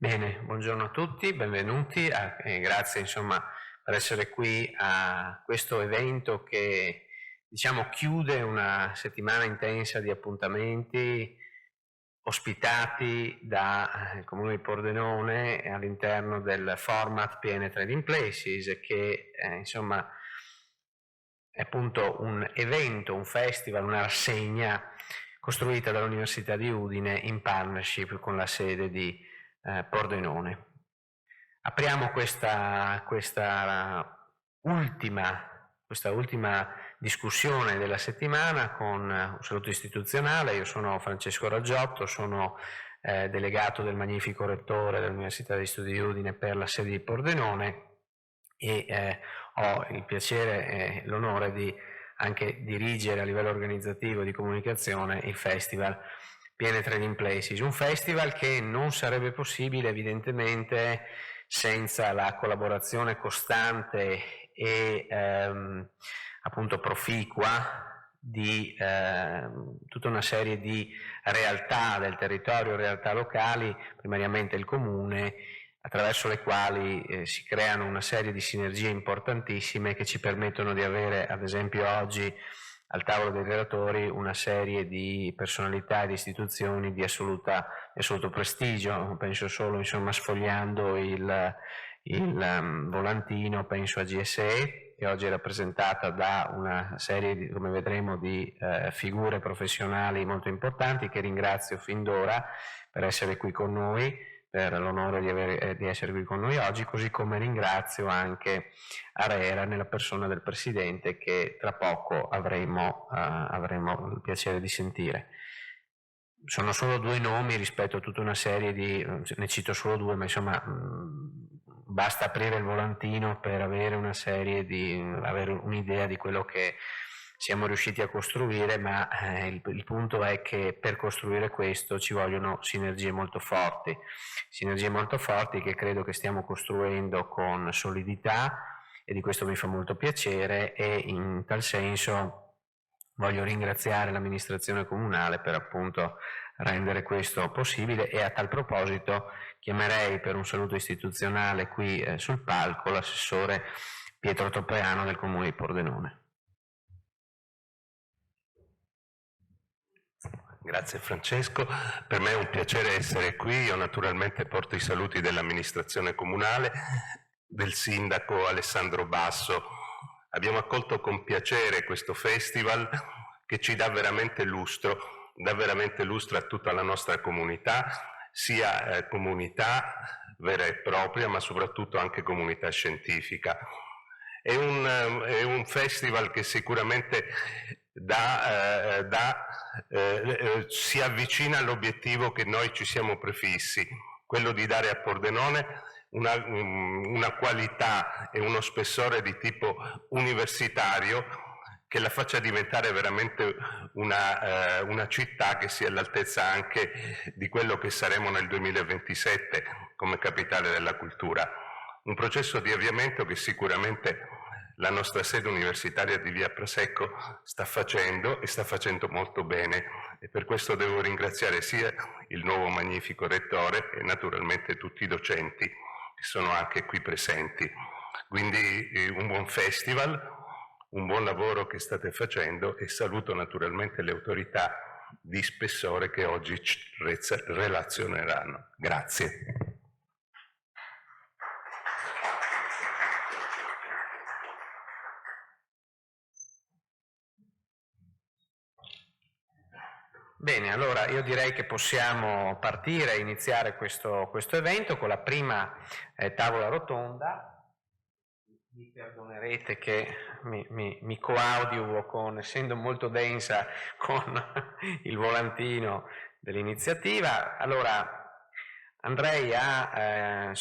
Bene, buongiorno a tutti, benvenuti e grazie insomma per essere qui a questo evento che diciamo chiude una settimana intensa di appuntamenti ospitati dal Comune di Pordenone all'interno del format PN Trading Places che insomma è appunto un evento, un festival, una rassegna costruita dall'Università di Udine in partnership con la sede di Pordenone. Apriamo questa ultima discussione della settimana con un saluto istituzionale. Io sono Francesco Raggiotto, sono delegato del magnifico rettore dell'Università di Studi di Udine per la sede di Pordenone e ho il piacere e l'onore di anche dirigere a livello organizzativo di comunicazione il festival PN Trading Places, un festival che non sarebbe possibile evidentemente senza la collaborazione costante e appunto proficua di tutta una serie di realtà del territorio, realtà locali, primariamente il Comune, attraverso le quali si creano una serie di sinergie importantissime che ci permettono di avere, ad esempio oggi, al tavolo dei relatori una serie di personalità e di istituzioni di assoluto prestigio. Penso solo, insomma, sfogliando il volantino, penso a GSE, che oggi è rappresentata da una serie, come vedremo, di figure professionali molto importanti, che ringrazio fin d'ora per essere qui con noi, per l'onore di essere qui con noi oggi, così come ringrazio anche ARERA nella persona del Presidente, che tra poco avremo il piacere di sentire. Sono solo due nomi rispetto a tutta una serie di, ne cito solo due, ma insomma basta aprire il volantino per avere avere un'idea di quello che siamo riusciti a costruire, ma il punto è che per costruire questo ci vogliono sinergie molto forti che credo che stiamo costruendo con solidità, e di questo mi fa molto piacere, e in tal senso voglio ringraziare l'amministrazione comunale per appunto rendere questo possibile, e a tal proposito chiamerei per un saluto istituzionale qui sul palco l'assessore Pietro Toppeano del Comune di Pordenone. Grazie Francesco, per me è un piacere essere qui. Io naturalmente porto i saluti dell'amministrazione comunale, del sindaco Alessandro Basso. Abbiamo accolto con piacere questo festival che ci dà veramente lustro a tutta la nostra comunità, sia comunità vera e propria, ma soprattutto anche comunità scientifica. È un festival che sicuramente si avvicina all'obiettivo che noi ci siamo prefissi, quello di dare a Pordenone una qualità e uno spessore di tipo universitario che la faccia diventare veramente una città che sia all'altezza anche di quello che saremo nel 2027 come capitale della cultura. Un processo di avviamento che sicuramente la nostra sede universitaria di Via Prosecco sta facendo, e sta facendo molto bene, e per questo devo ringraziare sia il nuovo magnifico rettore e naturalmente tutti i docenti che sono anche qui presenti. Quindi un buon festival, un buon lavoro che state facendo, e saluto naturalmente le autorità di spessore che oggi ci relazioneranno. Grazie. Bene, allora io direi che possiamo partire e iniziare questo evento con la prima tavola rotonda. Mi perdonerete che mi coadiuvo essendo molto densa con il volantino dell'iniziativa. Allora andrei a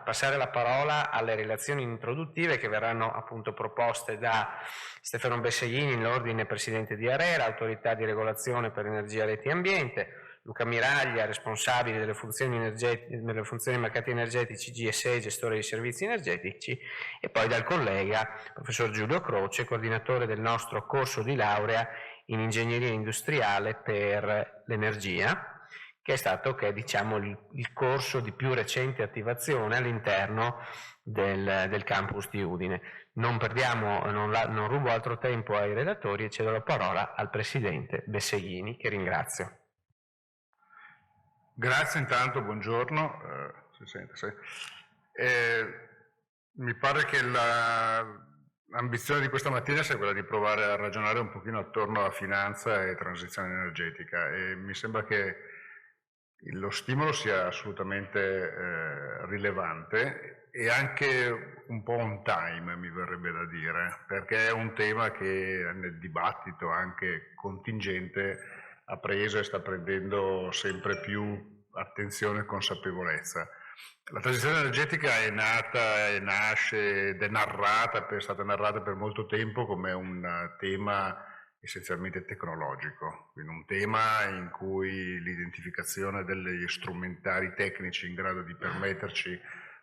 passare la parola alle relazioni introduttive che verranno appunto proposte da Stefano Besseglini, in ordine presidente di ARERA, autorità di regolazione per energia, reti e ambiente, Luca Miraglia, responsabile delle funzioni mercati energetici GSE, gestore dei servizi energetici, e poi dal collega professor Giulio Croce, coordinatore del nostro corso di laurea in ingegneria industriale per l'energia, che è diciamo, il corso di più recente attivazione all'interno del campus di Udine. Non rubo altro tempo ai relatori e cedo la parola al presidente Besseghini, che ringrazio. Grazie intanto, buongiorno. Si sente, sì. Mi pare che l'ambizione di questa mattina sia quella di provare a ragionare un pochino attorno a finanza e transizione energetica, e mi sembra che lo stimolo sia assolutamente rilevante e anche un po' on time, mi verrebbe da dire, perché è un tema che nel dibattito anche contingente ha preso e sta prendendo sempre più attenzione e consapevolezza. La transizione energetica è nata e nasce ed è stata narrata per molto tempo come un tema essenzialmente tecnologico, quindi un tema in cui l'identificazione degli strumentari tecnici in grado di permetterci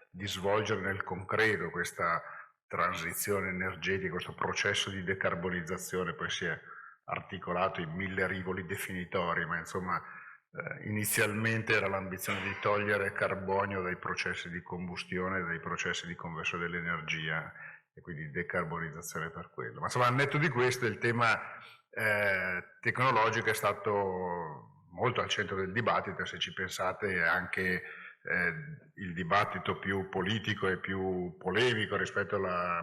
di svolgere nel concreto questa transizione energetica, questo processo di decarbonizzazione, poi si è articolato in 1000 rivoli definitori, ma insomma inizialmente era l'ambizione di togliere carbonio dai processi di combustione, dai processi di conversione dell'energia, e quindi decarbonizzazione per quello. Ma insomma, al netto di questo, il tema tecnologico è stato molto al centro del dibattito. Se ci pensate, anche il dibattito più politico e più polemico rispetto alla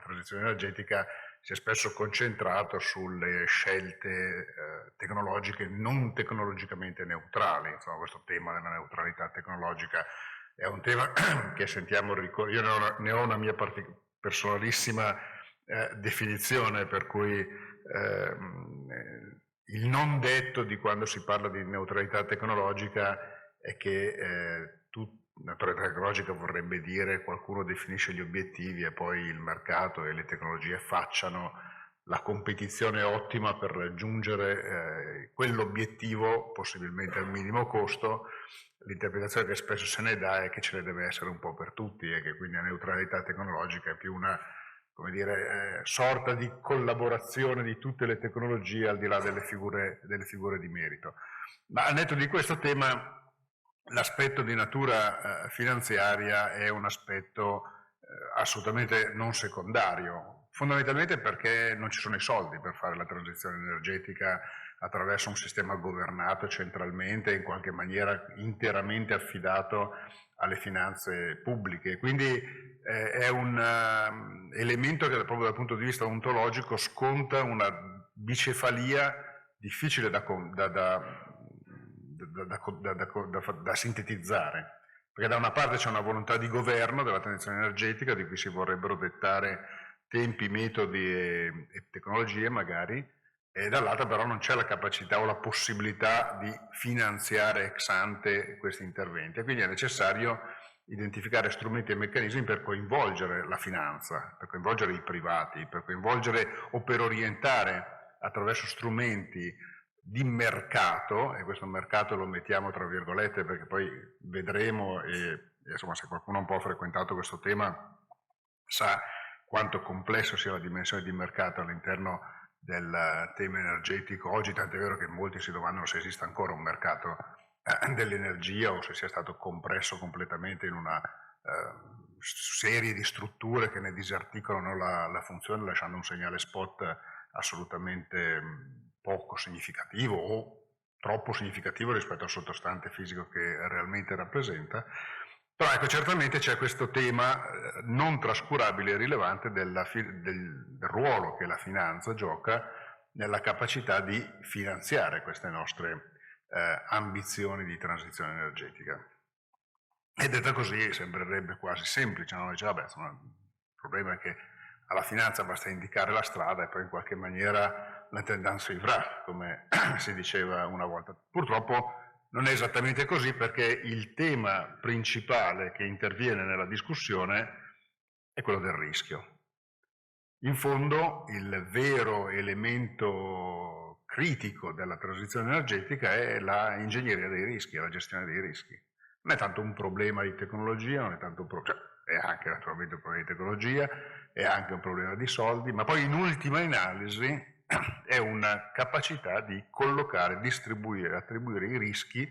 transizione energetica si è spesso concentrato sulle scelte tecnologiche non tecnologicamente neutrali. Insomma, questo tema della neutralità tecnologica è un tema che sentiamo, io ne ho una mia personalissima definizione, per cui il non detto di quando si parla di neutralità tecnologica è che neutralità tecnologica vorrebbe dire qualcuno definisce gli obiettivi e poi il mercato e le tecnologie facciano la competizione ottima per raggiungere quell'obiettivo, possibilmente al minimo costo. L'interpretazione che spesso se ne dà è che ce ne deve essere un po' per tutti e che quindi la neutralità tecnologica è più una, come dire, sorta di collaborazione di tutte le tecnologie al di là delle figure di merito. Ma al netto di questo tema, l'aspetto di natura finanziaria è un aspetto assolutamente non secondario, fondamentalmente perché non ci sono i soldi per fare la transizione energetica attraverso un sistema governato centralmente, in qualche maniera interamente affidato alle finanze pubbliche. Quindi è un elemento che proprio dal punto di vista ontologico sconta una bicefalia difficile da sintetizzare, perché da una parte c'è una volontà di governo della transizione energetica di cui si vorrebbero dettare tempi, metodi e tecnologie magari, e dall'altra però non c'è la capacità o la possibilità di finanziare ex ante questi interventi, e quindi è necessario identificare strumenti e meccanismi per coinvolgere la finanza, per coinvolgere i privati, per coinvolgere o per orientare attraverso strumenti di mercato, e questo mercato lo mettiamo tra virgolette perché poi vedremo, e insomma, se qualcuno un po' ha frequentato questo tema sa quanto complesso sia la dimensione di mercato all'interno del tema energetico oggi, tant'è vero che molti si domandano se esista ancora un mercato dell'energia o se sia stato compresso completamente in una serie di strutture che ne disarticolano la funzione, lasciando un segnale spot assolutamente poco significativo o troppo significativo rispetto al sottostante fisico che realmente rappresenta. Però ecco, certamente c'è questo tema non trascurabile e rilevante del ruolo che la finanza gioca nella capacità di finanziare queste nostre ambizioni di transizione energetica. E detta così sembrerebbe quasi semplice, no? Dice, vabbè, insomma, il problema è che alla finanza basta indicare la strada e poi in qualche maniera l'intendance suivra, come si diceva una volta. Purtroppo non è esattamente così, perché il tema principale che interviene nella discussione è quello del rischio. In fondo il vero elemento critico della transizione energetica è la ingegneria dei rischi, la gestione dei rischi. Non è tanto un problema di tecnologia, non è tanto è anche naturalmente un problema di tecnologia, è anche un problema di soldi, ma poi in ultima analisi è una capacità di collocare, distribuire, attribuire i rischi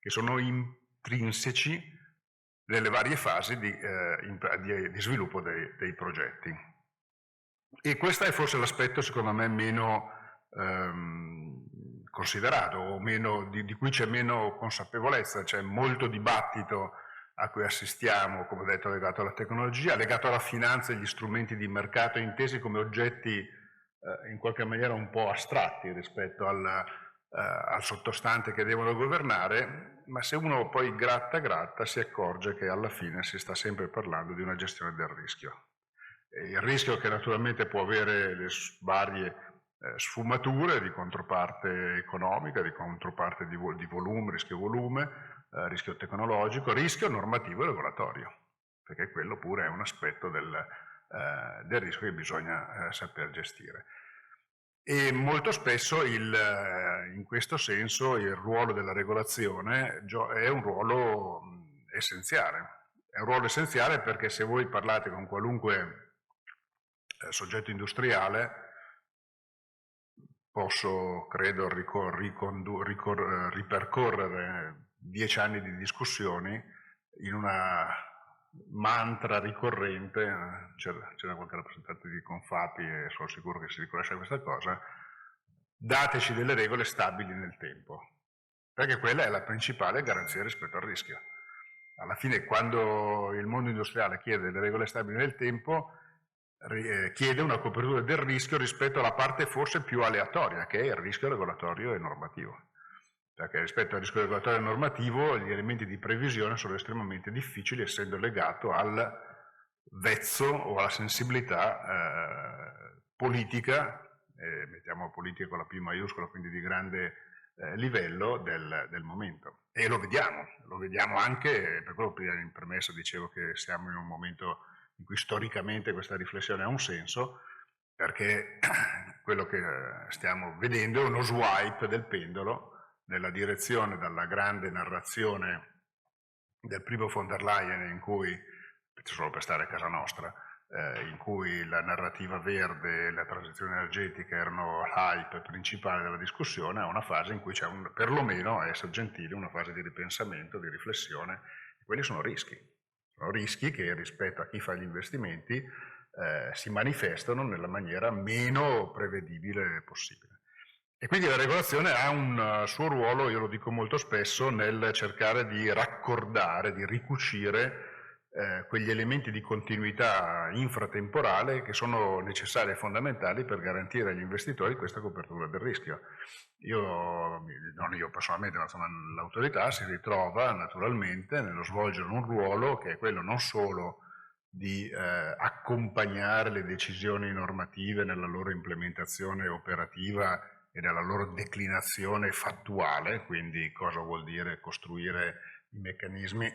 che sono intrinseci nelle varie fasi di sviluppo dei progetti. E questo è forse l'aspetto secondo me meno considerato, o meno, di cui c'è meno consapevolezza. C'è molto dibattito a cui assistiamo, come ho detto, legato alla tecnologia, legato alla finanza e agli strumenti di mercato intesi come oggetti in qualche maniera un po' astratti rispetto al sottostante che devono governare, ma se uno poi gratta si accorge che alla fine si sta sempre parlando di una gestione del rischio. E il rischio che naturalmente può avere le varie sfumature di controparte economica, di controparte di volume, rischio volume, rischio tecnologico, rischio normativo e regolatorio, perché quello pure è un aspetto del rischio che bisogna saper gestire. E molto spesso in questo senso il ruolo della regolazione è un ruolo essenziale. È un ruolo essenziale perché se voi parlate con qualunque soggetto industriale, posso, credo, ripercorrere 10 anni di discussioni in una mantra ricorrente. C'era qualche rappresentante di Confapi e sono sicuro che si riconosce questa cosa: dateci delle regole stabili nel tempo, perché quella è la principale garanzia rispetto al rischio. Alla fine, quando il mondo industriale chiede delle regole stabili nel tempo, chiede una copertura del rischio rispetto alla parte forse più aleatoria, che è il rischio regolatorio e normativo. Perché rispetto al rischio regolatorio e normativo gli elementi di previsione sono estremamente difficili, essendo legato al vezzo o alla sensibilità politica, mettiamo politica con la P maiuscola, quindi di grande livello del momento. E lo vediamo anche, per quello prima in premessa dicevo che siamo in un momento in cui storicamente questa riflessione ha un senso, perché quello che stiamo vedendo è uno swipe del pendolo nella direzione dalla grande narrazione del primo von der Leyen, in cui, solo per stare a casa nostra, in cui la narrativa verde e la transizione energetica erano l'hype principale della discussione, a una fase in cui c'è perlomeno, a essere gentili, una fase di ripensamento, di riflessione. Quelli sono rischi. Sono rischi che rispetto a chi fa gli investimenti si manifestano nella maniera meno prevedibile possibile. E quindi la regolazione ha un suo ruolo, io lo dico molto spesso, nel cercare di raccordare, di ricucire quegli elementi di continuità infratemporale che sono necessari e fondamentali per garantire agli investitori questa copertura del rischio. Non io personalmente, ma insomma, l'autorità si ritrova naturalmente nello svolgere un ruolo che è quello non solo di accompagnare le decisioni normative nella loro implementazione operativa e nella loro declinazione fattuale, quindi cosa vuol dire costruire i meccanismi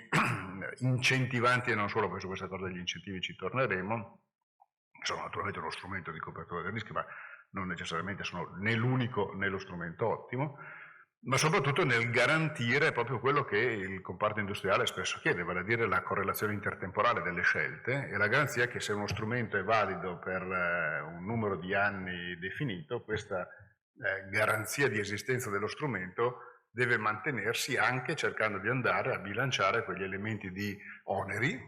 incentivanti, e non solo, perché su questa cosa degli incentivi ci torneremo, sono naturalmente uno strumento di copertura del rischio, ma non necessariamente sono né l'unico né lo strumento ottimo, ma soprattutto nel garantire proprio quello che il comparto industriale spesso chiede, vale a dire la correlazione intertemporale delle scelte e la garanzia che se uno strumento è valido per un numero di anni definito, questa garanzia di esistenza dello strumento deve mantenersi anche cercando di andare a bilanciare quegli elementi di oneri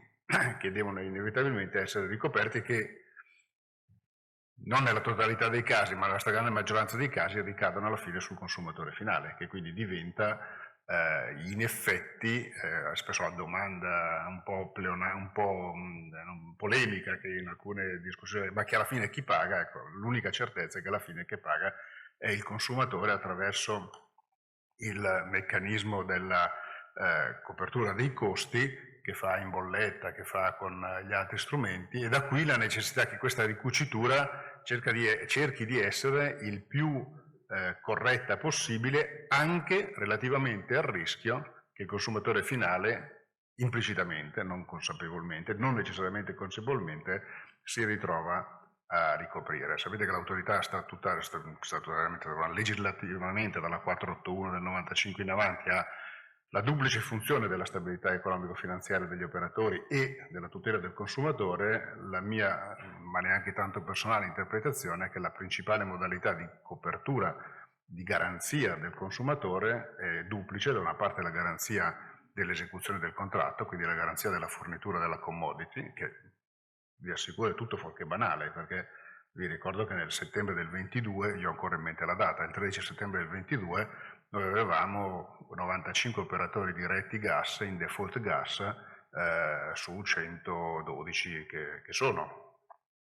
che devono inevitabilmente essere ricoperti, che non nella totalità dei casi, ma nella stragrande maggioranza dei casi ricadono alla fine sul consumatore finale, che quindi diventa in effetti, spesso la domanda un po' polemica che in alcune discussioni, ma che alla fine chi paga? Ecco, l'unica certezza è che alla fine chi paga è il consumatore attraverso il meccanismo della copertura dei costi che fa in bolletta, che fa con gli altri strumenti, e da qui la necessità che questa ricucitura cerchi di essere il più corretta possibile, anche relativamente al rischio che il consumatore finale implicitamente, non consapevolmente, non necessariamente consapevolmente, si ritrova a ricoprire. Sapete che l'autorità statutaria, legislativamente dalla 481 del 95 in avanti, ha la duplice funzione della stabilità economico-finanziaria degli operatori e della tutela del consumatore. La mia, ma neanche tanto personale, interpretazione è che la principale modalità di copertura di garanzia del consumatore è duplice: da una parte la garanzia dell'esecuzione del contratto, quindi la garanzia della fornitura della commodity, che vi assicuro è tutto fuorché banale, perché vi ricordo che nel settembre del 22, io ho ancora in mente la data, il 13 settembre del 22, noi avevamo 95 operatori diretti gas in default gas su 112 che sono.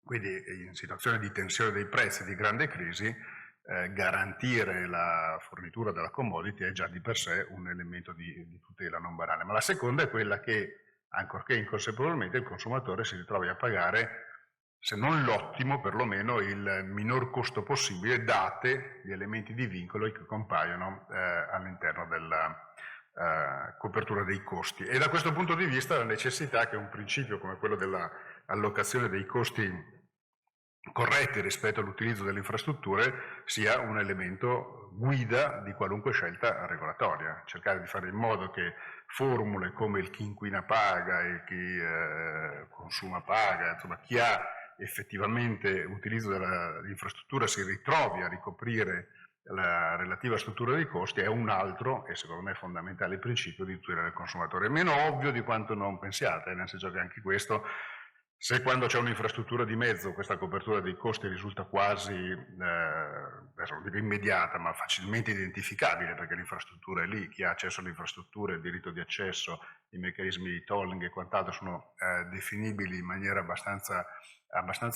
Quindi in situazione di tensione dei prezzi, di grande crisi, garantire la fornitura della commodity è già di per sé un elemento di tutela non banale. Ma la seconda è quella che, ancorché inconsapevolmente, il consumatore si ritrovi a pagare, se non l'ottimo, perlomeno il minor costo possibile, date gli elementi di vincolo che compaiono all'interno della copertura dei costi. E da questo punto di vista la necessità che un principio come quello dell'allocazione dei costi corretti rispetto all'utilizzo delle infrastrutture sia un elemento guida di qualunque scelta regolatoria, cercare di fare in modo che formule come il chi inquina paga e chi consuma paga, insomma chi ha effettivamente utilizzo dell'infrastruttura si ritrovi a ricoprire la relativa struttura dei costi, è un altro e secondo me fondamentale principio di tutela del consumatore. È meno ovvio di quanto non pensiate, nel senso che anche questo, se quando c'è un'infrastruttura di mezzo questa copertura dei costi risulta quasi, adesso non dico immediata, ma facilmente identificabile, perché l'infrastruttura è lì, chi ha accesso all'infrastruttura, il diritto di accesso, i meccanismi di tolling e quant'altro sono definibili in maniera abbastanza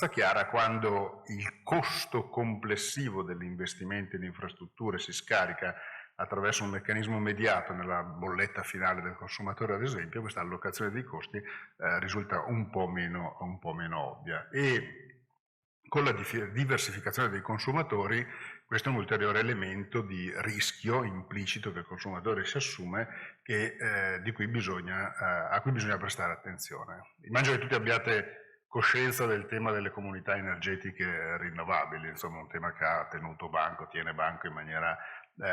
chiara. Quando il costo complessivo dell'investimento in infrastrutture si scarica attraverso un meccanismo mediato nella bolletta finale del consumatore, ad esempio, questa allocazione dei costi risulta un po' meno ovvia. E con la diversificazione dei consumatori questo è un ulteriore elemento di rischio implicito che il consumatore si assume a cui bisogna prestare attenzione. Immagino che tutti abbiate coscienza del tema delle comunità energetiche rinnovabili, insomma un tema che ha tiene banco in maniera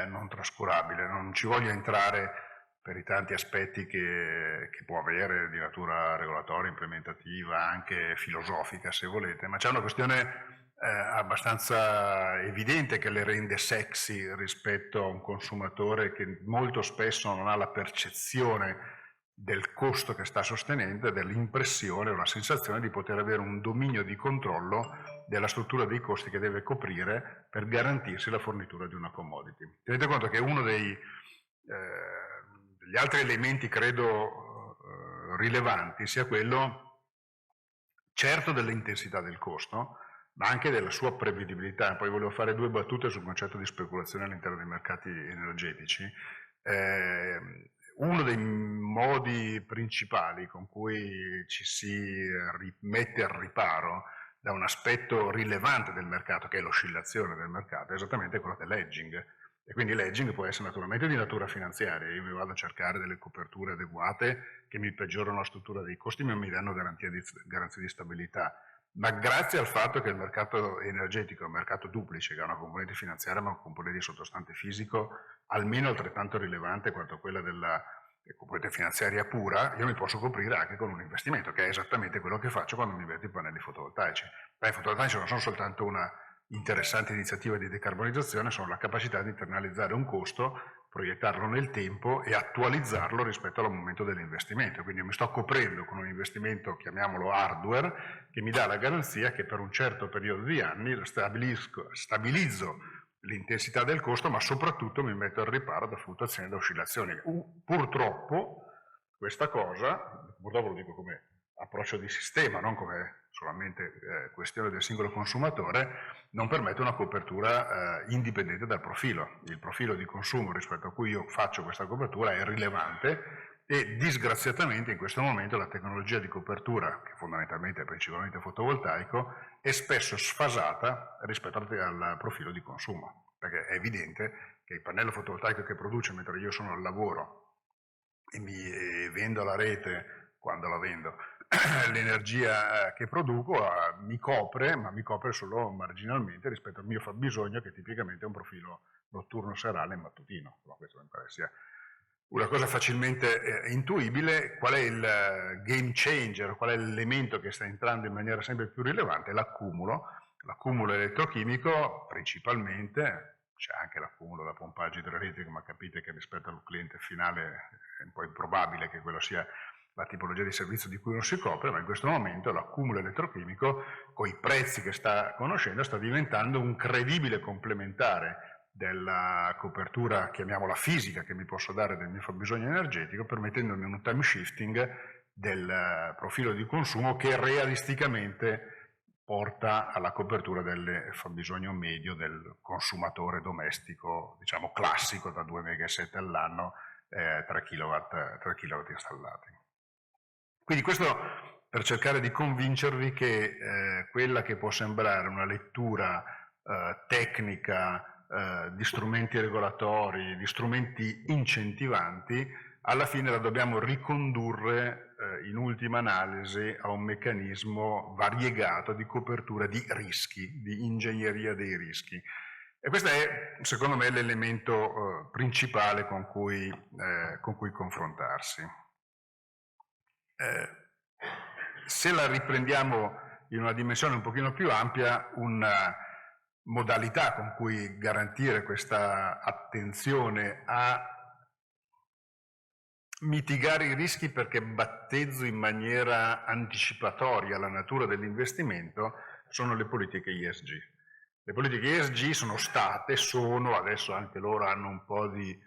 non trascurabile. Non ci voglio entrare per i tanti aspetti che può avere di natura regolatoria, implementativa, anche filosofica se volete, ma c'è una questione abbastanza evidente che le rende sexy rispetto a un consumatore che molto spesso non ha la percezione del costo che sta sostenendo e dell'impressione o la sensazione di poter avere un dominio di controllo della struttura dei costi che deve coprire per garantirsi la fornitura di una commodity. Tenete conto che uno degli altri elementi, credo, rilevanti sia quello certo dell'intensità del costo, ma anche della sua prevedibilità. Poi volevo fare due battute sul concetto di speculazione all'interno dei mercati energetici. Uno dei modi principali con cui ci si mette al riparo da un aspetto rilevante del mercato, che è l'oscillazione del mercato, è esattamente quello dell'hedging. E quindi l'hedging può essere naturalmente di natura finanziaria. Io mi vado a cercare delle coperture adeguate che mi peggiorano la struttura dei costi ma mi danno garanzie di stabilità. Ma grazie al fatto che il mercato energetico è un mercato duplice, che ha una componente finanziaria ma una componente di sottostante fisico almeno altrettanto rilevante quanto quella della componente finanziaria pura, io mi posso coprire anche con un investimento, che è esattamente quello che faccio quando mi metto i pannelli fotovoltaici. I fotovoltaici non sono soltanto una interessante iniziativa di decarbonizzazione, sono la capacità di internalizzare un costo, proiettarlo nel tempo e attualizzarlo rispetto al momento dell'investimento. Quindi io mi sto coprendo con un investimento, chiamiamolo hardware, che mi dà la garanzia che per un certo periodo di anni stabilizzo l'intensità del costo, ma soprattutto mi metto al riparo da fluttuazioni e da oscillazioni. Purtroppo questa cosa, purtroppo lo dico come approccio di sistema, non come solamente questione del singolo consumatore, non permette una copertura indipendente dal profilo. Il profilo di consumo rispetto a cui io faccio questa copertura è rilevante e disgraziatamente in questo momento la tecnologia di copertura, che fondamentalmente è principalmente fotovoltaico, è spesso sfasata rispetto al profilo di consumo, perché è evidente che il pannello fotovoltaico che produce mentre io sono al lavoro e mi vendo alla rete, quando la vendo, l'energia che produco mi copre, ma mi copre solo marginalmente rispetto al mio fabbisogno, che tipicamente è un profilo notturno, serale e mattutino. Questo mi pare sia una cosa facilmente intuibile. Qual è il game changer, qual è l'elemento che sta entrando in maniera sempre più rilevante? L'accumulo elettrochimico, principalmente, c'è anche l'accumulo da pompaggio idroelettrico, ma capite che rispetto al cliente finale è un po' improbabile che quello sia la tipologia di servizio di cui non si copre, ma in questo momento l'accumulo elettrochimico, con i prezzi che sta conoscendo, sta diventando un credibile complementare della copertura, chiamiamola fisica, che mi posso dare del mio fabbisogno energetico, permettendomi un time shifting del profilo di consumo che realisticamente porta alla copertura del fabbisogno medio del consumatore domestico, diciamo classico, da 2,7 MW all'anno, 3 kW installati. Quindi questo per cercare di convincervi che quella che può sembrare una lettura tecnica di strumenti regolatori, di strumenti incentivanti, alla fine la dobbiamo ricondurre in ultima analisi a un meccanismo variegato di copertura di rischi, di ingegneria dei rischi. E questo è, secondo me, l'elemento principale con cui confrontarsi. Se la riprendiamo in una dimensione un pochino più ampia, una modalità con cui garantire questa attenzione a mitigare i rischi perché battezzo in maniera anticipatoria la natura dell'investimento sono le politiche ESG. Le politiche ESG sono, adesso anche loro hanno un po' di,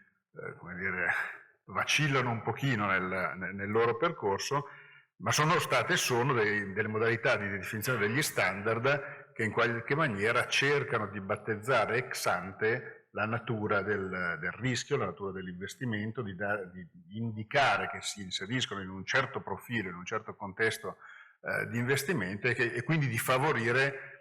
vacillano un pochino nel loro percorso, ma sono state e sono delle modalità di definizione degli standard che in qualche maniera cercano di battezzare ex ante la natura del rischio, la natura dell'investimento, di indicare che si inseriscono in un certo profilo, in un certo contesto di investimento e quindi di favorire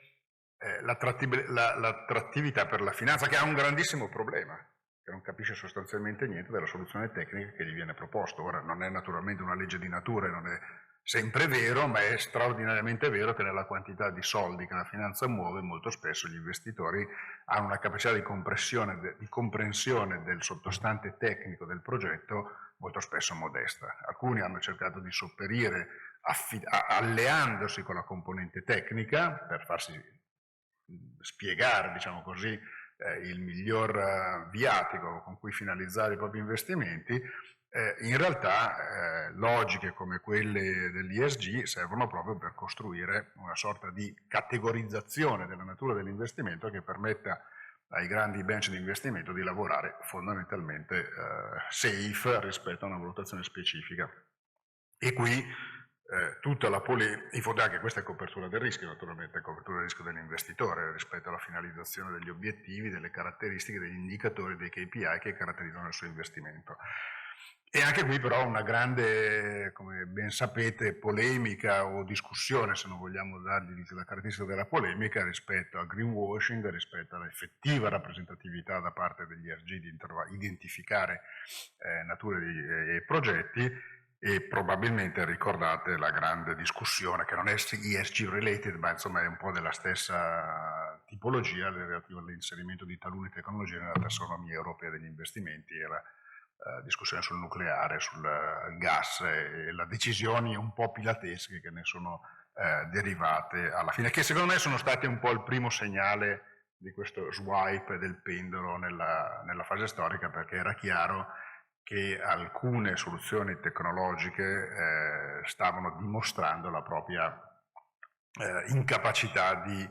l'attrattività per la finanza, che ha un grandissimo problema, che non capisce sostanzialmente niente della soluzione tecnica che gli viene proposto. Ora non è naturalmente una legge di natura e non è sempre vero, ma è straordinariamente vero che nella quantità di soldi che la finanza muove molto spesso gli investitori hanno una capacità di comprensione del sottostante tecnico del progetto molto spesso modesta. Alcuni hanno cercato di sopperire alleandosi con la componente tecnica per farsi spiegare, diciamo così, il miglior viatico con cui finalizzare i propri investimenti. In realtà logiche come quelle dell'ESG servono proprio per costruire una sorta di categorizzazione della natura dell'investimento che permetta ai grandi bench di investimento di lavorare fondamentalmente safe rispetto a una valutazione specifica. E qui tutta la in fondo anche questa è copertura del rischio, naturalmente è copertura del rischio dell'investitore rispetto alla finalizzazione degli obiettivi, delle caratteristiche, degli indicatori, dei KPI che caratterizzano il suo investimento. E anche qui però una grande, come ben sapete, polemica o discussione, se non vogliamo dargli la caratteristica della polemica, rispetto al greenwashing, rispetto all'effettiva rappresentatività da parte degli ESG di identificare nature di progetti. E probabilmente ricordate la grande discussione, che non è ESG related, ma insomma è un po' della stessa tipologia, relativa all'inserimento di talune tecnologie nella tassonomia europea degli investimenti e la discussione sul nucleare, sul gas e le decisioni un po' pilatesche che ne sono derivate alla fine, che secondo me sono state un po' il primo segnale di questo swipe del pendolo nella fase storica, perché era chiaro che alcune soluzioni tecnologiche stavano dimostrando la propria incapacità di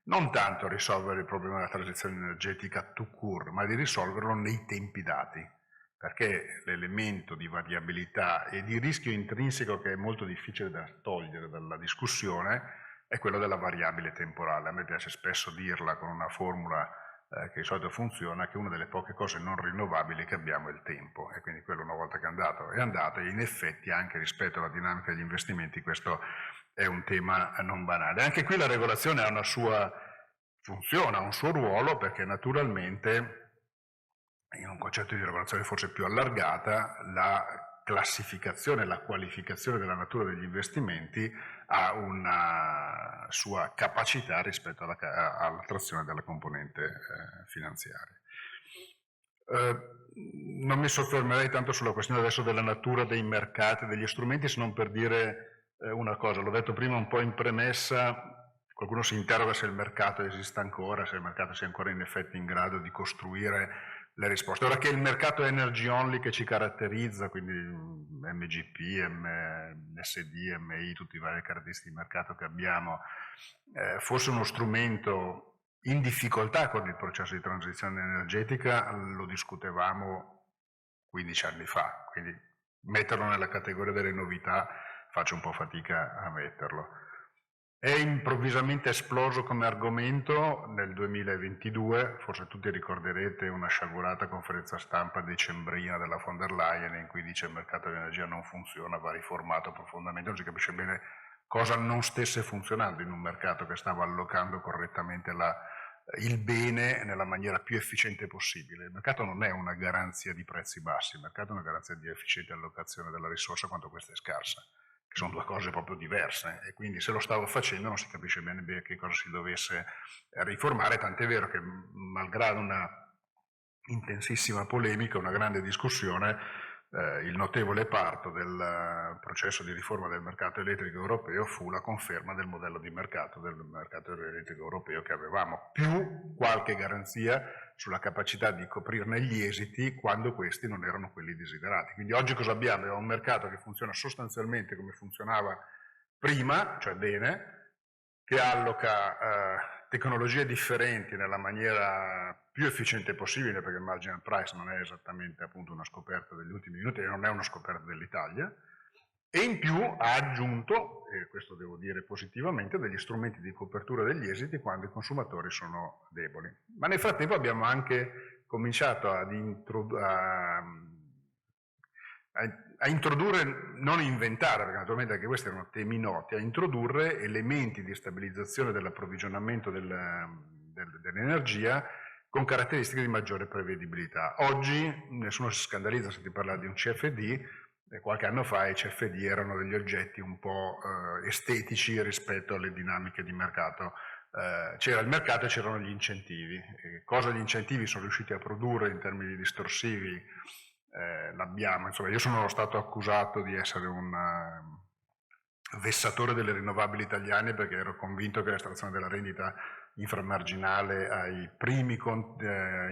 non tanto risolvere il problema della transizione energetica tout court, ma di risolverlo nei tempi dati, perché l'elemento di variabilità e di rischio intrinseco che è molto difficile da togliere dalla discussione è quello della variabile temporale. A me piace spesso dirla con una formula che di solito funziona, che una delle poche cose non rinnovabili che abbiamo è il tempo, e quindi quello una volta che è andato, e in effetti anche rispetto alla dinamica degli investimenti questo è un tema non banale. Anche qui la regolazione ha una sua funzione, ha un suo ruolo, perché naturalmente in un concetto di regolazione forse più allargata la classificazione, la qualificazione della natura degli investimenti ha una sua capacità rispetto all'attrazione della componente finanziaria. Non mi soffermerei tanto sulla questione adesso della natura dei mercati, degli strumenti, se non per dire una cosa, l'ho detto prima un po' in premessa, qualcuno si interroga se il mercato esista ancora, se il mercato sia ancora in effetti in grado di costruire le risposte. Ora che il mercato energy only che ci caratterizza, quindi MGP, MSD, MI, tutte le varie caratteristiche di mercato che abbiamo, fosse uno strumento in difficoltà con il processo di transizione energetica, lo discutevamo 15 anni fa, quindi metterlo nella categoria delle novità faccio un po' fatica a metterlo. È improvvisamente esploso come argomento nel 2022, forse tutti ricorderete una sciagurata conferenza stampa decembrina della von der Leyen in cui dice il mercato dell'energia non funziona, va riformato profondamente, non si capisce bene cosa non stesse funzionando in un mercato che stava allocando correttamente il bene nella maniera più efficiente possibile. Il mercato non è una garanzia di prezzi bassi, il mercato è una garanzia di efficiente allocazione della risorsa quando questa è scarsa, che sono due cose proprio diverse, e quindi se lo stavo facendo non si capisce bene che cosa si dovesse riformare, tant'è vero che malgrado una intensissima polemica, una grande discussione, il notevole parto del processo di riforma del mercato elettrico europeo fu la conferma del modello di mercato del mercato elettrico europeo che avevamo, più qualche garanzia sulla capacità di coprirne gli esiti quando questi non erano quelli desiderati. Quindi oggi cosa abbiamo? Abbiamo un mercato che funziona sostanzialmente come funzionava prima, cioè bene, che alloca tecnologie differenti nella maniera più efficiente possibile, perché il marginal price non è esattamente appunto una scoperta degli ultimi minuti e non è una scoperta dell'Italia, e in più ha aggiunto, e questo devo dire positivamente, degli strumenti di copertura degli esiti quando i consumatori sono deboli. Ma nel frattempo abbiamo anche cominciato a introdurre, non inventare, perché naturalmente anche questi erano temi noti, a introdurre elementi di stabilizzazione dell'approvvigionamento dell'energia con caratteristiche di maggiore prevedibilità. Oggi nessuno si scandalizza se ti parla di un CFD, qualche anno fa i CFD erano degli oggetti un po' estetici rispetto alle dinamiche di mercato. C'era il mercato e c'erano gli incentivi. Cosa gli incentivi sono riusciti a produrre in termini distorsivi l'abbiamo, insomma io sono stato accusato di essere un vessatore delle rinnovabili italiane perché ero convinto che l'estrazione della rendita inframarginale ai primi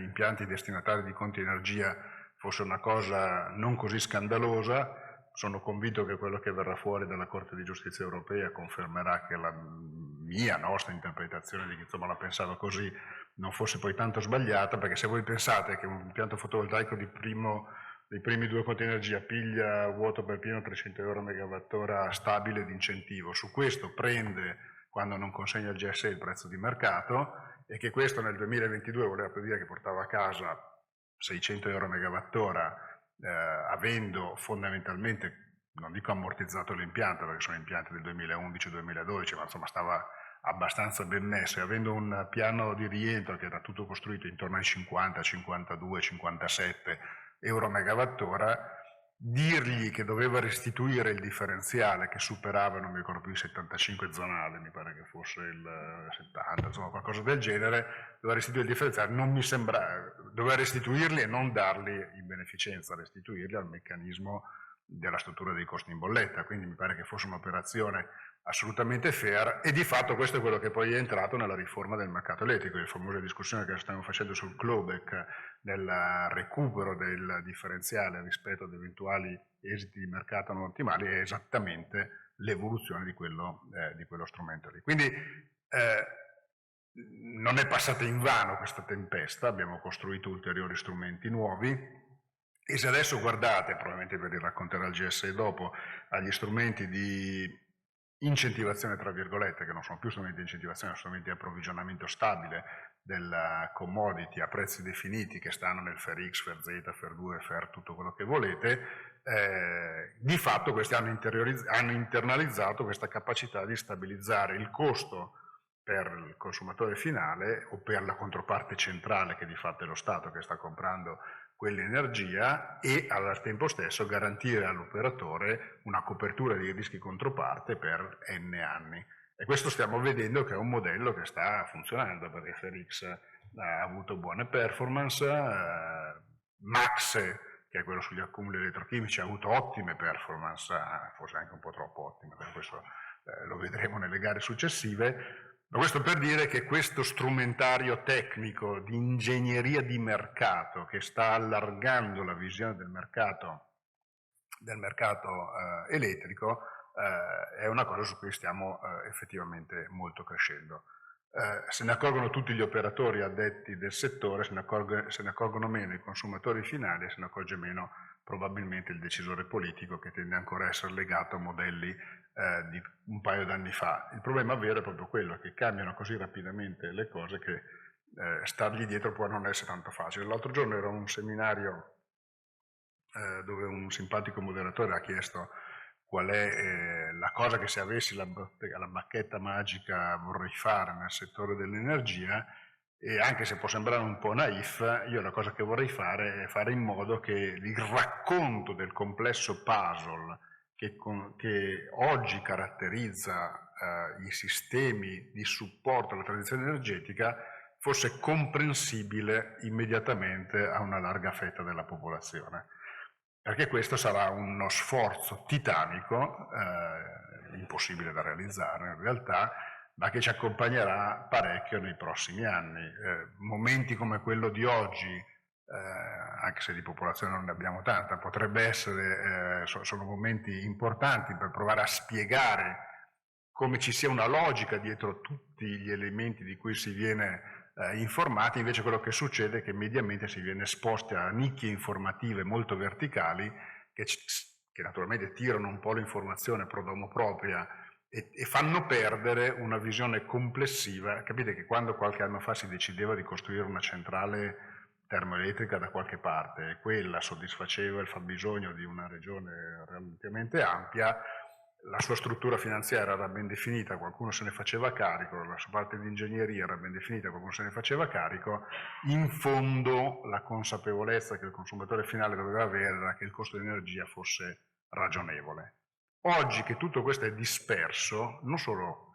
impianti destinatari di conti energia fosse una cosa non così scandalosa. Sono convinto che quello che verrà fuori dalla Corte di Giustizia Europea confermerà che la nostra interpretazione di chi insomma la pensava così non fosse poi tanto sbagliata, perché se voi pensate che un impianto fotovoltaico dei primi due conti energia piglia vuoto per pieno 300 euro megawattora stabile di incentivo, su questo prende quando non consegna il GSE il prezzo di mercato, e che questo nel 2022 voleva dire che portava a casa 600 euro megawattora avendo fondamentalmente, non dico ammortizzato l'impianto perché sono impianti del 2011-2012, ma insomma stava abbastanza ben messo, e avendo un piano di rientro che era tutto costruito intorno ai 50, 52, 57 euro megawattora, dirgli che doveva restituire il differenziale che superava, non mi ricordo più, il 75 zonale, mi pare che fosse il 70, insomma qualcosa del genere, doveva restituire il differenziale, non mi sembra, doveva restituirli e non darli in beneficenza, restituirli al meccanismo della struttura dei costi in bolletta, quindi mi pare che fosse un'operazione assolutamente fair, e di fatto questo è quello che poi è entrato nella riforma del mercato elettrico, la famosa discussione che stiamo facendo sul clawback, nel recupero del differenziale rispetto ad eventuali esiti di mercato non ottimali, è esattamente l'evoluzione di quello strumento lì. Quindi non è passata in vano questa tempesta, abbiamo costruito ulteriori strumenti nuovi, e se adesso guardate, probabilmente ve li racconterà il GSE dopo, agli strumenti di incentivazione tra virgolette, che non sono più strumenti di incentivazione, sono strumenti di approvvigionamento stabile della commodity a prezzi definiti che stanno nel FER X, FER Z, FER 2, FER tutto quello che volete, di fatto questi hanno internalizzato questa capacità di stabilizzare il costo per il consumatore finale o per la controparte centrale, che di fatto è lo Stato che sta comprando quell'energia, e al tempo stesso garantire all'operatore una copertura dei rischi controparte per n anni. E questo stiamo vedendo che è un modello che sta funzionando, perché FERX ha avuto buone performance, Max, che è quello sugli accumuli elettrochimici, ha avuto ottime performance, forse anche un po' troppo ottime, per questo lo vedremo nelle gare successive. Questo per dire che questo strumentario tecnico di ingegneria di mercato che sta allargando la visione del mercato elettrico è una cosa su cui stiamo effettivamente molto crescendo. Se ne accorgono tutti gli operatori addetti del settore, se ne accorgono meno i consumatori finali e se ne accorge meno probabilmente il decisore politico, che tende ancora a essere legato a modelli di un paio d'anni fa. Il problema vero è proprio quello, che cambiano così rapidamente le cose che stargli dietro può non essere tanto facile. L'altro giorno ero a un seminario dove un simpatico moderatore ha chiesto qual è la cosa che, se avessi la bacchetta magica, vorrei fare nel settore dell'energia, e anche se può sembrare un po' naif, io la cosa che vorrei fare è fare in modo che il racconto del complesso puzzle che oggi caratterizza i sistemi di supporto alla transizione energetica fosse comprensibile immediatamente a una larga fetta della popolazione. Perché questo sarà uno sforzo titanico, impossibile da realizzare in realtà, ma che ci accompagnerà parecchio nei prossimi anni. Momenti come quello di oggi, anche se di popolazione non ne abbiamo tanta, potrebbe essere, sono momenti importanti per provare a spiegare come ci sia una logica dietro tutti gli elementi di cui si viene informati. Invece quello che succede è che mediamente si viene esposti a nicchie informative molto verticali che naturalmente tirano un po' l'informazione pro domo propria e fanno perdere una visione complessiva. Capite che quando qualche anno fa si decideva di costruire una centrale termoelettrica da qualche parte e quella soddisfaceva il fabbisogno di una regione relativamente ampia, la sua struttura finanziaria era ben definita, qualcuno se ne faceva carico, la sua parte di ingegneria era ben definita, qualcuno se ne faceva carico. In fondo la consapevolezza che il consumatore finale doveva avere era che il costo di energia fosse ragionevole. Oggi che tutto questo è disperso, non solo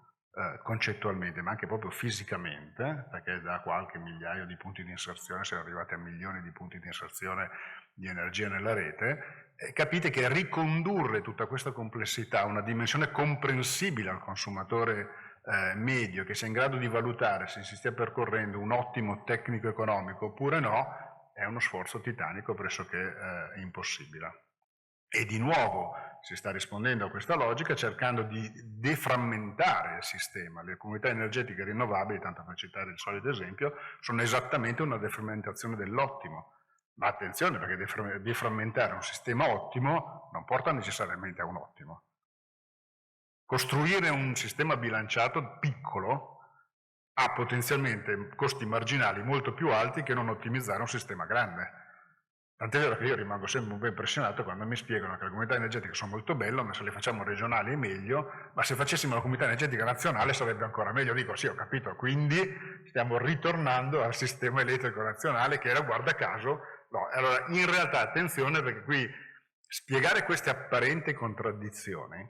concettualmente, ma anche proprio fisicamente, perché da qualche migliaio di punti di inserzione siamo arrivati a milioni di punti di inserzione di energia nella rete, capite che ricondurre tutta questa complessità a una dimensione comprensibile al consumatore medio, che sia in grado di valutare se si stia percorrendo un ottimo tecnico-economico oppure no, è uno sforzo titanico pressoché impossibile. E di nuovo si sta rispondendo a questa logica cercando di deframmentare il sistema. Le comunità energetiche rinnovabili, tanto per citare il solito esempio, sono esattamente una deframmentazione dell'ottimo. Ma attenzione, perché deframmentare un sistema ottimo non porta necessariamente a un ottimo. Costruire un sistema bilanciato piccolo ha potenzialmente costi marginali molto più alti che non ottimizzare un sistema grande. Tant'è vero che io rimango sempre un po' impressionato quando mi spiegano che le comunità energetiche sono molto belle, ma se le facciamo regionali è meglio, ma se facessimo la comunità energetica nazionale sarebbe ancora meglio. Dico sì, ho capito, quindi stiamo ritornando al sistema elettrico nazionale che era, guarda caso, no. Allora, in realtà attenzione, perché qui spiegare queste apparenti contraddizioni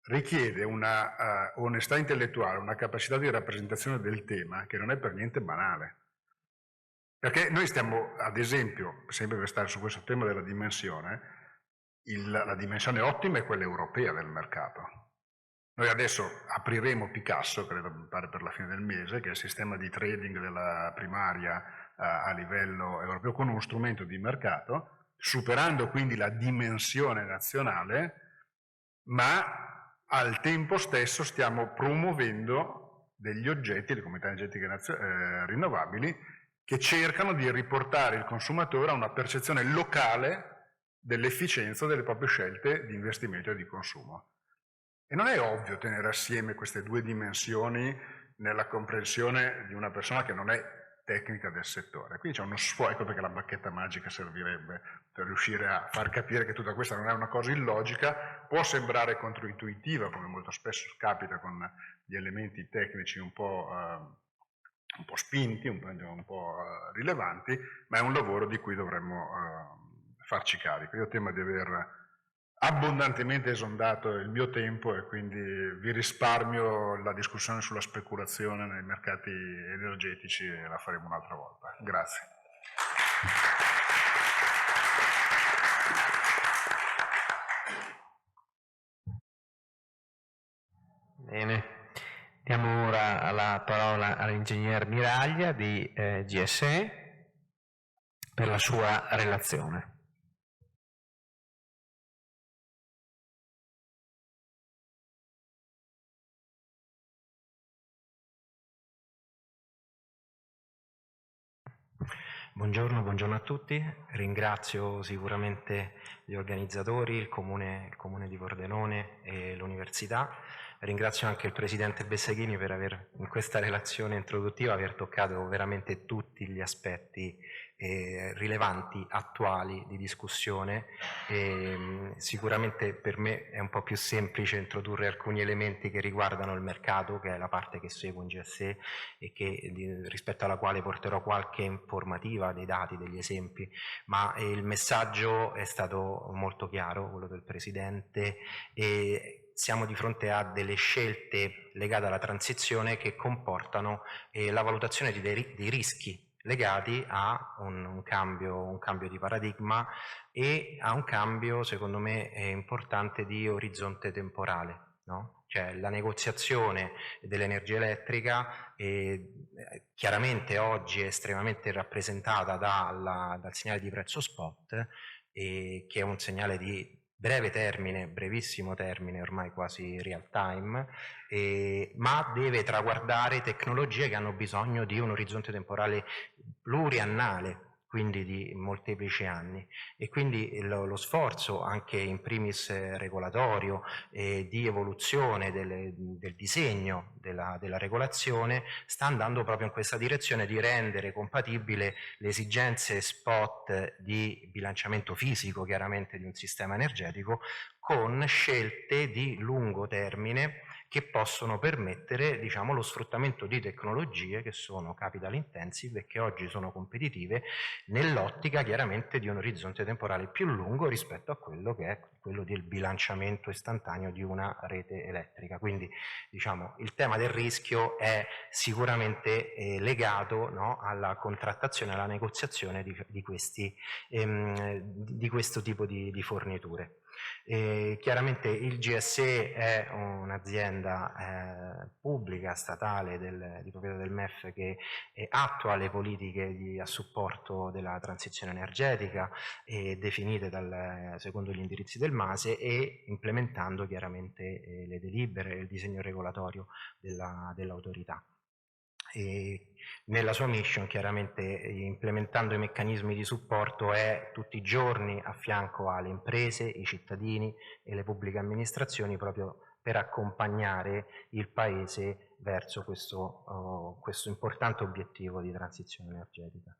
richiede una onestà intellettuale, una capacità di rappresentazione del tema che non è per niente banale. Perché noi stiamo, ad esempio, sempre per stare su questo tema della dimensione, la dimensione ottima è quella europea del mercato. Noi adesso apriremo Picasso, credo, mi pare per la fine del mese, che è il sistema di trading della primaria a livello europeo, con uno strumento di mercato, superando quindi la dimensione nazionale, ma al tempo stesso stiamo promuovendo degli oggetti, le comunità energetiche rinnovabili, che cercano di riportare il consumatore a una percezione locale dell'efficienza delle proprie scelte di investimento e di consumo. E non è ovvio tenere assieme queste due dimensioni nella comprensione di una persona che non è tecnica del settore. Quindi c'è uno sforzo, ecco perché la bacchetta magica servirebbe per riuscire a far capire che tutta questa non è una cosa illogica, può sembrare controintuitiva, come molto spesso capita con gli elementi tecnici un po' spinti, un po' rilevanti, ma è un lavoro di cui dovremmo farci carico. Io temo di aver abbondantemente esondato il mio tempo e quindi vi risparmio la discussione sulla speculazione nei mercati energetici e la faremo un'altra volta. Grazie. Bene, diamo all'ingegner Miraglia di GSE per la sua relazione. Buongiorno a tutti, ringrazio sicuramente gli organizzatori, il Comune di Pordenone e l'Università, ringrazio anche il Presidente Bessaghini per aver, in questa relazione introduttiva, aver toccato veramente tutti gli aspetti rilevanti, attuali di discussione. Sicuramente per me è un po' più semplice introdurre alcuni elementi che riguardano il mercato, che è la parte che seguo in GSE e rispetto alla quale porterò qualche informativa, dei dati, degli esempi, ma il messaggio è stato molto chiaro, quello del Presidente, e siamo di fronte a delle scelte legate alla transizione che comportano la valutazione dei rischi legati a un cambio di paradigma e a un cambio, secondo me, importante di orizzonte temporale, no? Cioè la negoziazione dell'energia elettrica chiaramente oggi è estremamente rappresentata dal segnale di prezzo spot, che è un segnale di breve termine, brevissimo termine, ormai quasi real time, ma deve traguardare tecnologie che hanno bisogno di un orizzonte temporale pluriannale, quindi di molteplici anni, e quindi lo sforzo anche in primis regolatorio di evoluzione del disegno della regolazione sta andando proprio in questa direzione di rendere compatibile le esigenze spot di bilanciamento fisico chiaramente di un sistema energetico con scelte di lungo termine che possono permettere, diciamo, lo sfruttamento di tecnologie che sono capital intensive e che oggi sono competitive nell'ottica chiaramente di un orizzonte temporale più lungo rispetto a quello che è quello del bilanciamento istantaneo di una rete elettrica. Quindi, diciamo, il tema del rischio è sicuramente legato, no, alla contrattazione, alla negoziazione di questo tipo di forniture. Chiaramente il GSE è un'azienda pubblica, statale, di proprietà del MEF, che attua le politiche a supporto della transizione energetica definite secondo gli indirizzi del MASE e implementando chiaramente le delibere e il disegno regolatorio dell'autorità. Nella sua mission chiaramente implementando i meccanismi di supporto è tutti i giorni a fianco alle imprese, i cittadini e le pubbliche amministrazioni proprio per accompagnare il Paese verso questo importante obiettivo di transizione energetica.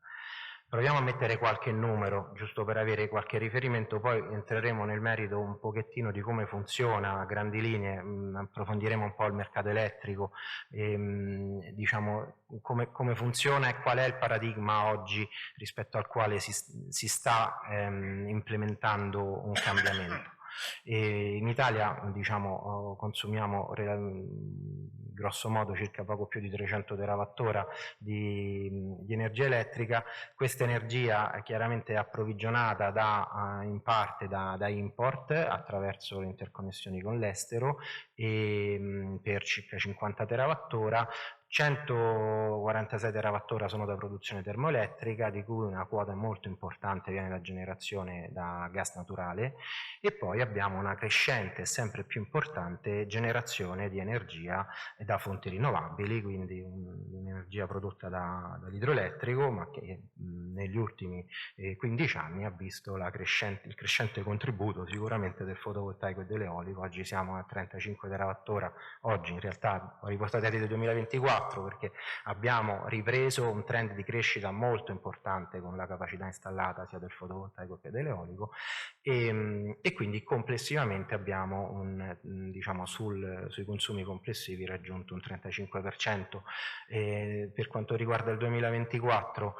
Proviamo a mettere qualche numero, giusto per avere qualche riferimento, poi entreremo nel merito un pochettino di come funziona a grandi linee, approfondiremo un po' il mercato elettrico, diciamo come funziona e qual è il paradigma oggi rispetto al quale si sta implementando un cambiamento. In Italia, diciamo, consumiamo grosso modo circa poco più di 300 terawattora di energia elettrica. Questa energia è chiaramente approvvigionata in parte da import attraverso le interconnessioni con l'estero per circa 50 terawattora. 146 terawattora sono da produzione termoelettrica, di cui una quota molto importante viene da generazione da gas naturale, e poi abbiamo una crescente e sempre più importante generazione di energia da fonti rinnovabili, quindi un'energia prodotta dall'idroelettrico, ma che negli ultimi 15 anni ha visto il crescente contributo sicuramente del fotovoltaico e dell'eolico. Oggi siamo a 35 terawattora, oggi in realtà ho riportato i dati del 2024 perché abbiamo ripreso un trend di crescita molto importante con la capacità installata sia del fotovoltaico che dell'eolico, e quindi complessivamente abbiamo diciamo sui consumi complessivi raggiunto un 35%. Per quanto riguarda il 2024,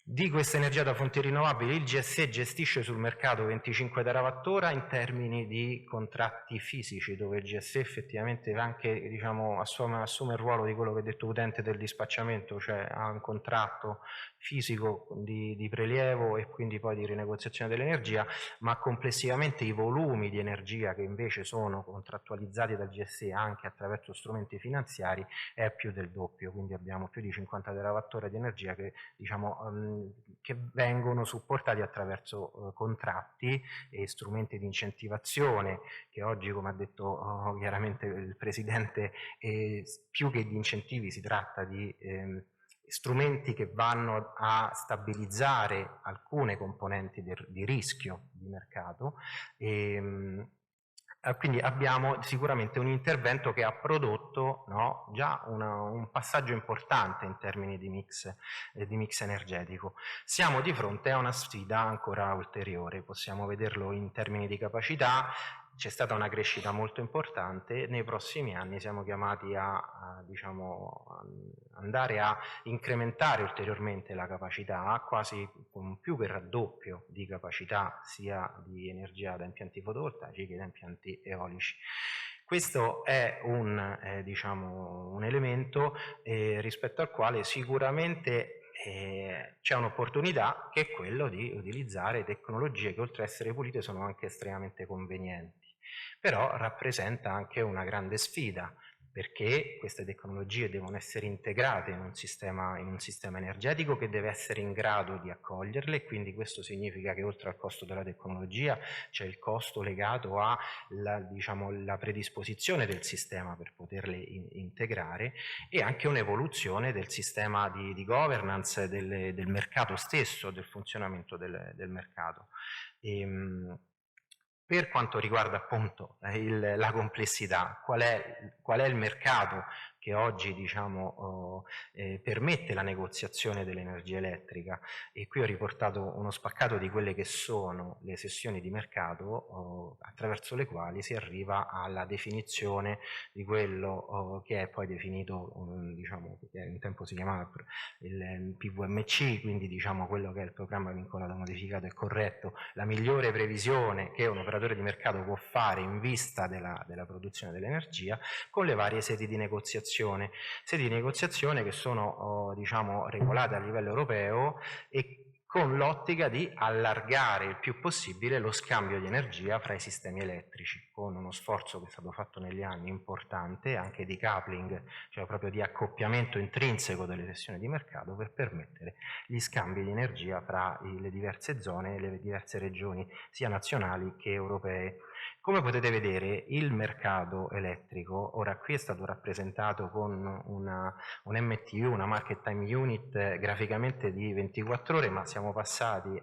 di questa energia da fonti rinnovabili il GSE gestisce sul mercato 25 terawattora in termini di contratti fisici, dove il GSE effettivamente anche, diciamo, assume il ruolo di quello che ho detto utente del dispacciamento, cioè ha un contratto fisico di prelievo e quindi poi di rinegoziazione dell'energia, ma complessivamente i volumi di energia che invece sono contrattualizzati dal GSE anche attraverso strumenti finanziari è più del doppio, quindi abbiamo più di 50 terawattora di energia che, che vengono supportati attraverso contratti e strumenti di incentivazione che oggi, come ha detto chiaramente il Presidente, più che di incentivi si tratta di strumenti che vanno a stabilizzare alcune componenti di rischio di mercato. Quindi abbiamo sicuramente un intervento che ha prodotto, no, già un passaggio importante in termini di mix energetico. Siamo di fronte a una sfida ancora ulteriore, possiamo vederlo in termini di capacità. C'è stata una crescita molto importante, nei prossimi anni siamo chiamati a andare a incrementare ulteriormente la capacità, quasi con più che raddoppio di capacità sia di energia da impianti fotovoltaici che da impianti eolici. Questo è un elemento rispetto al quale sicuramente c'è un'opportunità, che è quello di utilizzare tecnologie che oltre a essere pulite sono anche estremamente convenienti. Però rappresenta anche una grande sfida, perché queste tecnologie devono essere integrate in un sistema energetico che deve essere in grado di accoglierle, e quindi questo significa che oltre al costo della tecnologia c'è il costo legato alla predisposizione del sistema per poterle integrare, e anche un'evoluzione del sistema di governance del mercato stesso, del funzionamento del mercato. Per quanto riguarda appunto la complessità, qual è il mercato che oggi permette la negoziazione dell'energia elettrica? E qui ho riportato uno spaccato di quelle che sono le sessioni di mercato attraverso le quali si arriva alla definizione di quello che è poi definito, che un tempo si chiamava il PVMC, quindi quello che è il programma vincolato, modificato e corretto, la migliore previsione che un operatore di mercato può fare in vista della produzione dell'energia, con le varie sedi di negoziazione che sono regolate a livello europeo, e con l'ottica di allargare il più possibile lo scambio di energia fra i sistemi elettrici, con uno sforzo che è stato fatto negli anni importante anche di coupling, cioè proprio di accoppiamento intrinseco delle sessioni di mercato, per permettere gli scambi di energia fra le diverse zone e le diverse regioni, sia nazionali che europee. Come potete vedere, il mercato elettrico, ora qui è stato rappresentato con un MTU, una Market Time Unit, graficamente di 24 ore, ma siamo passati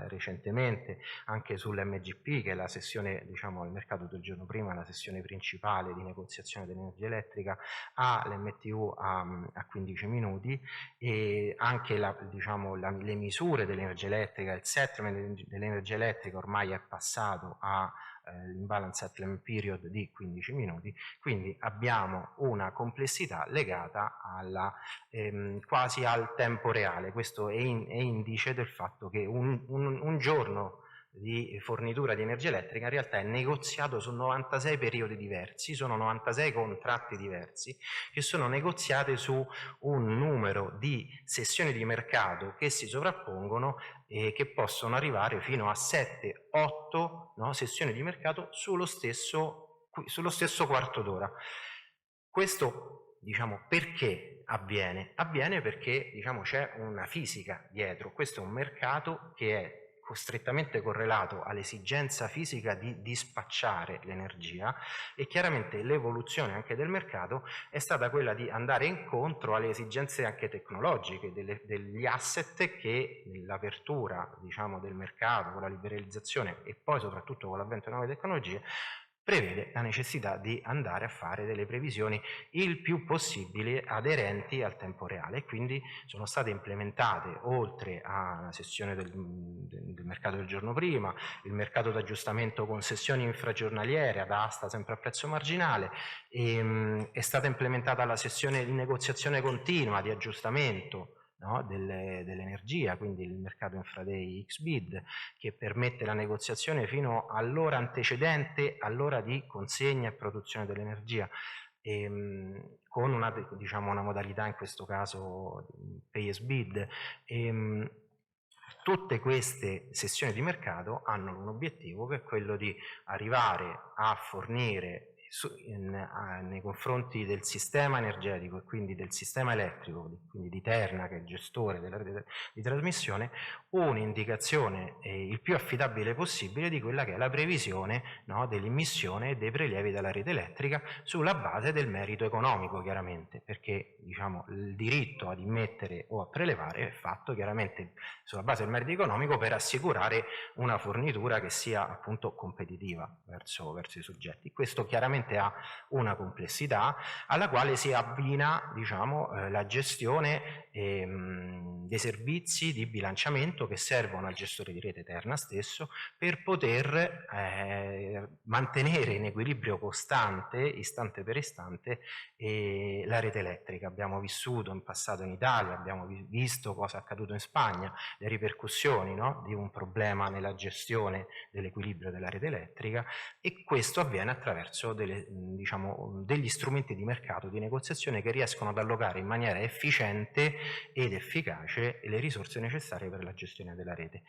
recentemente anche sull'MGP, che è la sessione, il mercato del giorno prima, la sessione principale di negoziazione dell'energia elettrica, all'MTU a 15 minuti, e anche le misure dell'energia elettrica, il settlement dell'energia elettrica ormai è passato all'imbalance settlement period di 15 minuti, quindi abbiamo una complessità legata quasi al tempo reale. Questo è indice del fatto che un giorno di fornitura di energia elettrica in realtà è negoziato su 96 periodi diversi, sono 96 contratti diversi che sono negoziati su un numero di sessioni di mercato che si sovrappongono e che possono arrivare fino a 7-8 sessioni di mercato sullo stesso quarto d'ora. Questo perché avviene? Avviene perché c'è una fisica dietro. Questo è un mercato che è strettamente correlato all'esigenza fisica di dispacciare l'energia, e chiaramente l'evoluzione anche del mercato è stata quella di andare incontro alle esigenze anche tecnologiche degli asset che nell'apertura del mercato, con la liberalizzazione e poi soprattutto con l'avvento di nuove tecnologie, prevede la necessità di andare a fare delle previsioni il più possibile aderenti al tempo reale, e quindi sono state implementate, oltre alla sessione del mercato del giorno prima, il mercato d'aggiustamento con sessioni infragiornaliere ad asta sempre a prezzo marginale, è stata implementata la sessione di negoziazione continua di aggiustamento dell'energia, quindi il mercato intraday X-Bid, che permette la negoziazione fino all'ora antecedente all'ora di consegna e produzione dell'energia. con una, diciamo, una modalità in questo caso pay as bid. Tutte queste sessioni di mercato hanno un obiettivo che è quello di arrivare a fornire nei confronti del sistema energetico e quindi del sistema elettrico, quindi di Terna che è il gestore della rete di trasmissione, un'indicazione il più affidabile possibile di quella che è la previsione, no, dell'immissione e dei prelievi dalla rete elettrica sulla base del merito economico, chiaramente, perché diciamo, il diritto ad immettere o a prelevare è fatto chiaramente sulla base del merito economico per assicurare una fornitura che sia appunto competitiva verso i soggetti. Questo chiaramente ha una complessità alla quale si abbina, diciamo, la gestione dei servizi di bilanciamento che servono al gestore di rete Terna stesso per poter mantenere in equilibrio costante, istante per istante, la rete elettrica. Abbiamo vissuto in passato in Italia, abbiamo visto cosa è accaduto in Spagna, le ripercussioni, no, di un problema nella gestione dell'equilibrio della rete elettrica, e questo avviene attraverso degli strumenti di mercato, di negoziazione che riescono ad allocare in maniera efficiente ed efficace le risorse necessarie per la gestione della rete.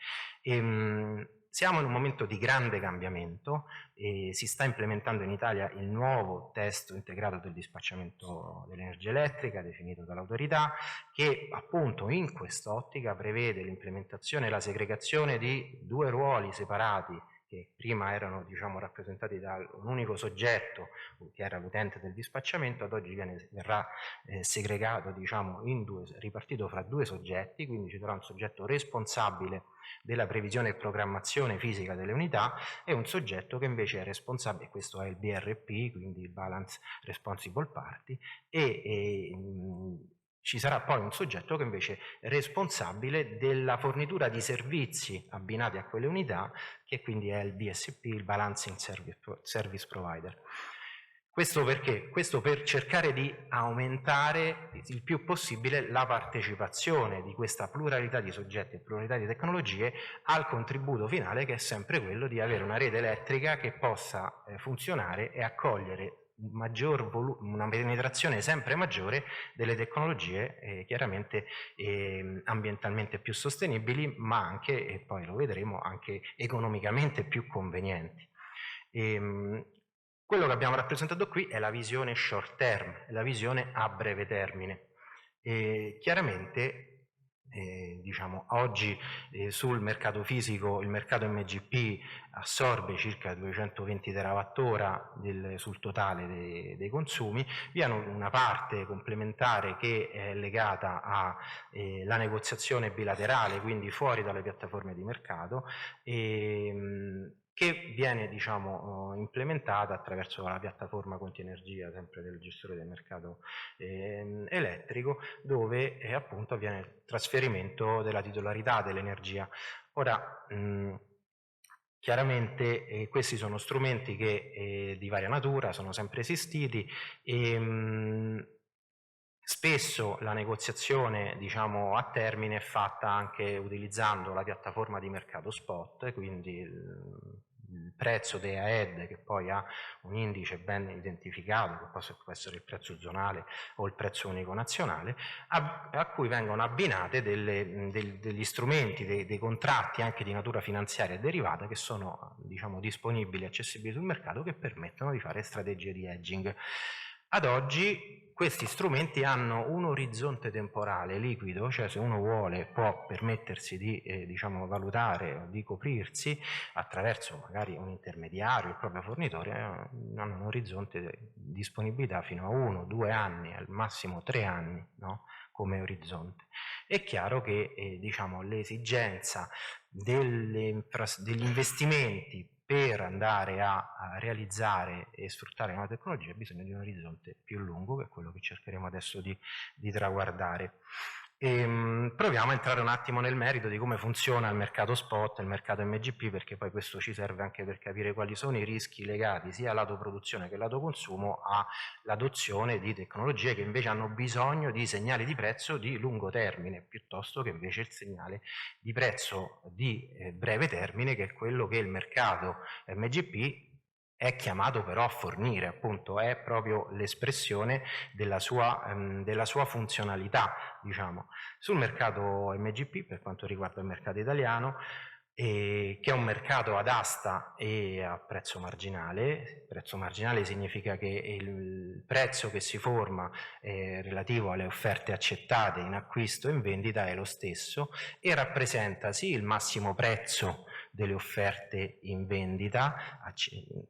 Siamo in un momento di grande cambiamento, si sta implementando in Italia il nuovo testo integrato del dispacciamento dell'energia elettrica definito dall'autorità, che appunto in quest'ottica prevede l'implementazione e la segregazione di due ruoli separati che prima erano, diciamo, rappresentati da un unico soggetto che era l'utente del dispacciamento. Ad oggi verrà segregato, diciamo, ripartito fra due soggetti, quindi ci sarà un soggetto responsabile della previsione e programmazione fisica delle unità e un soggetto che invece è responsabile, questo è il BRP, quindi il Balance Responsible Party, ci sarà poi un soggetto che invece è responsabile della fornitura di servizi abbinati a quelle unità, che quindi è il BSP, il Balancing Service Provider. Questo perché? Questo per cercare di aumentare il più possibile la partecipazione di questa pluralità di soggetti e pluralità di tecnologie al contributo finale, che è sempre quello di avere una rete elettrica che possa funzionare e accogliere una penetrazione sempre maggiore delle tecnologie chiaramente ambientalmente più sostenibili, ma anche, e poi lo vedremo, anche economicamente più convenienti. Quello che abbiamo rappresentato qui è la visione short term, la visione a breve termine. Chiaramente diciamo, oggi sul mercato fisico il mercato MGP assorbe circa 220 terawattora sul totale dei consumi. Vi è una parte complementare che è legata alla negoziazione bilaterale, quindi fuori dalle piattaforme di mercato, che viene, diciamo, implementata attraverso la piattaforma Conti Energia, sempre del gestore del mercato elettrico, dove appunto avviene il trasferimento della titolarità dell'energia. Ora, chiaramente questi sono strumenti che di varia natura sono sempre esistiti e spesso la negoziazione, diciamo, a termine è fatta anche utilizzando la piattaforma di mercato spot, quindi il prezzo day ahead, che poi ha un indice ben identificato, che può essere il prezzo zonale o il prezzo unico nazionale, a cui vengono abbinate degli strumenti, dei contratti anche di natura finanziaria e derivata che sono, diciamo, disponibili e accessibili sul mercato, che permettono di fare strategie di hedging. Ad oggi questi strumenti hanno un orizzonte temporale liquido, cioè se uno vuole può permettersi di diciamo, valutare o di coprirsi attraverso magari un intermediario, il proprio fornitore, hanno un orizzonte di disponibilità fino a 1, 2 anni, al massimo 3 anni, no? Come orizzonte. È chiaro che diciamo, l'esigenza degli investimenti per andare a realizzare e sfruttare nuove tecnologie ha bisogno di un orizzonte più lungo, che è quello che cercheremo adesso di traguardare. Proviamo a entrare un attimo nel merito di come funziona il mercato spot, il mercato MGP, perché poi questo ci serve anche per capire quali sono i rischi legati sia al lato produzione che al lato consumo all'adozione di tecnologie che invece hanno bisogno di segnali di prezzo di lungo termine, piuttosto che invece il segnale di prezzo di breve termine, che è quello che il mercato MGP è chiamato però a fornire, appunto, è proprio l'espressione della sua funzionalità, diciamo. Sul mercato MGP, per quanto riguarda il mercato italiano, che è un mercato ad asta e a prezzo marginale. Prezzo marginale significa che il prezzo che si forma relativo alle offerte accettate in acquisto e in vendita è lo stesso e rappresenta sì il massimo prezzo delle offerte in vendita,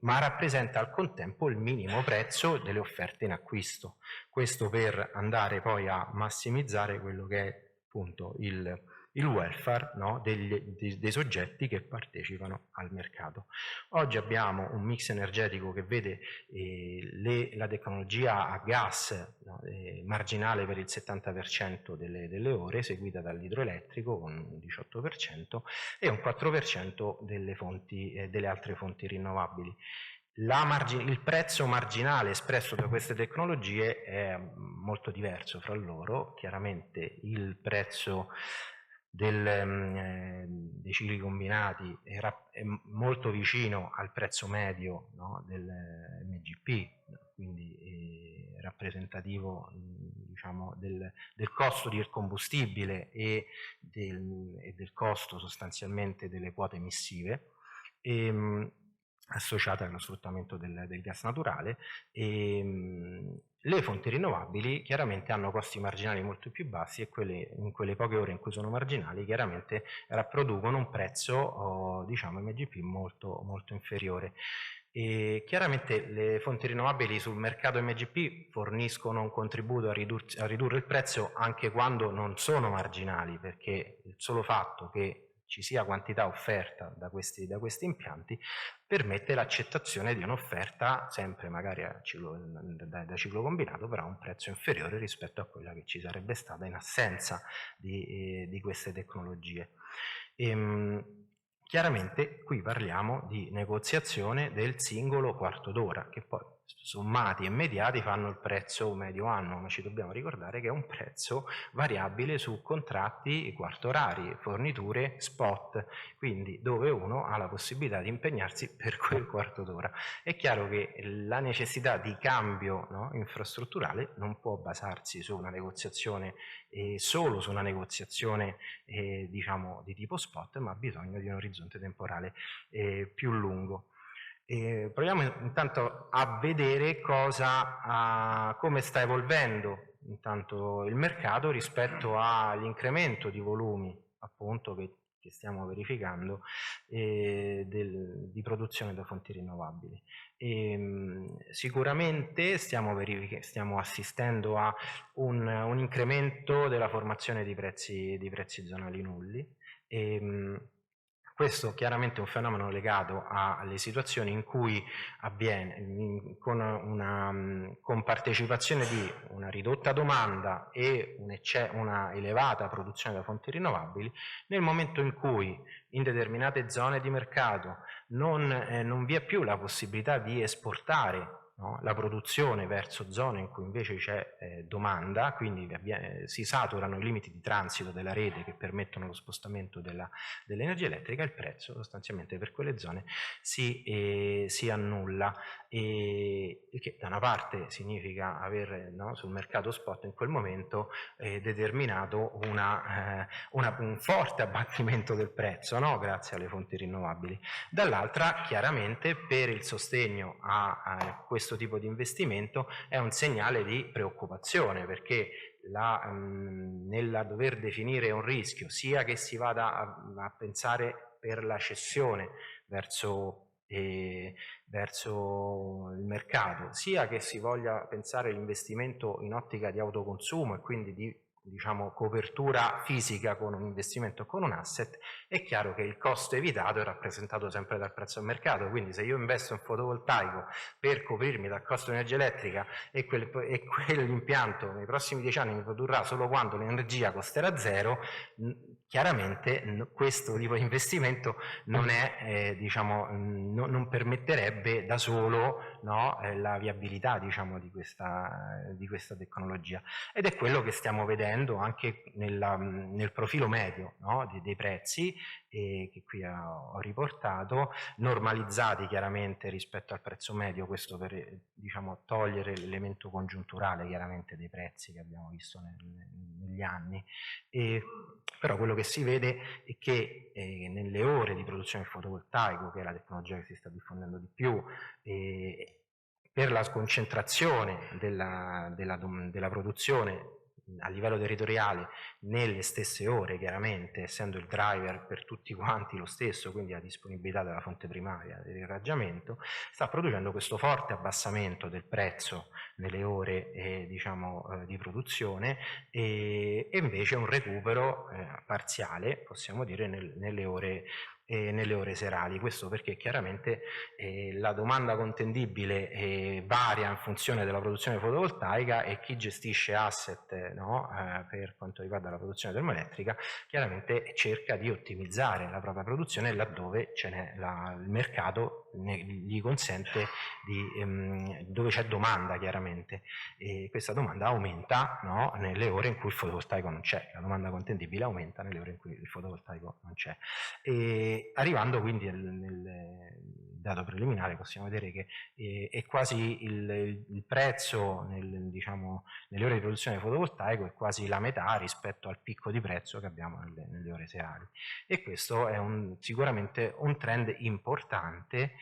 ma rappresenta al contempo il minimo prezzo delle offerte in acquisto. Questo per andare poi a massimizzare quello che è appunto il welfare, no, dei soggetti che partecipano al mercato. Oggi abbiamo un mix energetico che vede la tecnologia a gas, no, marginale per il 70% delle ore, seguita dall'idroelettrico con un 18% e un 4% delle altre fonti rinnovabili. Il prezzo marginale espresso da queste tecnologie è molto diverso fra loro. Chiaramente il prezzo dei cicli combinati è molto vicino al prezzo medio, no, del MGP, quindi rappresentativo, diciamo, del costo del combustibile e del costo sostanzialmente delle quote emissive associate allo sfruttamento del gas naturale. Le fonti rinnovabili chiaramente hanno costi marginali molto più bassi e in quelle poche ore in cui sono marginali chiaramente producono un prezzo diciamo MGP molto, molto inferiore. E chiaramente le fonti rinnovabili sul mercato MGP forniscono un contributo a ridurre il prezzo anche quando non sono marginali, perché il solo fatto che ci sia quantità offerta da questi impianti permette l'accettazione di un'offerta sempre magari da ciclo combinato, però a un prezzo inferiore rispetto a quella che ci sarebbe stata in assenza di queste tecnologie. Chiaramente qui parliamo di negoziazione del singolo quarto d'ora, che poi sommati e mediati fanno il prezzo medio anno, ma ci dobbiamo ricordare che è un prezzo variabile su contratti quarto orari, forniture spot, quindi dove uno ha la possibilità di impegnarsi per quel quarto d'ora. È chiaro che la necessità di cambio, no, infrastrutturale non può basarsi su una negoziazione solo su una negoziazione diciamo di tipo spot, ma ha bisogno di un orizzonte temporale più lungo. Proviamo intanto a vedere come sta evolvendo intanto il mercato rispetto all'incremento di volumi appunto che stiamo verificando di produzione da fonti rinnovabili. Sicuramente stiamo assistendo a un incremento della formazione di prezzi zonali nulli. Questo chiaramente è un fenomeno legato alle situazioni in cui avviene con partecipazione di una ridotta domanda e una elevata produzione da fonti rinnovabili, nel momento in cui in determinate zone di mercato non vi è più la possibilità di esportare, no, la produzione verso zone in cui invece c'è domanda, quindi si saturano i limiti di transito della rete che permettono lo spostamento dell'energia elettrica, il prezzo sostanzialmente per quelle zone si annulla, che da una parte significa aver, no, sul mercato spot in quel momento determinato un forte abbattimento del prezzo, no, grazie alle fonti rinnovabili. Dall'altra chiaramente per il sostegno a questo tipo di investimento è un segnale di preoccupazione, perché nella dover definire un rischio, sia che si vada a pensare per la cessione verso il mercato, sia che si voglia pensare all'investimento in ottica di autoconsumo e quindi di, diciamo, copertura fisica con un investimento o con un asset, è chiaro che il costo evitato è rappresentato sempre dal prezzo al mercato. Quindi se io investo in fotovoltaico per coprirmi dal costo di energia elettrica e quell'impianto nei prossimi 10 anni mi produrrà solo quando l'energia costerà zero, chiaramente questo tipo di investimento non è, diciamo, non permetterebbe da solo, no, la viabilità, diciamo, di questa tecnologia, ed è quello che stiamo vedendo anche nel profilo medio, no, dei prezzi che qui ho riportato, normalizzati chiaramente rispetto al prezzo medio, questo per, diciamo, togliere l'elemento congiunturale chiaramente dei prezzi che abbiamo visto negli anni. Però quello che si vede è che nelle ore di produzione del fotovoltaico, che è la tecnologia che si sta diffondendo di più, per la sconcentrazione della produzione a livello territoriale nelle stesse ore, chiaramente essendo il driver per tutti quanti lo stesso, quindi la disponibilità della fonte primaria del irraggiamento, sta producendo questo forte abbassamento del prezzo nelle ore diciamo, di produzione e invece un recupero parziale, possiamo dire, nelle ore serali. Questo perché chiaramente la domanda contendibile varia in funzione della produzione fotovoltaica, e chi gestisce asset, no, per quanto riguarda la produzione termoelettrica chiaramente cerca di ottimizzare la propria produzione laddove il mercato gli consente dove c'è domanda, chiaramente, e questa domanda aumenta, no, nelle ore in cui il fotovoltaico non c'è. La domanda contendibile aumenta nelle ore in cui il fotovoltaico non c'è. E arrivando quindi nel dato preliminare, possiamo vedere che è quasi il prezzo diciamo, nelle ore di produzione fotovoltaico è quasi la metà rispetto al picco di prezzo che abbiamo nelle ore serali, e questo è sicuramente un trend importante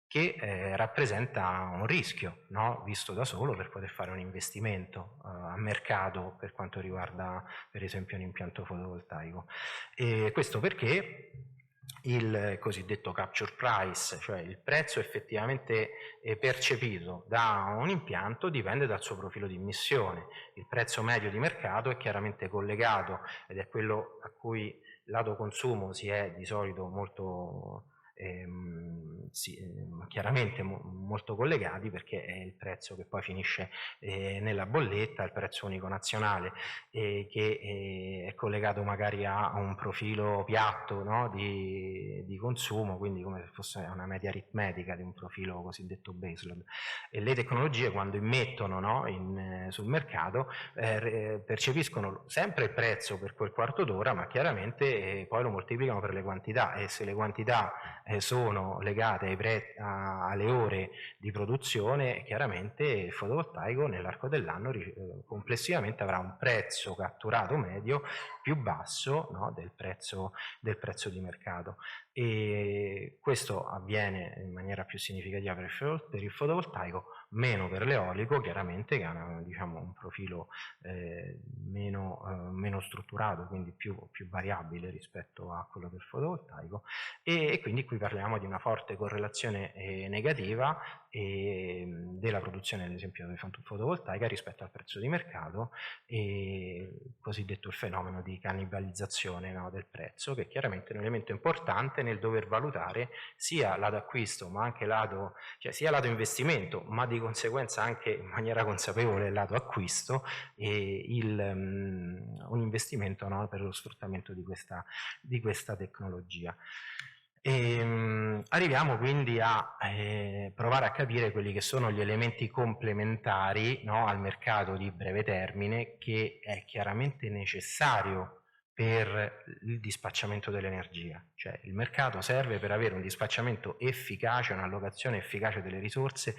che rappresenta un rischio, no? Visto da solo, per poter fare un investimento a mercato per quanto riguarda per esempio un impianto fotovoltaico. E questo perché il cosiddetto capture price, cioè il prezzo effettivamente percepito da un impianto, dipende dal suo profilo di emissione. Il prezzo medio di mercato è chiaramente collegato, ed è quello a cui lato consumo si è di solito molto chiaramente molto collegati, perché è il prezzo che poi finisce nella bolletta, il prezzo unico nazionale, che è collegato magari a un profilo piatto, no, di consumo, quindi come se fosse una media aritmetica di un profilo cosiddetto baseload. E le tecnologie, quando immettono, no, sul mercato, percepiscono sempre il prezzo per quel quarto d'ora, ma chiaramente poi lo moltiplicano per le quantità, e se le quantità sono legate alle ore di produzione, chiaramente il fotovoltaico nell'arco dell'anno complessivamente avrà un prezzo catturato medio più basso, no, del prezzo di mercato. E questo avviene in maniera più significativa per il fotovoltaico, meno per l'eolico, chiaramente, che ha diciamo, un profilo meno strutturato, quindi più variabile rispetto a quello del fotovoltaico, e quindi qui parliamo di una forte correlazione negativa della produzione, ad esempio, di fotovoltaica rispetto al prezzo di mercato, cosiddetto il fenomeno di cannibalizzazione, no, del prezzo, che chiaramente è un elemento importante nel dover valutare sia lato acquisto, ma anche sia lato investimento, ma di conseguenza anche in maniera consapevole lato acquisto, un investimento, no, per lo sfruttamento di questa tecnologia. Arriviamo quindi a provare a capire quelli che sono gli elementi complementari, no, al mercato di breve termine, che è chiaramente necessario per il dispacciamento dell'energia. Cioè il mercato serve per avere un dispacciamento efficace, un'allocazione efficace delle risorse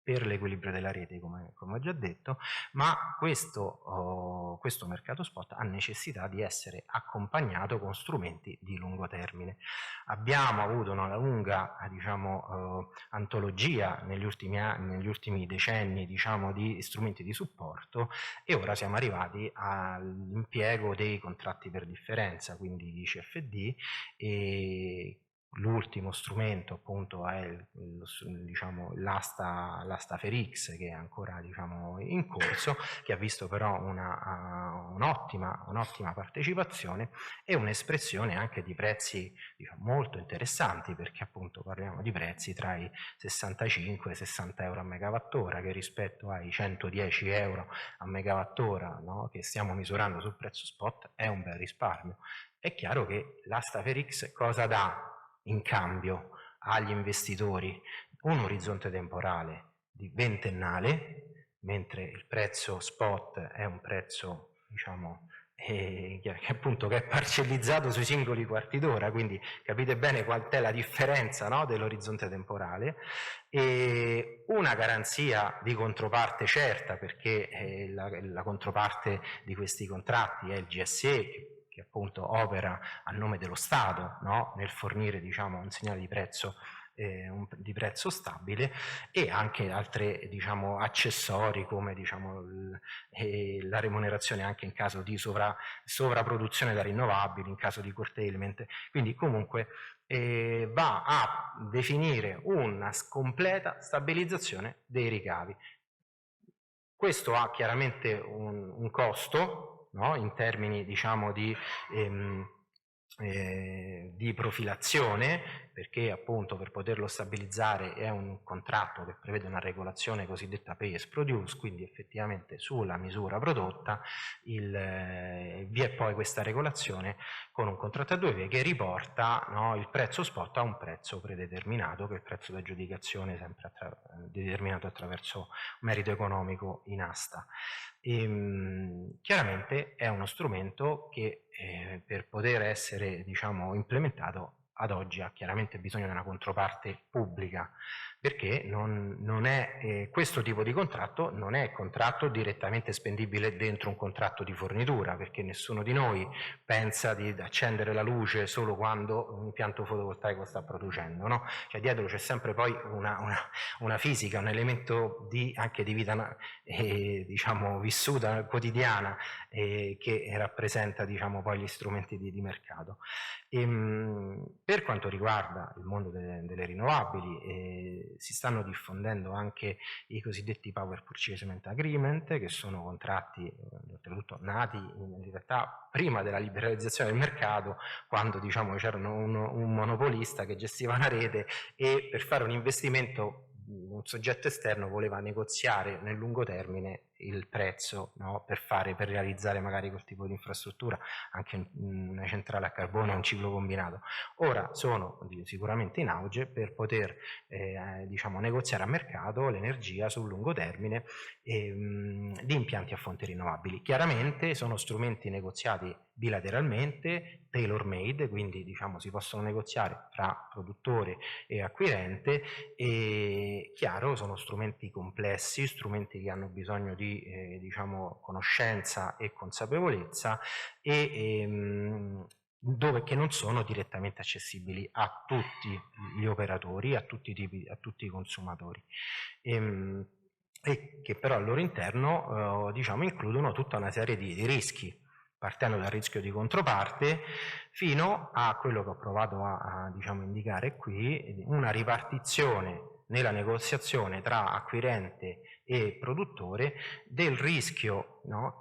per l'equilibrio della rete, come ho già detto, ma questo mercato spot ha necessità di essere accompagnato con strumenti di lungo termine. Abbiamo avuto una lunga, diciamo, antologia negli ultimi decenni, diciamo, di strumenti di supporto, e ora siamo arrivati all'impiego dei contratti per differenza, quindi di CFD, e l'ultimo strumento appunto è diciamo, l'asta FER-X, che è ancora, diciamo, in corso, che ha visto però un'ottima partecipazione e un'espressione anche di prezzi, diciamo, molto interessanti, perché appunto parliamo di prezzi tra i 65 e i 60 euro a megawattora, che rispetto ai 110 euro a megawattora, no, che stiamo misurando sul prezzo spot è un bel risparmio. È chiaro che l'asta per X cosa dà in cambio agli investitori? Un orizzonte temporale di ventennale, mentre il prezzo spot è un prezzo, diciamo, che appunto che è parcellizzato sui singoli quarti d'ora, quindi capite bene qual è la differenza, no, dell'orizzonte temporale, e una garanzia di controparte certa, perché la controparte di questi contratti è il GSE, che appunto opera a nome dello Stato, no, nel fornire, diciamo, un segnale di prezzo stabile, e anche altri, diciamo, accessori come, diciamo, la remunerazione anche in caso di sovrapproduzione da rinnovabili, in caso di curtailment. Quindi comunque va a definire una completa stabilizzazione dei ricavi. Questo ha chiaramente un costo, no? In termini, diciamo, di profilazione, perché appunto per poterlo stabilizzare è un contratto che prevede una regolazione cosiddetta pay as produce, quindi effettivamente sulla misura prodotta vi è poi questa regolazione con un contratto a due vie che riporta, no, il prezzo spot a un prezzo predeterminato, che è il prezzo d'aggiudicazione sempre determinato attraverso merito economico in asta. Chiaramente è uno strumento che per poter essere, diciamo, implementato ad oggi ha chiaramente bisogno di una controparte pubblica, perché non è questo tipo di contratto non è contratto direttamente spendibile dentro un contratto di fornitura, perché nessuno di noi pensa di accendere la luce solo quando un impianto fotovoltaico sta producendo, no? Cioè dietro c'è sempre poi una fisica, un elemento anche di vita diciamo vissuta quotidiana che rappresenta, diciamo, poi gli strumenti di mercato. Per quanto riguarda il mondo delle rinnovabili, si stanno diffondendo anche i cosiddetti Power Purchasement Agreement, che sono contratti oltretutto nati in realtà prima della liberalizzazione del mercato, quando, diciamo, c'era un monopolista che gestiva una rete e per fare un investimento un soggetto esterno voleva negoziare nel lungo termine il prezzo, no, per realizzare magari quel tipo di infrastruttura, anche una centrale a carbone o un ciclo combinato. Ora sono sicuramente in auge per poter diciamo, negoziare a mercato l'energia sul lungo termine di impianti a fonti rinnovabili. Chiaramente sono strumenti negoziati bilateralmente, tailor made, quindi, diciamo, si possono negoziare tra produttore e acquirente, e chiaro sono strumenti complessi, strumenti che hanno bisogno di diciamo, conoscenza e consapevolezza, e che non sono direttamente accessibili a tutti gli operatori, a tutti i consumatori, e che però al loro interno diciamo, includono tutta una serie di rischi, partendo dal rischio di controparte fino a quello che ho provato a diciamo, indicare qui, una ripartizione nella negoziazione tra acquirente e produttore del rischio, no,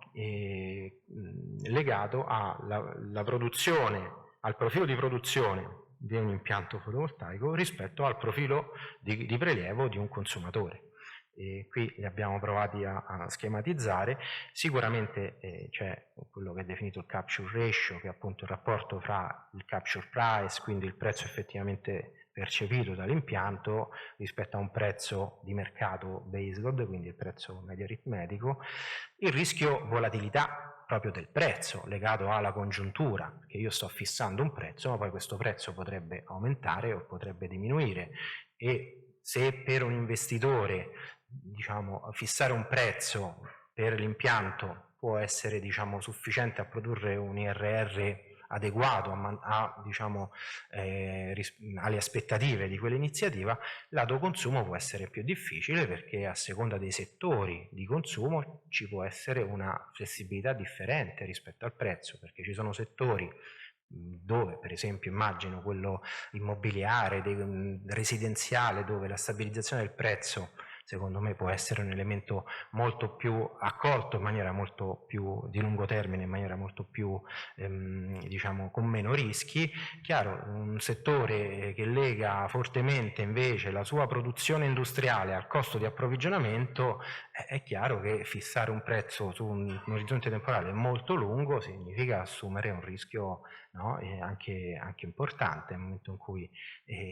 legato alla produzione, al profilo di produzione di un impianto fotovoltaico rispetto al profilo di prelievo di un consumatore. Qui li abbiamo provati a schematizzare. Sicuramente c'è quello che è definito il capture ratio, che è appunto il rapporto fra il capture price, quindi il prezzo effettivamente percepito dall'impianto, rispetto a un prezzo di mercato baseload, quindi il prezzo medio aritmetico, il rischio volatilità proprio del prezzo legato alla congiuntura, perché io sto fissando un prezzo, ma poi questo prezzo potrebbe aumentare o potrebbe diminuire, e se per un investitore, diciamo, fissare un prezzo per l'impianto può essere, diciamo, sufficiente a produrre un IRR adeguato diciamo, alle aspettative di quell'iniziativa, lato consumo può essere più difficile, perché a seconda dei settori di consumo ci può essere una flessibilità differente rispetto al prezzo, perché ci sono settori dove, per esempio, immagino quello immobiliare, residenziale, dove la stabilizzazione del prezzo secondo me può essere un elemento molto più accolto in maniera molto più di lungo termine, in maniera molto più diciamo con meno rischi. Chiaro, un settore che lega fortemente invece la sua produzione industriale al costo di approvvigionamento, è chiaro che fissare un prezzo su un orizzonte temporale molto lungo significa assumere un rischio, no, anche importante, nel momento in cui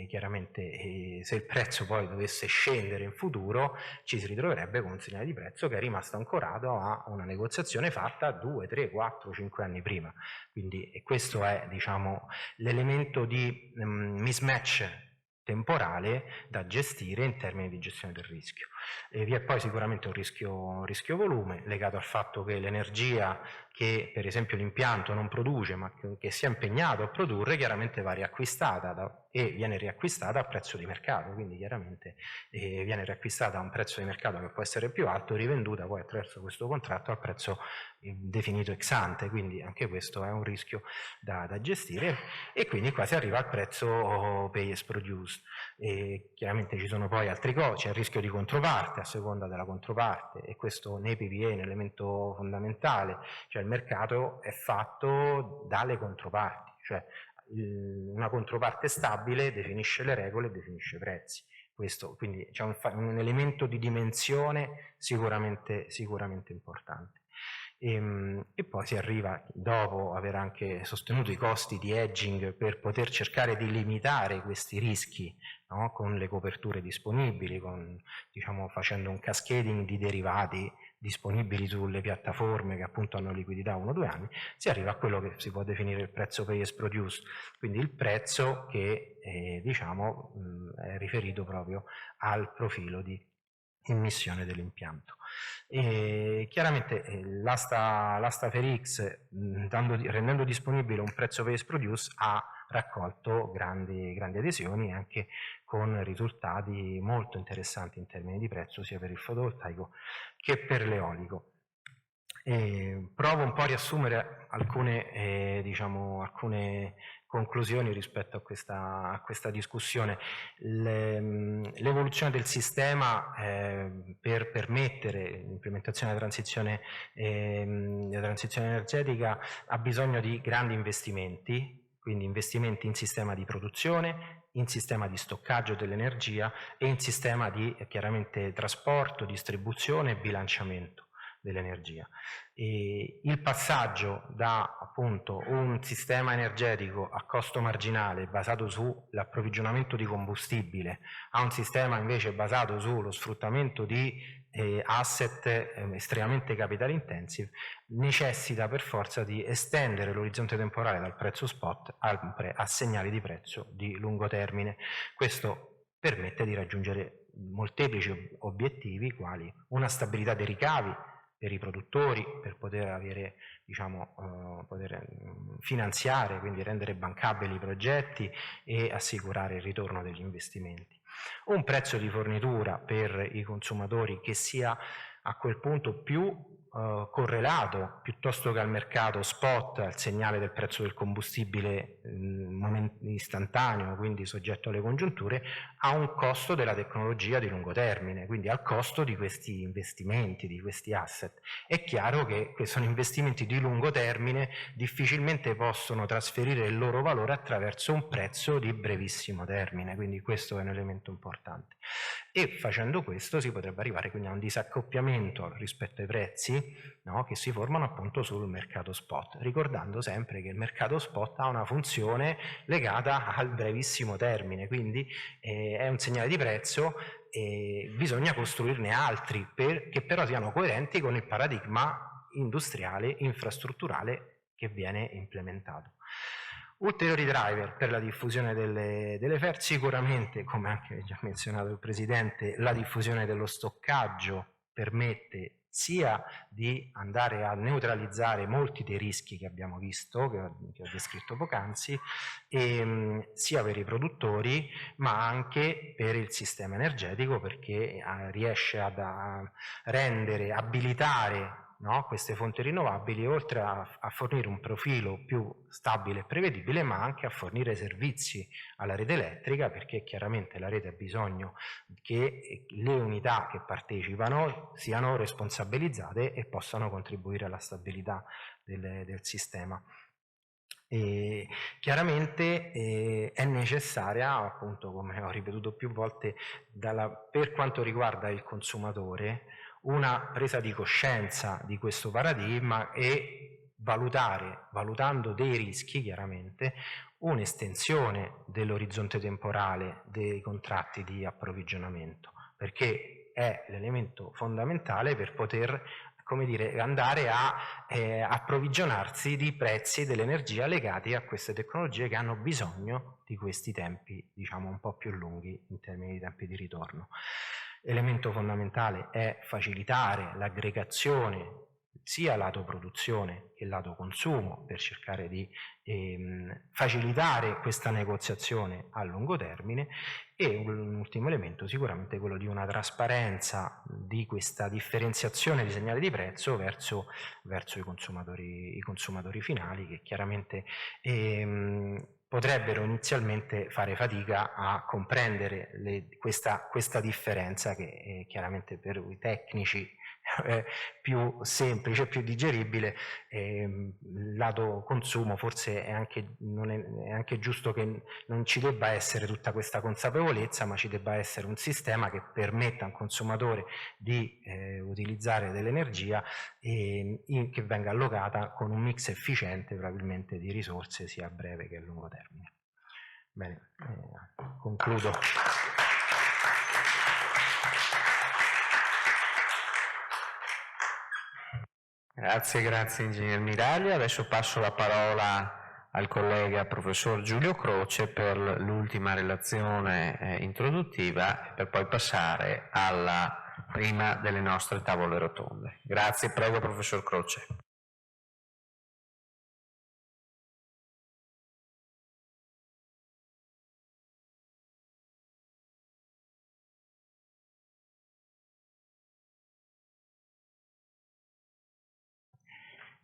chiaramente se il prezzo poi dovesse scendere in futuro ci si ritroverebbe con un segnale di prezzo che è rimasto ancorato a una negoziazione fatta 2, 3, 4, 5 anni prima. Quindi questo è, diciamo, l'elemento di mismatch temporale da gestire in termini di gestione del rischio. Vi è poi sicuramente un rischio volume legato al fatto che l'energia che per esempio l'impianto non produce ma che si è impegnato a produrre chiaramente va riacquistata e viene riacquistata a prezzo di mercato, quindi chiaramente viene riacquistata a un prezzo di mercato che può essere più alto, rivenduta poi attraverso questo contratto al prezzo definito ex ante, quindi anche questo è un rischio da gestire, e quindi qua si arriva al prezzo pay as produced. Chiaramente ci sono poi altri costi, c'è il rischio di controparte a seconda della controparte, e questo nei PPA è un elemento fondamentale, cioè il mercato è fatto dalle controparti, cioè una controparte stabile definisce le regole e definisce i prezzi. Questo, quindi c'è un elemento di dimensione sicuramente importante. E poi si arriva, dopo aver anche sostenuto i costi di hedging per poter cercare di limitare questi rischi, no? Con le coperture disponibili, diciamo, facendo un cascading di derivati disponibili sulle piattaforme che appunto hanno liquidità 1 o 2 anni, si arriva a quello che si può definire il prezzo pay as produced, quindi il prezzo che diciamo è riferito proprio al profilo di emissione dell'impianto. Chiaramente l'asta FERX, rendendo disponibile un prezzo pay as produced, ha raccolto grandi adesioni, anche con risultati molto interessanti in termini di prezzo sia per il fotovoltaico che per l'eolico. Provo un po' a riassumere alcune conclusioni rispetto a questa discussione. L'evoluzione del sistema per permettere l'implementazione della transizione energetica ha bisogno di grandi investimenti, quindi investimenti in sistema di produzione, in sistema di stoccaggio dell'energia e in sistema di chiaramente trasporto, distribuzione e bilanciamento dell'energia. Il passaggio da appunto un sistema energetico a costo marginale basato sull'approvvigionamento di combustibile a un sistema invece basato sullo sfruttamento di asset estremamente capital intensive necessita per forza di estendere l'orizzonte temporale dal prezzo spot a segnali di prezzo di lungo termine. Questo permette di raggiungere molteplici obiettivi, quali una stabilità dei ricavi per i produttori, per poter avere, diciamo, poter finanziare, quindi rendere bancabili i progetti e assicurare il ritorno degli investimenti. Un prezzo di fornitura per i consumatori che sia a quel punto più correlato piuttosto che al mercato spot, al segnale del prezzo del combustibile istantaneo, quindi soggetto alle congiunture, a un costo della tecnologia di lungo termine, quindi al costo di questi investimenti, di questi asset. È chiaro che sono investimenti di lungo termine, difficilmente possono trasferire il loro valore attraverso un prezzo di brevissimo termine, quindi questo è un elemento importante. E facendo questo si potrebbe arrivare quindi a un disaccoppiamento rispetto ai prezzi, no, che si formano appunto sul mercato spot, ricordando sempre che il mercato spot ha una funzione legata al brevissimo termine, quindi è un segnale di prezzo e bisogna costruirne altri che però siano coerenti con il paradigma industriale, infrastrutturale che viene implementato. Ulteriori driver per la diffusione delle FER, sicuramente, come anche già menzionato il Presidente, la diffusione dello stoccaggio permette sia di andare a neutralizzare molti dei rischi che abbiamo visto, che ho descritto poc'anzi, sia per i produttori ma anche per il sistema energetico, perché riesce ad abilitare no? Queste fonti rinnovabili, oltre a fornire un profilo più stabile e prevedibile, ma anche a fornire servizi alla rete elettrica, perché chiaramente la rete ha bisogno che le unità che partecipano siano responsabilizzate e possano contribuire alla stabilità del sistema. E chiaramente è necessaria, appunto, come ho ripetuto più volte, per quanto riguarda il consumatore, una presa di coscienza di questo paradigma e valutando dei rischi, chiaramente, un'estensione dell'orizzonte temporale dei contratti di approvvigionamento, perché è l'elemento fondamentale per poter, come dire, andare a approvvigionarsi di prezzi dell'energia legati a queste tecnologie che hanno bisogno di questi tempi, diciamo, un po' più lunghi in termini di tempi di ritorno. Elemento fondamentale è facilitare l'aggregazione sia lato produzione che lato consumo, per cercare di facilitare questa negoziazione a lungo termine, e un ultimo elemento sicuramente quello di una trasparenza di questa differenziazione di segnale di prezzo verso i consumatori finali, che chiaramente potrebbero inizialmente fare fatica a comprendere questa differenza, che chiaramente per i tecnici è più semplice, più digeribile. Lato consumo forse è anche giusto che non ci debba essere tutta questa consapevolezza, ma ci debba essere un sistema che permetta a un consumatore di utilizzare dell'energia che venga allocata con un mix efficiente probabilmente di risorse sia a breve che a lungo termine. Bene, concludo. Grazie Ingegner Miraglia. Adesso passo la parola al collega professor Giulio Croce per l'ultima relazione introduttiva, per poi passare alla prima delle nostre tavole rotonde. Grazie, prego professor Croce.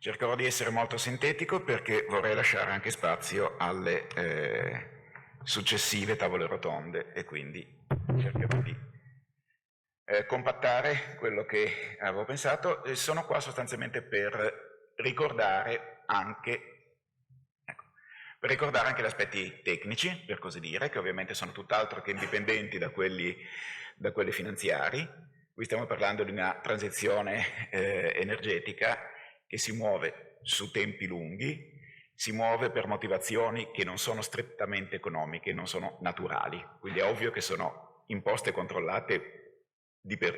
Cercherò di essere molto sintetico perché vorrei lasciare anche spazio alle successive tavole rotonde, e quindi cercherò di compattare quello che avevo pensato. Sono qua sostanzialmente per ricordare anche gli aspetti tecnici, per così dire, che ovviamente sono tutt'altro che indipendenti da quelli finanziari. Qui stiamo parlando di una transizione energetica che si muove su tempi lunghi, si muove per motivazioni che non sono strettamente economiche, non sono naturali, quindi è ovvio che sono imposte e controllate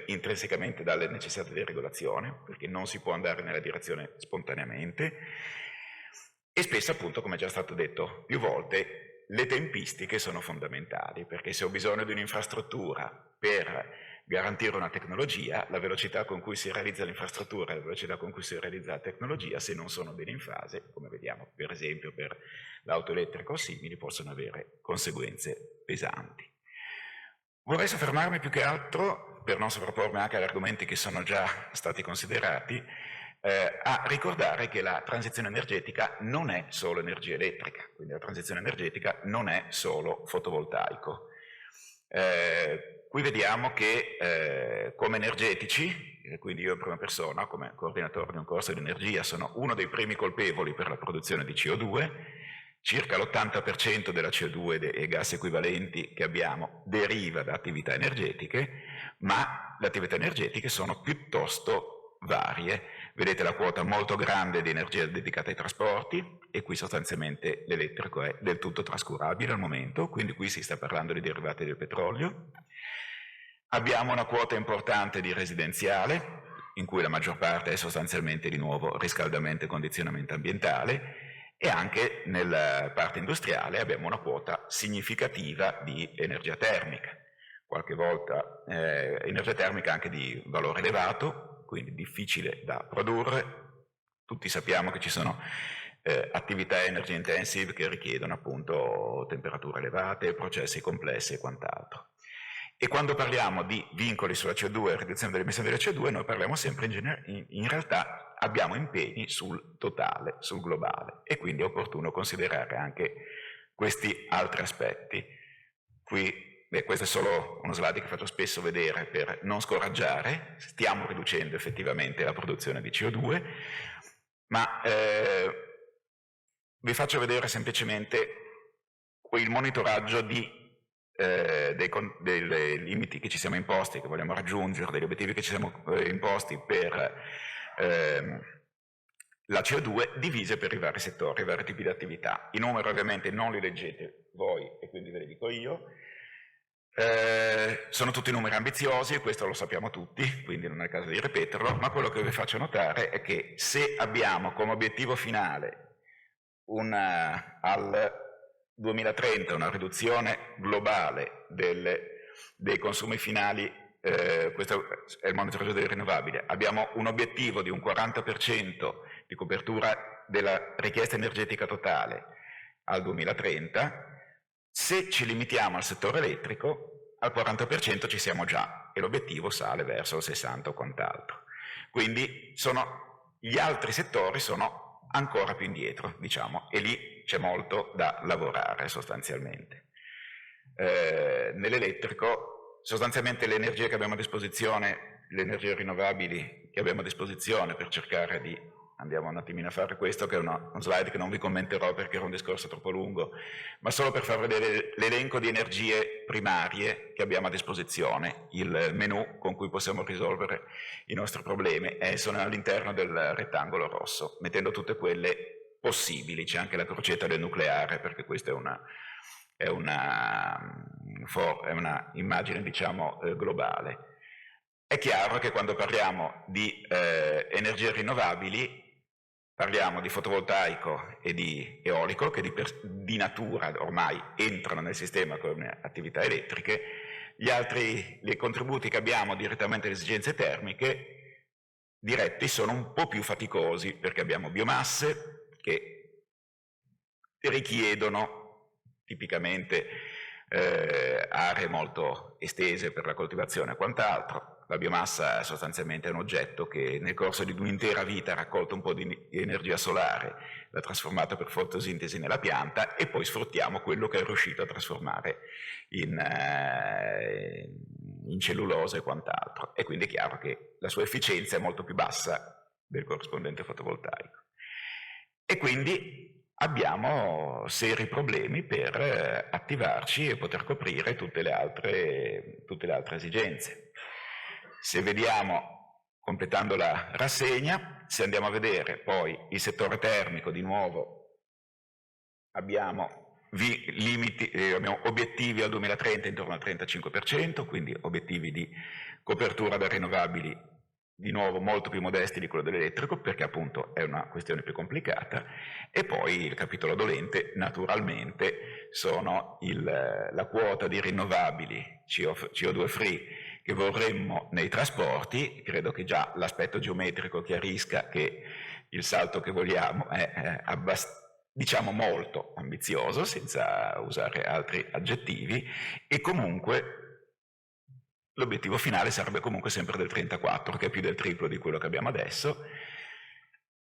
intrinsecamente dalle necessità di regolazione, perché non si può andare nella direzione spontaneamente, e spesso, appunto, come è già stato detto più volte, le tempistiche sono fondamentali, perché se ho bisogno di un'infrastruttura per garantire una tecnologia, la velocità con cui si realizza l'infrastruttura e la velocità con cui si realizza la tecnologia, se non sono bene in fase, come vediamo per esempio per l'auto elettrica o simili, possono avere conseguenze pesanti. Vorrei soffermarmi più che altro, per non sovrappormi anche agli argomenti che sono già stati considerati, a ricordare che la transizione energetica non è solo energia elettrica, quindi la transizione energetica non è solo fotovoltaico. Qui vediamo che come energetici, quindi io in prima persona come coordinatore di un corso di energia sono uno dei primi colpevoli per la produzione di CO2, circa l'80% della CO2 e gas equivalenti che abbiamo deriva da attività energetiche, ma le attività energetiche sono piuttosto varie. Vedete la quota molto grande di energia dedicata ai trasporti, e qui sostanzialmente l'elettrico è del tutto trascurabile al momento, quindi qui si sta parlando di derivati del petrolio. Abbiamo una quota importante di residenziale, in cui la maggior parte è sostanzialmente di nuovo riscaldamento e condizionamento ambientale, e anche nella parte industriale abbiamo una quota significativa di energia termica, qualche volta energia termica anche di valore elevato, quindi difficile da produrre. Tutti sappiamo che ci sono attività energy intensive che richiedono appunto temperature elevate, processi complessi e quant'altro. E quando parliamo di vincoli sulla CO2 e riduzione delle emissioni della CO2, noi parliamo sempre in realtà abbiamo impegni sul totale, sul globale, e quindi è opportuno considerare anche questi altri aspetti. Qui, questo è solo uno slide che faccio spesso vedere per non scoraggiare, stiamo riducendo effettivamente la produzione di CO2, ma vi faccio vedere semplicemente il monitoraggio dei limiti che ci siamo imposti, che vogliamo raggiungere, degli obiettivi che ci siamo imposti per la CO2 divise per i vari settori, i vari tipi di attività. I numeri ovviamente non li leggete voi e quindi ve li dico io. Sono tutti numeri ambiziosi e questo lo sappiamo tutti, quindi non è il caso di ripeterlo, ma quello che vi faccio notare è che se abbiamo come obiettivo finale al 2030 una riduzione globale dei consumi finali, questo è il monitoraggio delle rinnovabili, abbiamo un obiettivo di un 40% di copertura della richiesta energetica totale al 2030, se ci limitiamo al settore elettrico, al 40% ci siamo già e l'obiettivo sale verso il 60% o quant'altro. Quindi gli altri settori sono ancora più indietro, diciamo, e lì c'è molto da lavorare sostanzialmente. Nell'elettrico, sostanzialmente le energie che abbiamo a disposizione, le energie rinnovabili che abbiamo a disposizione per cercare di... Andiamo un attimino a fare questo, che è uno slide che non vi commenterò perché era un discorso troppo lungo, ma solo per far vedere l'elenco di energie primarie che abbiamo a disposizione, il menu con cui possiamo risolvere i nostri problemi, e sono all'interno del rettangolo rosso, mettendo tutte quelle possibili. C'è anche la crocetta del nucleare, perché questa è una immagine, diciamo, globale. È chiaro che quando parliamo di energie rinnovabili parliamo di fotovoltaico e di eolico, che di natura ormai entrano nel sistema come attività elettriche. I contributi che abbiamo direttamente alle esigenze termiche diretti sono un po' più faticosi, perché abbiamo biomasse che richiedono tipicamente aree molto estese per la coltivazione e quant'altro. La biomassa sostanzialmente è un oggetto che nel corso di un'intera vita ha raccolto un po' di energia solare, l'ha trasformata per fotosintesi nella pianta e poi sfruttiamo quello che è riuscito a trasformare in cellulosa e quant'altro. E quindi è chiaro che la sua efficienza è molto più bassa del corrispondente fotovoltaico. E quindi abbiamo seri problemi per attivarci e poter coprire tutte le altre esigenze. Se vediamo, completando la rassegna, se andiamo a vedere poi il settore termico, di nuovo abbiamo obiettivi al 2030 intorno al 35%, quindi obiettivi di copertura da rinnovabili di nuovo molto più modesti di quello dell'elettrico, perché appunto è una questione più complicata. E poi il capitolo dolente naturalmente sono la quota di rinnovabili CO2 free che vorremmo nei trasporti. Credo che già l'aspetto geometrico chiarisca che il salto che vogliamo è diciamo molto ambizioso, senza usare altri aggettivi, e comunque l'obiettivo finale sarebbe comunque sempre del 34, che è più del triplo di quello che abbiamo adesso,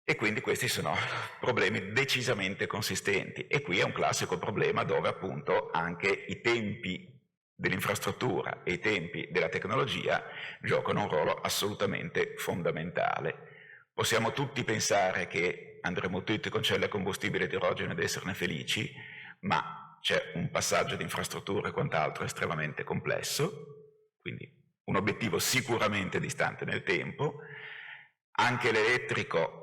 e quindi questi sono problemi decisamente consistenti. E qui è un classico problema dove appunto anche i tempi dell'infrastruttura e i tempi della tecnologia giocano un ruolo assolutamente fondamentale. Possiamo tutti pensare che andremo tutti con celle a combustibile idrogeno ed esserne felici, ma c'è un passaggio di infrastrutture e quant'altro estremamente complesso, quindi un obiettivo sicuramente distante nel tempo. Anche l'elettrico,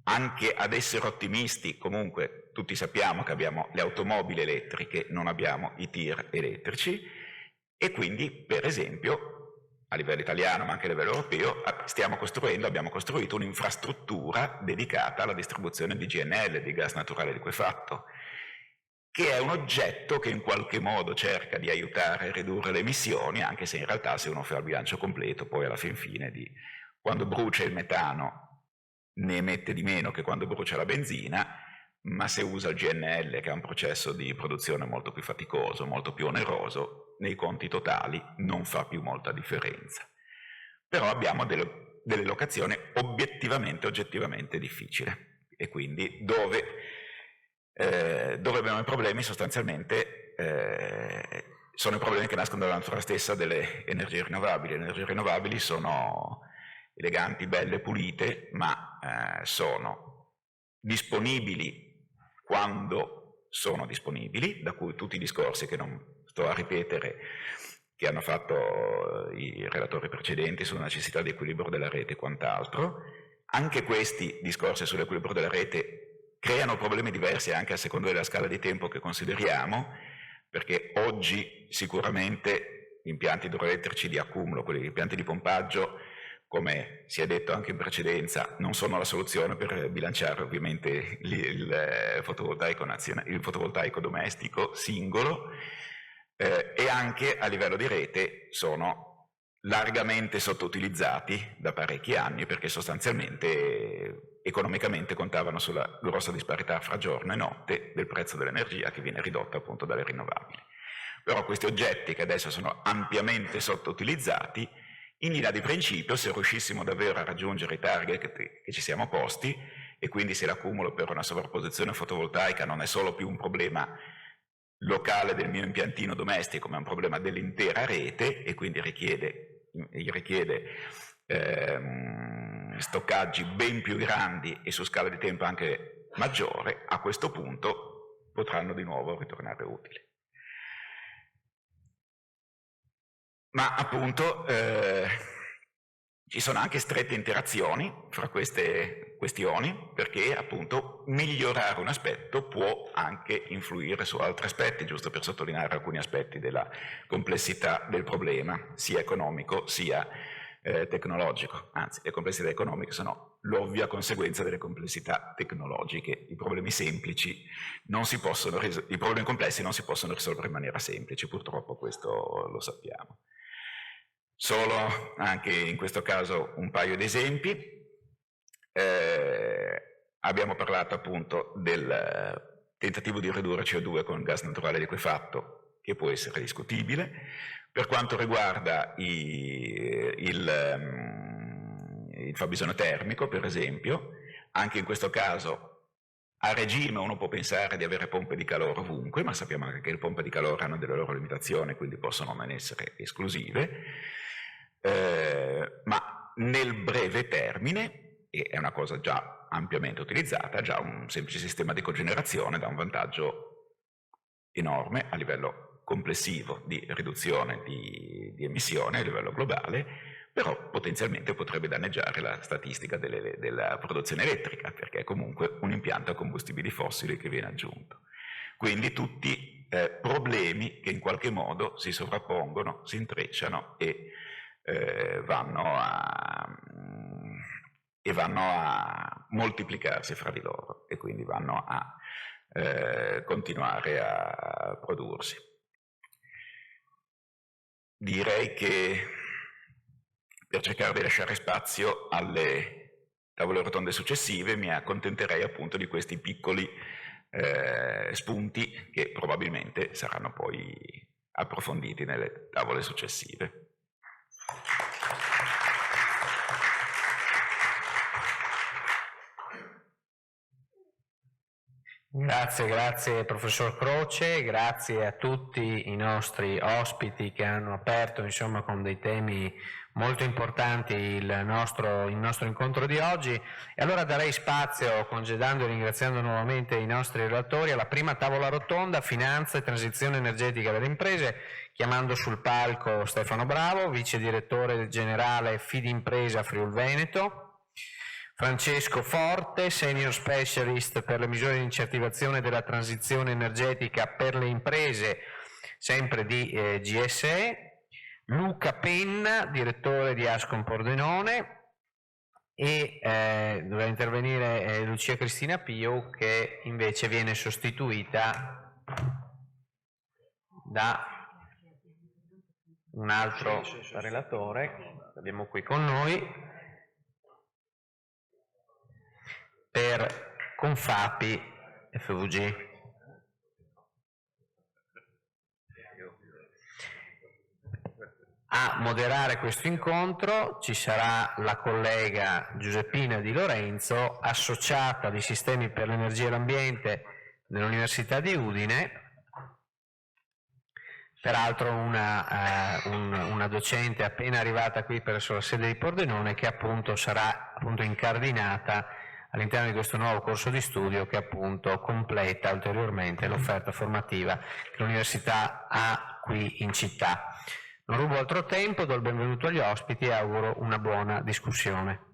anche ad essere ottimisti, comunque tutti sappiamo che abbiamo le automobili elettriche, non abbiamo i tir elettrici, e quindi per esempio a livello italiano ma anche a livello europeo abbiamo costruito un'infrastruttura dedicata alla distribuzione di GNL, di gas naturale liquefatto, che è un oggetto che in qualche modo cerca di aiutare a ridurre le emissioni, anche se in realtà, se uno fa il bilancio completo, poi alla fin fine quando brucia il metano ne emette di meno che quando brucia la benzina, ma se usa il GNL, che è un processo di produzione molto più faticoso, molto più oneroso, nei conti totali non fa più molta differenza. Però abbiamo delle locazioni oggettivamente difficile, e quindi dove abbiamo i problemi sostanzialmente sono i problemi che nascono dalla natura stessa delle energie rinnovabili. Le energie rinnovabili sono eleganti, belle, pulite, ma sono disponibili quando sono disponibili, da cui tutti i discorsi che non sto a ripetere, che hanno fatto i relatori precedenti sulla necessità di equilibrio della rete e quant'altro. Anche questi discorsi sull'equilibrio della rete creano problemi diversi anche a seconda della scala di tempo che consideriamo, perché oggi sicuramente gli impianti idroelettrici di accumulo, quelli impianti di pompaggio, come si è detto anche in precedenza, non sono la soluzione per bilanciare ovviamente il fotovoltaico domestico singolo, e anche a livello di rete sono largamente sottoutilizzati da parecchi anni, perché sostanzialmente economicamente contavano sulla grossa disparità fra giorno e notte del prezzo dell'energia, che viene ridotta appunto dalle rinnovabili. Però questi oggetti, che adesso sono ampiamente sottoutilizzati, in linea di principio, se riuscissimo davvero a raggiungere i target che ci siamo posti, e quindi se l'accumulo per una sovrapposizione fotovoltaica non è solo più un problema locale del mio impiantino domestico, ma è un problema dell'intera rete, e quindi richiede stoccaggi ben più grandi e su scala di tempo anche maggiore, a questo punto potranno di nuovo ritornare utili. Ma appunto ci sono anche strette interazioni fra queste questioni, perché appunto migliorare un aspetto può anche influire su altri aspetti, giusto per sottolineare alcuni aspetti della complessità del problema, sia economico sia tecnologico. Anzi, le complessità economiche sono l'ovvia conseguenza delle complessità tecnologiche. I problemi complessi non si possono risolvere in maniera semplice, purtroppo questo lo sappiamo. Solo anche in questo caso un paio di esempi. Abbiamo parlato appunto del tentativo di ridurre CO2 con gas naturale liquefatto, che può essere discutibile. Per quanto riguarda il fabbisogno termico, per esempio, anche in questo caso a regime uno può pensare di avere pompe di calore ovunque, ma sappiamo anche che le pompe di calore hanno delle loro limitazioni, quindi possono non essere esclusive, ma nel breve termine, e è una cosa già ampiamente utilizzata, già un semplice sistema di cogenerazione dà un vantaggio enorme a livello complessivo di riduzione di emissione a livello globale, però potenzialmente potrebbe danneggiare la statistica della produzione elettrica, perché è comunque un impianto a combustibili fossili che viene aggiunto. Quindi tutti problemi che in qualche modo si sovrappongono, si intrecciano e vanno a moltiplicarsi fra di loro, e quindi vanno a continuare a prodursi. Direi che per cercare di lasciare spazio alle tavole rotonde successive mi accontenterei appunto di questi piccoli spunti che probabilmente saranno poi approfonditi nelle tavole successive. Grazie professor Croce, grazie a tutti i nostri ospiti che hanno aperto insomma con dei temi molto importanti il nostro incontro di oggi. E allora darei spazio, congedando e ringraziando nuovamente i nostri relatori, alla prima tavola rotonda Finanza e transizione energetica delle imprese, chiamando sul palco Stefano Bravo, vice direttore generale Fidimpresa Friul Veneto, Francesco Forte, Senior Specialist per le misure di incentivazione della transizione energetica per le imprese, sempre di GSE, Luca Penna, direttore di Ascom Pordenone, e doveva intervenire Lucia Cristina Pio, che invece viene sostituita da un altro relatore che abbiamo qui con noi, per Confapi FVG. A moderare questo incontro ci sarà la collega Giuseppina Di Lorenzo, associata di Sistemi per l'Energia e l'Ambiente dell'Università di Udine, peraltro una docente appena arrivata qui presso la sede di Pordenone, che appunto sarà incardinata all'interno di questo nuovo corso di studio che appunto completa ulteriormente l'offerta formativa che l'Università ha qui in città. Non rubo altro tempo, do il benvenuto agli ospiti e auguro una buona discussione.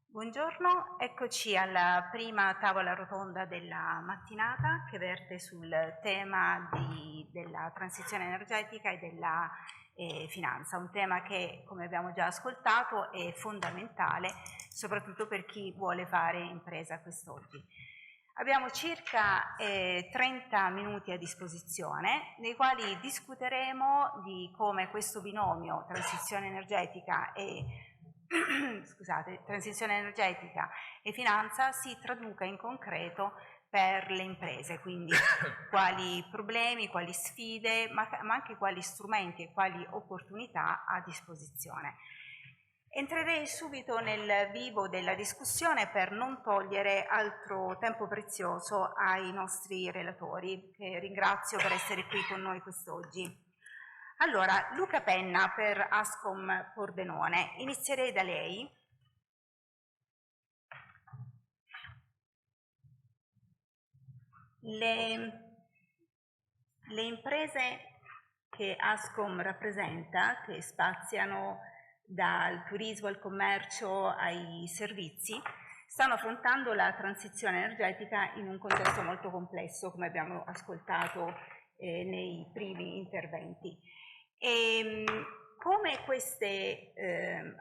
Buongiorno, eccoci alla prima tavola rotonda della mattinata che verte sul tema della transizione energetica e della finanza, un tema che, come abbiamo già ascoltato, è fondamentale soprattutto per chi vuole fare impresa quest'oggi. Abbiamo circa 30 minuti a disposizione, nei quali discuteremo di come questo binomio transizione energetica e transizione energetica e finanza si traduca in concreto per le imprese, quindi quali problemi, quali sfide, ma anche quali strumenti e quali opportunità a disposizione. Entrerei subito nel vivo della discussione per non togliere altro tempo prezioso ai nostri relatori, che ringrazio per essere qui con noi quest'oggi. Allora, Luca Penna per Ascom Pordenone. Inizierei da lei. Le imprese che Ascom rappresenta, che spaziano dal turismo al commercio ai servizi, stanno affrontando la transizione energetica in un contesto molto complesso, come abbiamo ascoltato nei primi interventi. E come queste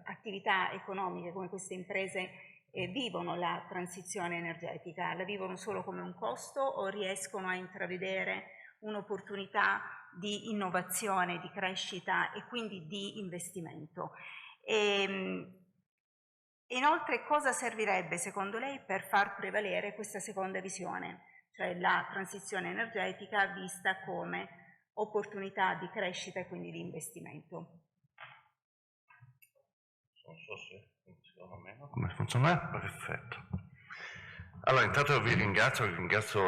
attività economiche, come queste imprese vivono la transizione energetica? La vivono solo come un costo o riescono a intravedere un'opportunità di innovazione, di crescita e quindi di investimento? Inoltre, cosa servirebbe secondo lei per far prevalere questa seconda visione, cioè la transizione energetica vista come opportunità di crescita e quindi di investimento? Non so se funziona meno. Come funziona? Perfetto. Allora, intanto vi ringrazio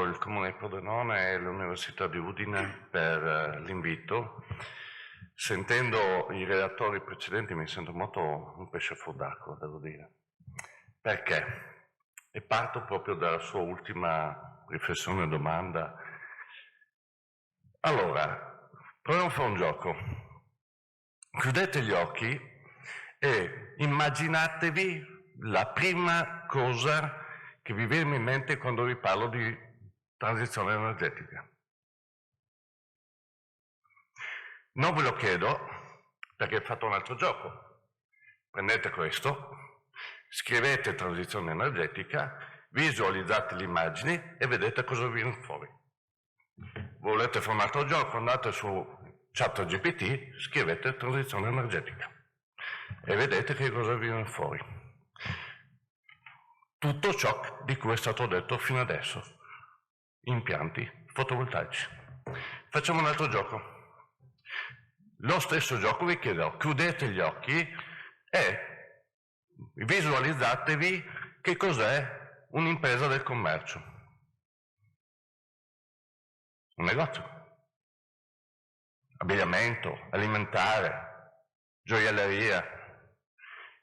il Comune di Pordenone e l'Università di Udine per l'invito. Sentendo i relatori precedenti mi sento molto un pesce fuor d'acqua, devo dire. Perché? E parto proprio dalla sua ultima riflessione e domanda. Allora, proviamo a fare un gioco. Chiudete gli occhi e immaginatevi la prima cosa che vi viene in mente quando vi parlo di transizione energetica. Non ve lo chiedo perché ho fatto un altro gioco. Prendete questo, scrivete transizione energetica, visualizzate le immagini e vedete cosa viene fuori. Volete fare un altro gioco? Andate su ChatGPT, scrivete transizione energetica e vedete che cosa viene fuori. Tutto ciò di cui è stato detto fino adesso. Impianti fotovoltaici. Facciamo un altro gioco. Lo stesso gioco vi chiedo, chiudete gli occhi e visualizzatevi che cos'è un'impresa del commercio. Un negozio. Abbigliamento, alimentare, gioielleria.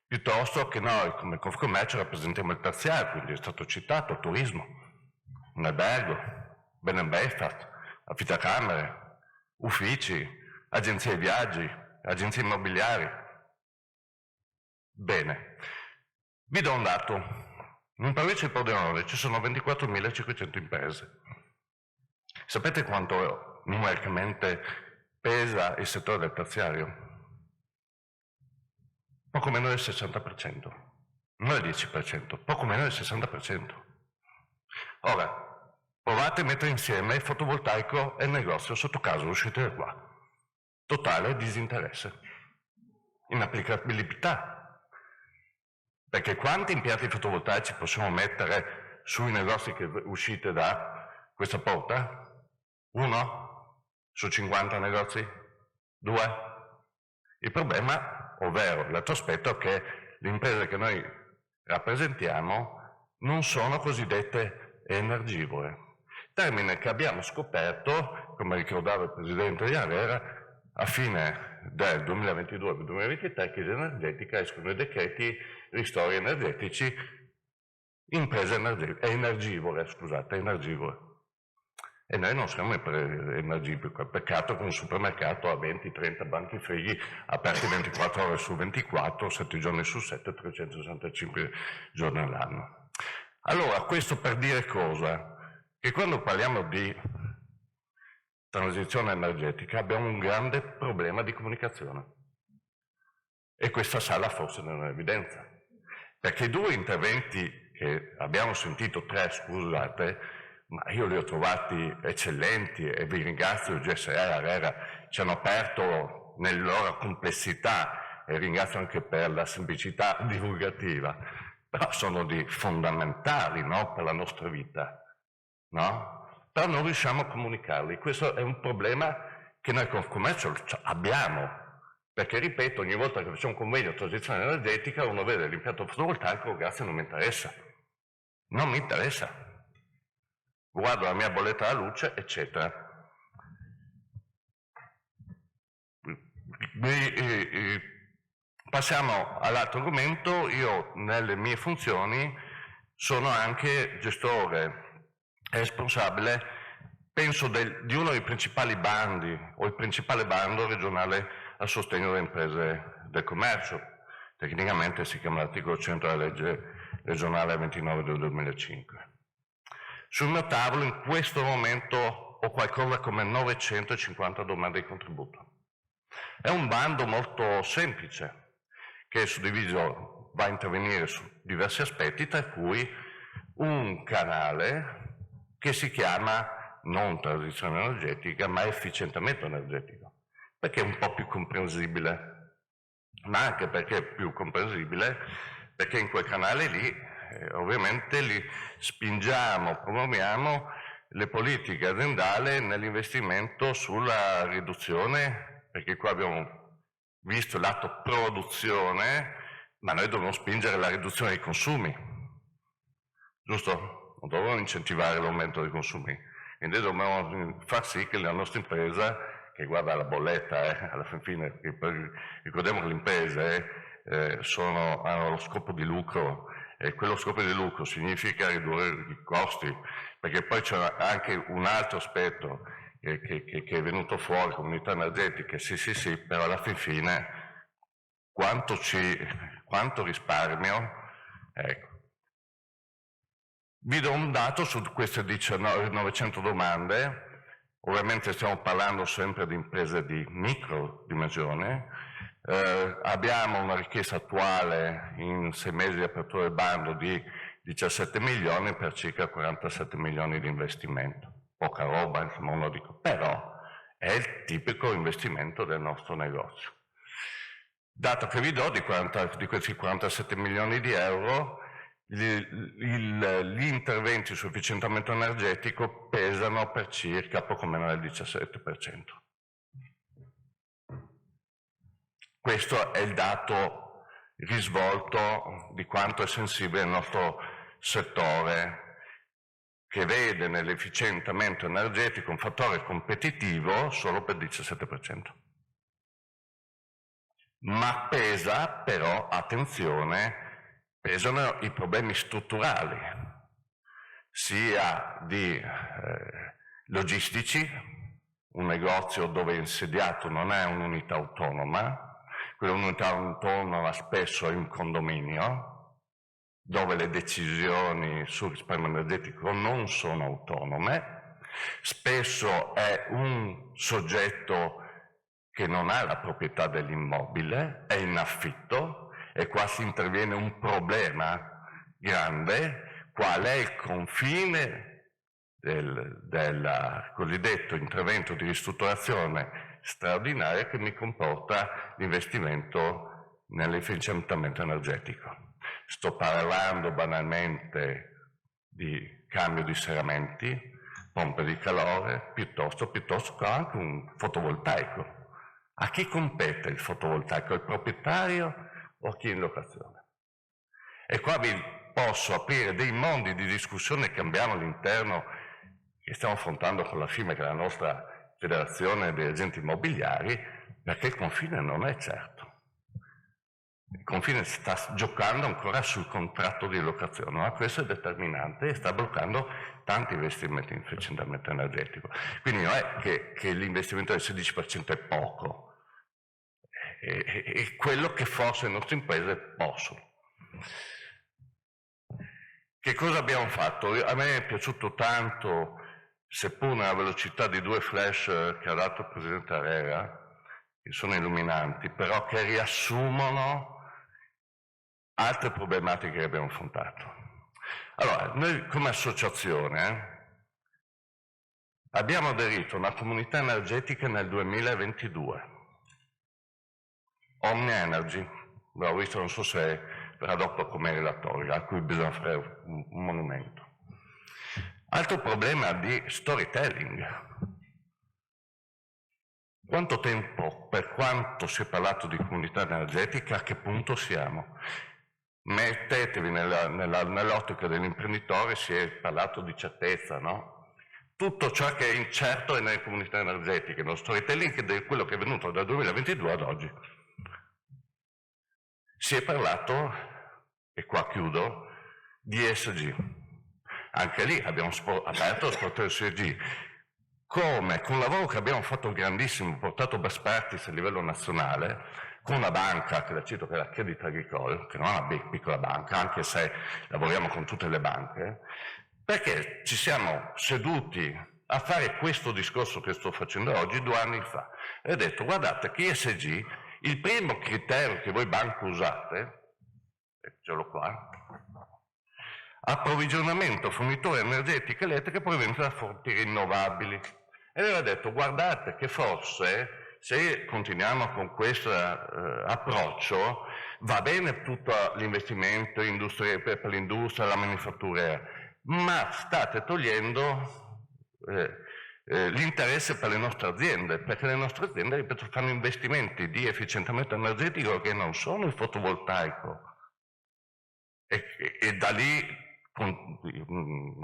Piuttosto che noi come Confcommercio rappresentiamo il terziario, quindi è stato citato turismo, un albergo, bed and breakfast, affittacamere, uffici, agenzie di viaggi, agenzie immobiliari. Bene, vi do un dato. In provincia di Pordenone ci sono 24.500 imprese. Sapete quanto numericamente pesa il settore del terziario? Poco meno del 60%, non il 10%, poco meno del 60%. Ora, provate a mettere insieme il fotovoltaico e il negozio, sotto caso uscite da qua. Totale disinteresse, inapplicabilità. Perché quanti impianti fotovoltaici possiamo mettere sui negozi che uscite da questa porta? 1 su 50 negozi? 2? Il problema, ovvero l'altro aspetto, è che le imprese che noi rappresentiamo non sono cosiddette energivore. Termine che abbiamo scoperto, come ricordava il Presidente di Avera, a fine del 2022-2023, crisi energetica, escono i decreti ristori energetici, imprese energivore. E noi non siamo energivori, peccato che un supermercato ha 20-30 banchi frighi aperti 24 ore su 24, 7 giorni su 7, 365 giorni all'anno. Allora, questo per dire cosa? Che quando parliamo di transizione energetica abbiamo un grande problema di comunicazione. E questa sala forse non è un'evidenza. Perché i 2 interventi che abbiamo sentito, 3 scusate, ma io li ho trovati eccellenti e vi ringrazio, il GSR, ARERA, ci hanno aperto nella loro complessità e ringrazio anche per la semplicità divulgativa, però sono fondamentali, no, per la nostra vita, no? Però non riusciamo a comunicarli. Questo è un problema che noi con commercio abbiamo, perché ripeto, ogni volta che facciamo un convegno di transizione energetica uno vede l'impianto fotovoltaico, grazie, non mi interessa. Non mi interessa. Guardo la mia bolletta della luce, eccetera. Passiamo all'altro argomento. Io nelle mie funzioni sono anche gestore responsabile, penso, di uno dei principali bandi, o il principale bando regionale a sostegno delle imprese del commercio. Tecnicamente si chiama l'articolo 100 della legge regionale 29 del 2005. Sul mio tavolo in questo momento ho qualcosa come 950 domande di contributo. È un bando molto semplice, che è suddiviso, va a intervenire su diversi aspetti, tra cui un canale che si chiama non transizione energetica, ma efficientamento energetico, perché è un po' più comprensibile, ma anche perché è più comprensibile, perché in quel canale lì ovviamente li spingiamo, promuoviamo le politiche aziendali nell'investimento sulla riduzione, perché qua abbiamo visto il lato produzione, ma noi dobbiamo spingere la riduzione dei consumi, giusto? Non dobbiamo incentivare l'aumento dei consumi, quindi dobbiamo far sì che la nostra impresa, che guarda la bolletta, alla fine, ricordiamo che le imprese hanno lo scopo di lucro, e quello scopo di lucro significa ridurre i costi, perché poi c'è anche un altro aspetto che è venuto fuori, comunità energetiche, sì, però alla fine quanto risparmio? Ecco. Vi do un dato su queste 900 domande, ovviamente stiamo parlando sempre di imprese di micro dimensione. Abbiamo una richiesta attuale in 6 mesi di apertura del bando di 17 milioni per circa 47 milioni di investimento. Poca roba, insomma, non lo dico, però è il tipico investimento del nostro negozio. Dato che vi do di questi 47 milioni di euro, gli interventi su efficientamento energetico pesano per circa poco meno del 17%. Questo è il dato risvolto di quanto è sensibile il nostro settore, che vede nell'efficientamento energetico un fattore competitivo solo per il 17%. Ma pesa, però, attenzione, pesano i problemi strutturali, sia di logistici, un negozio dove è insediato non è un'unità autonoma, quell'unità autonoma spesso è un condominio, dove le decisioni sul risparmio energetico non sono autonome, spesso è un soggetto che non ha la proprietà dell'immobile, è in affitto, e qua si interviene un problema grande, qual è il confine del cosiddetto intervento di ristrutturazione straordinaria che mi comporta l'investimento nell'efficientamento energetico. Sto parlando banalmente di cambio di serramenti, pompe di calore, piuttosto che anche un fotovoltaico. A chi compete il fotovoltaico? Al proprietario o a chi è in locazione? E qua vi posso aprire dei mondi di discussione che abbiamo all'interno, che stiamo affrontando con la FIME, che è la nostra federazione degli agenti immobiliari, perché il confine non è certo. Il confine sta giocando ancora sul contratto di locazione, ma questo è determinante e sta bloccando tanti investimenti in efficientamento energetico. Quindi non è che l'investimento del 16% è poco, è quello che forse le nostre imprese possono. Che cosa abbiamo fatto? A me è piaciuto tanto, seppur nella velocità di 2 flash che ha dato il Presidente Arera, che sono illuminanti, però che riassumono altre problematiche che abbiamo affrontato. Allora, noi come associazione abbiamo aderito a una comunità energetica nel 2022, Omnia Energy, l'ho visto, non so se verrà dopo come relatore, a cui bisogna fare un monumento. Altro problema di storytelling. Quanto tempo, per quanto si è parlato di comunità energetica, a che punto siamo? Mettetevi nell'ottica dell'imprenditore, si è parlato di certezza, no? Tutto ciò che è incerto è nelle comunità energetiche, lo storytelling è quello che è venuto dal 2022 ad oggi. Si è parlato, e qua chiudo, di ESG. Anche lì abbiamo aperto lo sport ESG. Come con un lavoro che abbiamo fatto grandissimo, portato best practice a livello nazionale, con una banca, che la cito, che è la Crédit Agricole, che non è una piccola banca, anche se lavoriamo con tutte le banche, perché ci siamo seduti a fare questo discorso che sto facendo oggi 2 anni fa. E ho detto, guardate che ESG, il primo criterio che voi banche usate, ce l'ho qua, approvvigionamento fornitore energetica elettrica proveniente da fonti rinnovabili. E aveva detto, guardate che forse se continuiamo con questo approccio va bene tutto l'investimento per l'industria, la manifattura, ma state togliendo l'interesse per le nostre aziende, perché le nostre aziende, ripeto, fanno investimenti di efficientamento energetico che non sono il fotovoltaico. E da lì,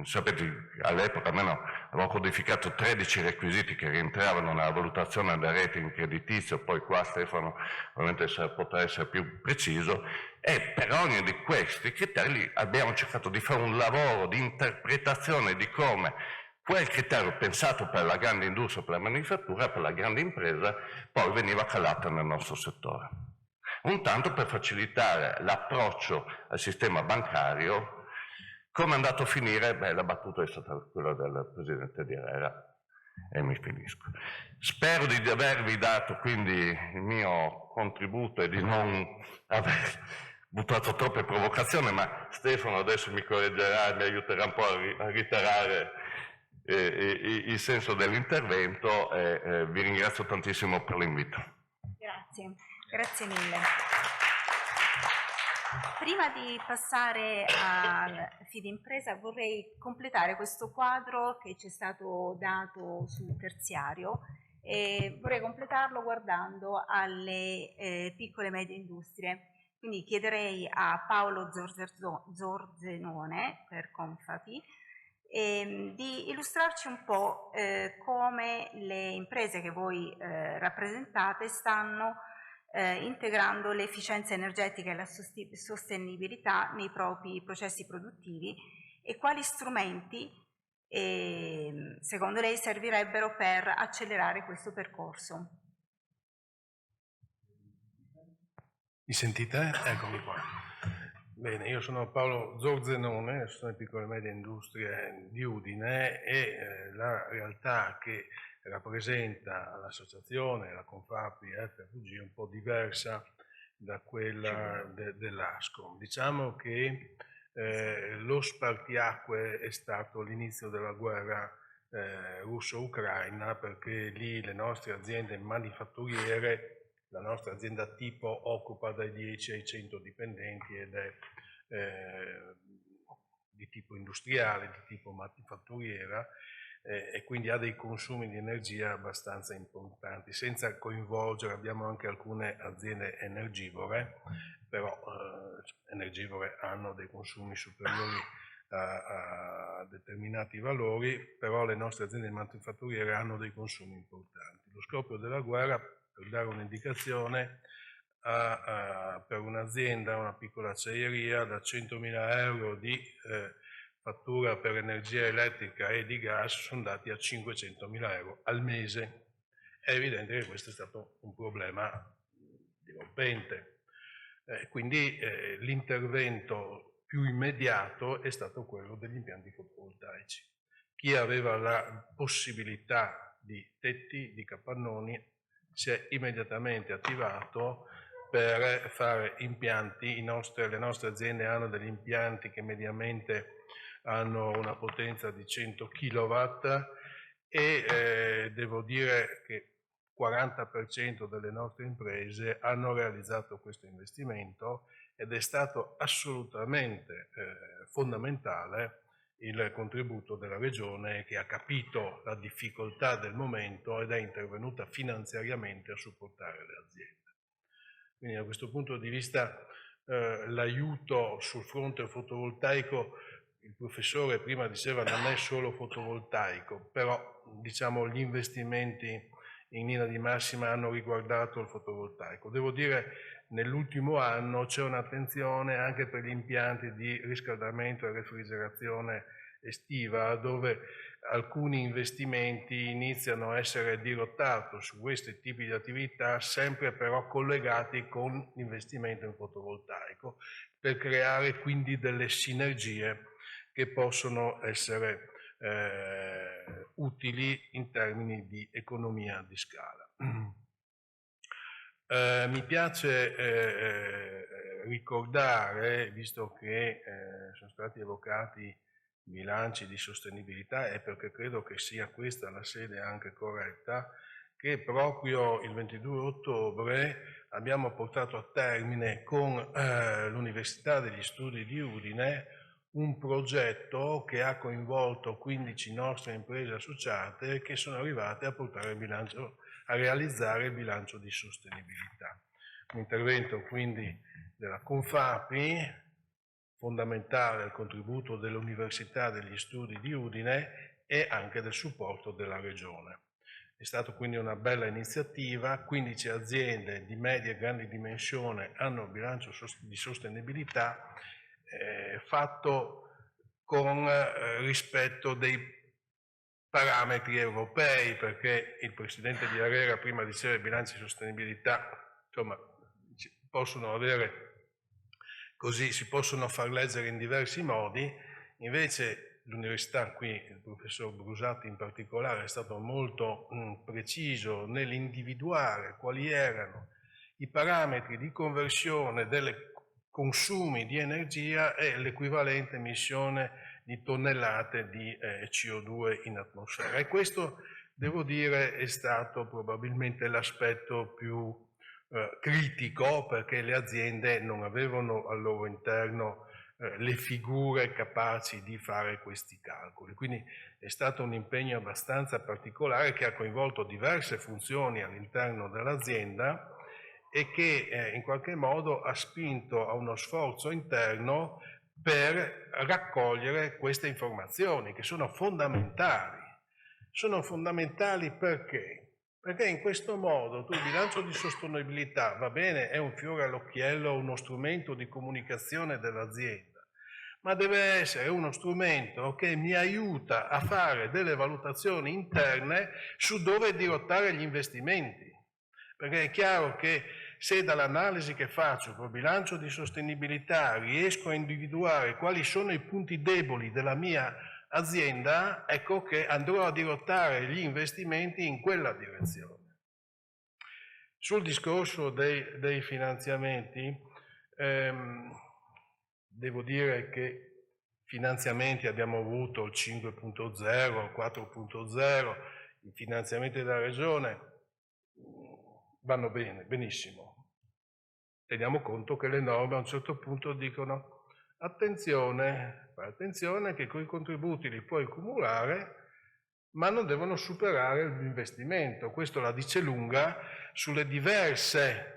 sapete, all'epoca almeno avevo codificato 13 requisiti che rientravano nella valutazione del rating creditizio, poi qua Stefano ovviamente potrà essere più preciso, e per ogni di questi criteri abbiamo cercato di fare un lavoro di interpretazione di come quel criterio pensato per la grande industria, per la manifattura, per la grande impresa, poi veniva calato nel nostro settore. Un tanto per facilitare l'approccio al sistema bancario. Come è andato a finire? Beh, la battuta è stata quella del Presidente di Herrera, e mi finisco. Spero di avervi dato quindi il mio contributo e di non aver buttato troppe provocazioni, ma Stefano adesso mi correggerà, mi aiuterà un po' a ritirare il senso dell'intervento, e vi ringrazio tantissimo per l'invito. Grazie, grazie mille. Prima di passare al Fidimpresa vorrei completare questo quadro che ci è stato dato sul terziario e vorrei completarlo guardando alle piccole e medie industrie. Quindi chiederei a Paolo Zorzenone per Confapi di illustrarci un po' come le imprese che voi rappresentate stanno integrando l'efficienza energetica e la sostenibilità nei propri processi produttivi e quali strumenti secondo lei servirebbero per accelerare questo percorso. Mi sentite? Eccomi qua. Bene, io sono Paolo Zorzenone, sono in Piccole e Medie Industrie di Udine e la realtà che rappresenta l'associazione, la Confapi FFG, è un po' diversa da quella dell'ASCOM. Diciamo che lo spartiacque è stato l'inizio della guerra russo-ucraina, perché lì le nostre aziende manifatturiere, la nostra azienda tipo occupa dai 10 ai 100 dipendenti ed è di tipo industriale, di tipo manifatturiera, e quindi ha dei consumi di energia abbastanza importanti, senza coinvolgere, abbiamo anche alcune aziende energivore, però energivore hanno dei consumi superiori a determinati valori, però le nostre aziende manifatturiere hanno dei consumi importanti. Lo scoppio della guerra, per dare un'indicazione, per un'azienda, una piccola acciaieria, da 100.000 euro di fattura per energia elettrica e di gas sono andati a 500.000 euro al mese. È evidente che questo è stato un problema dirompente. Quindi l'intervento più immediato è stato quello degli impianti fotovoltaici. Chi aveva la possibilità di tetti, di capannoni, si è immediatamente attivato per fare impianti. Le nostre aziende hanno degli impianti che mediamente hanno una potenza di 100 kW e devo dire che 40% delle nostre imprese hanno realizzato questo investimento ed è stato assolutamente fondamentale il contributo della Regione, che ha capito la difficoltà del momento ed è intervenuta finanziariamente a supportare le aziende. Quindi da questo punto di vista l'aiuto sul fronte fotovoltaico, il professore prima diceva non è solo fotovoltaico, però diciamo gli investimenti in linea di massima hanno riguardato il fotovoltaico. Devo dire, nell'ultimo anno c'è un'attenzione anche per gli impianti di riscaldamento e refrigerazione estiva, dove alcuni investimenti iniziano a essere dirottati su questi tipi di attività, sempre però collegati con l'investimento in fotovoltaico, per creare quindi delle sinergie che possono essere utili in termini di economia di scala. Mi piace ricordare, visto che sono stati evocati bilanci di sostenibilità, e perché credo che sia questa la sede anche corretta, che proprio il 22 ottobre abbiamo portato a termine con l'Università degli Studi di Udine un progetto che ha coinvolto 15 nostre imprese associate che sono arrivate a portare il bilancio, a realizzare il bilancio di sostenibilità. Un intervento quindi della Confapi, fondamentale al contributo dell'Università degli Studi di Udine e anche del supporto della Regione. È stata quindi una bella iniziativa, 15 aziende di media e grandi dimensione hanno il bilancio di sostenibilità fatto con rispetto dei parametri europei, perché il Presidente di Arera prima diceva che i bilanci di sostenibilità, insomma, possono avere così, si possono far leggere in diversi modi, invece l'università, qui il professor Brusati in particolare, è stato molto preciso nell'individuare quali erano i parametri di conversione dei consumi di energia e l'equivalente emissione di tonnellate di CO2 in atmosfera. E questo, devo dire, è stato probabilmente l'aspetto più critico, perché le aziende non avevano al loro interno le figure capaci di fare questi calcoli. Quindi è stato un impegno abbastanza particolare che ha coinvolto diverse funzioni all'interno dell'azienda e che in qualche modo ha spinto a uno sforzo interno per raccogliere queste informazioni che sono fondamentali. Sono fondamentali perché? Perché in questo modo tu il bilancio di sostenibilità, va bene, è un fiore all'occhiello, uno strumento di comunicazione dell'azienda, ma deve essere uno strumento che mi aiuta a fare delle valutazioni interne su dove dirottare gli investimenti. Perché è chiaro che se dall'analisi che faccio col bilancio di sostenibilità riesco a individuare quali sono i punti deboli della mia azienda, ecco che andrò a dirottare gli investimenti in quella direzione. Sul discorso dei finanziamenti, devo dire che finanziamenti abbiamo avuto il 5.0, il 4.0, i finanziamenti della Regione vanno bene, benissimo. Teniamo conto che le norme a un certo punto dicono attenzione, fare attenzione che quei contributi li puoi cumulare, ma non devono superare l'investimento. Questo la dice lunga sulle diverse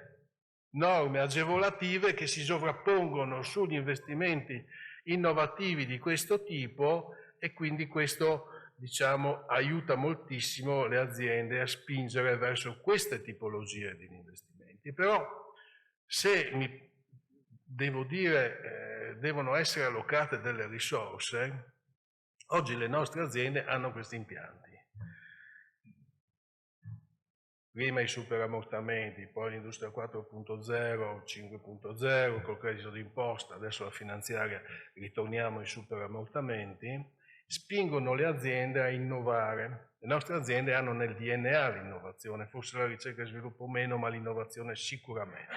norme agevolative che si sovrappongono sugli investimenti innovativi di questo tipo, e quindi questo, diciamo, aiuta moltissimo le aziende a spingere verso queste tipologie di investimenti. Però, se devo dire, devono essere allocate delle risorse, oggi le nostre aziende hanno questi impianti. Prima i superammortamenti, poi l'industria 4.0, 5.0, col credito d'imposta, adesso la finanziaria, ritorniamo ai superammortamenti, spingono le aziende a innovare. Le nostre aziende hanno nel DNA l'innovazione, forse la ricerca e sviluppo meno, ma l'innovazione sicuramente.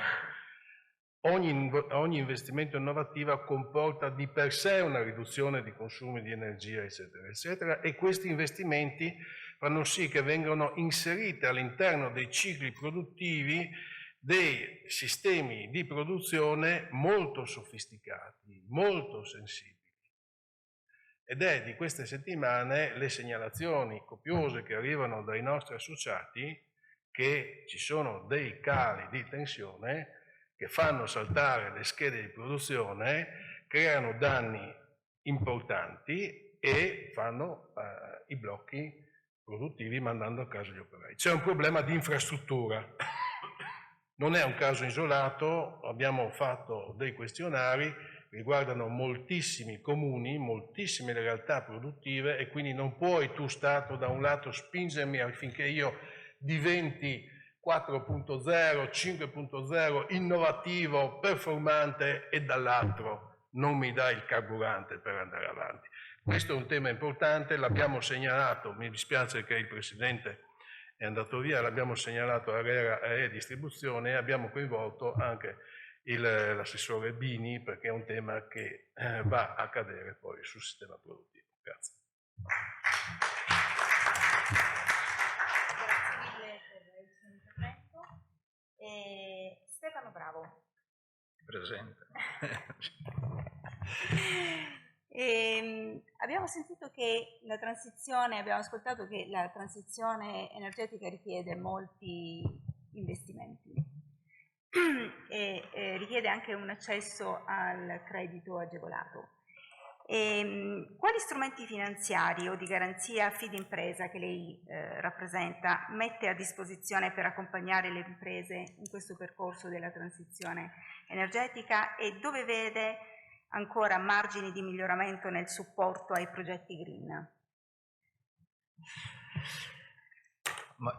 Ogni investimento innovativo comporta di per sé una riduzione di consumi di energia, eccetera, eccetera, e questi investimenti fanno sì che vengano inserite all'interno dei cicli produttivi dei sistemi di produzione molto sofisticati, molto sensibili. Ed è di queste settimane le segnalazioni copiose che arrivano dai nostri associati che ci sono dei cali di tensione che fanno saltare le schede di produzione, creano danni importanti e fanno i blocchi produttivi mandando a casa gli operai. C'è un problema di infrastruttura, non è un caso isolato, abbiamo fatto dei questionari, riguardano moltissimi comuni, moltissime realtà produttive, e quindi non puoi tu Stato da un lato spingermi affinché io diventi 4.0, 5.0, innovativo, performante, e dall'altro non mi dai il carburante per andare avanti. Questo è un tema importante, l'abbiamo segnalato, mi dispiace che il Presidente è andato via, l'abbiamo segnalato a Distribuzione e abbiamo coinvolto anche l'assessore Bini, perché è un tema che va a cadere poi sul sistema produttivo. Grazie. Grazie mille per il suo intervento. Stefano Bravo. Presente. Abbiamo sentito che abbiamo ascoltato che la transizione energetica richiede molti investimenti e richiede anche un accesso al credito agevolato. Quali strumenti finanziari o di garanzia Fidimpresa, che lei rappresenta, mette a disposizione per accompagnare le imprese in questo percorso della transizione energetica, e dove vede ancora margini di miglioramento nel supporto ai progetti green?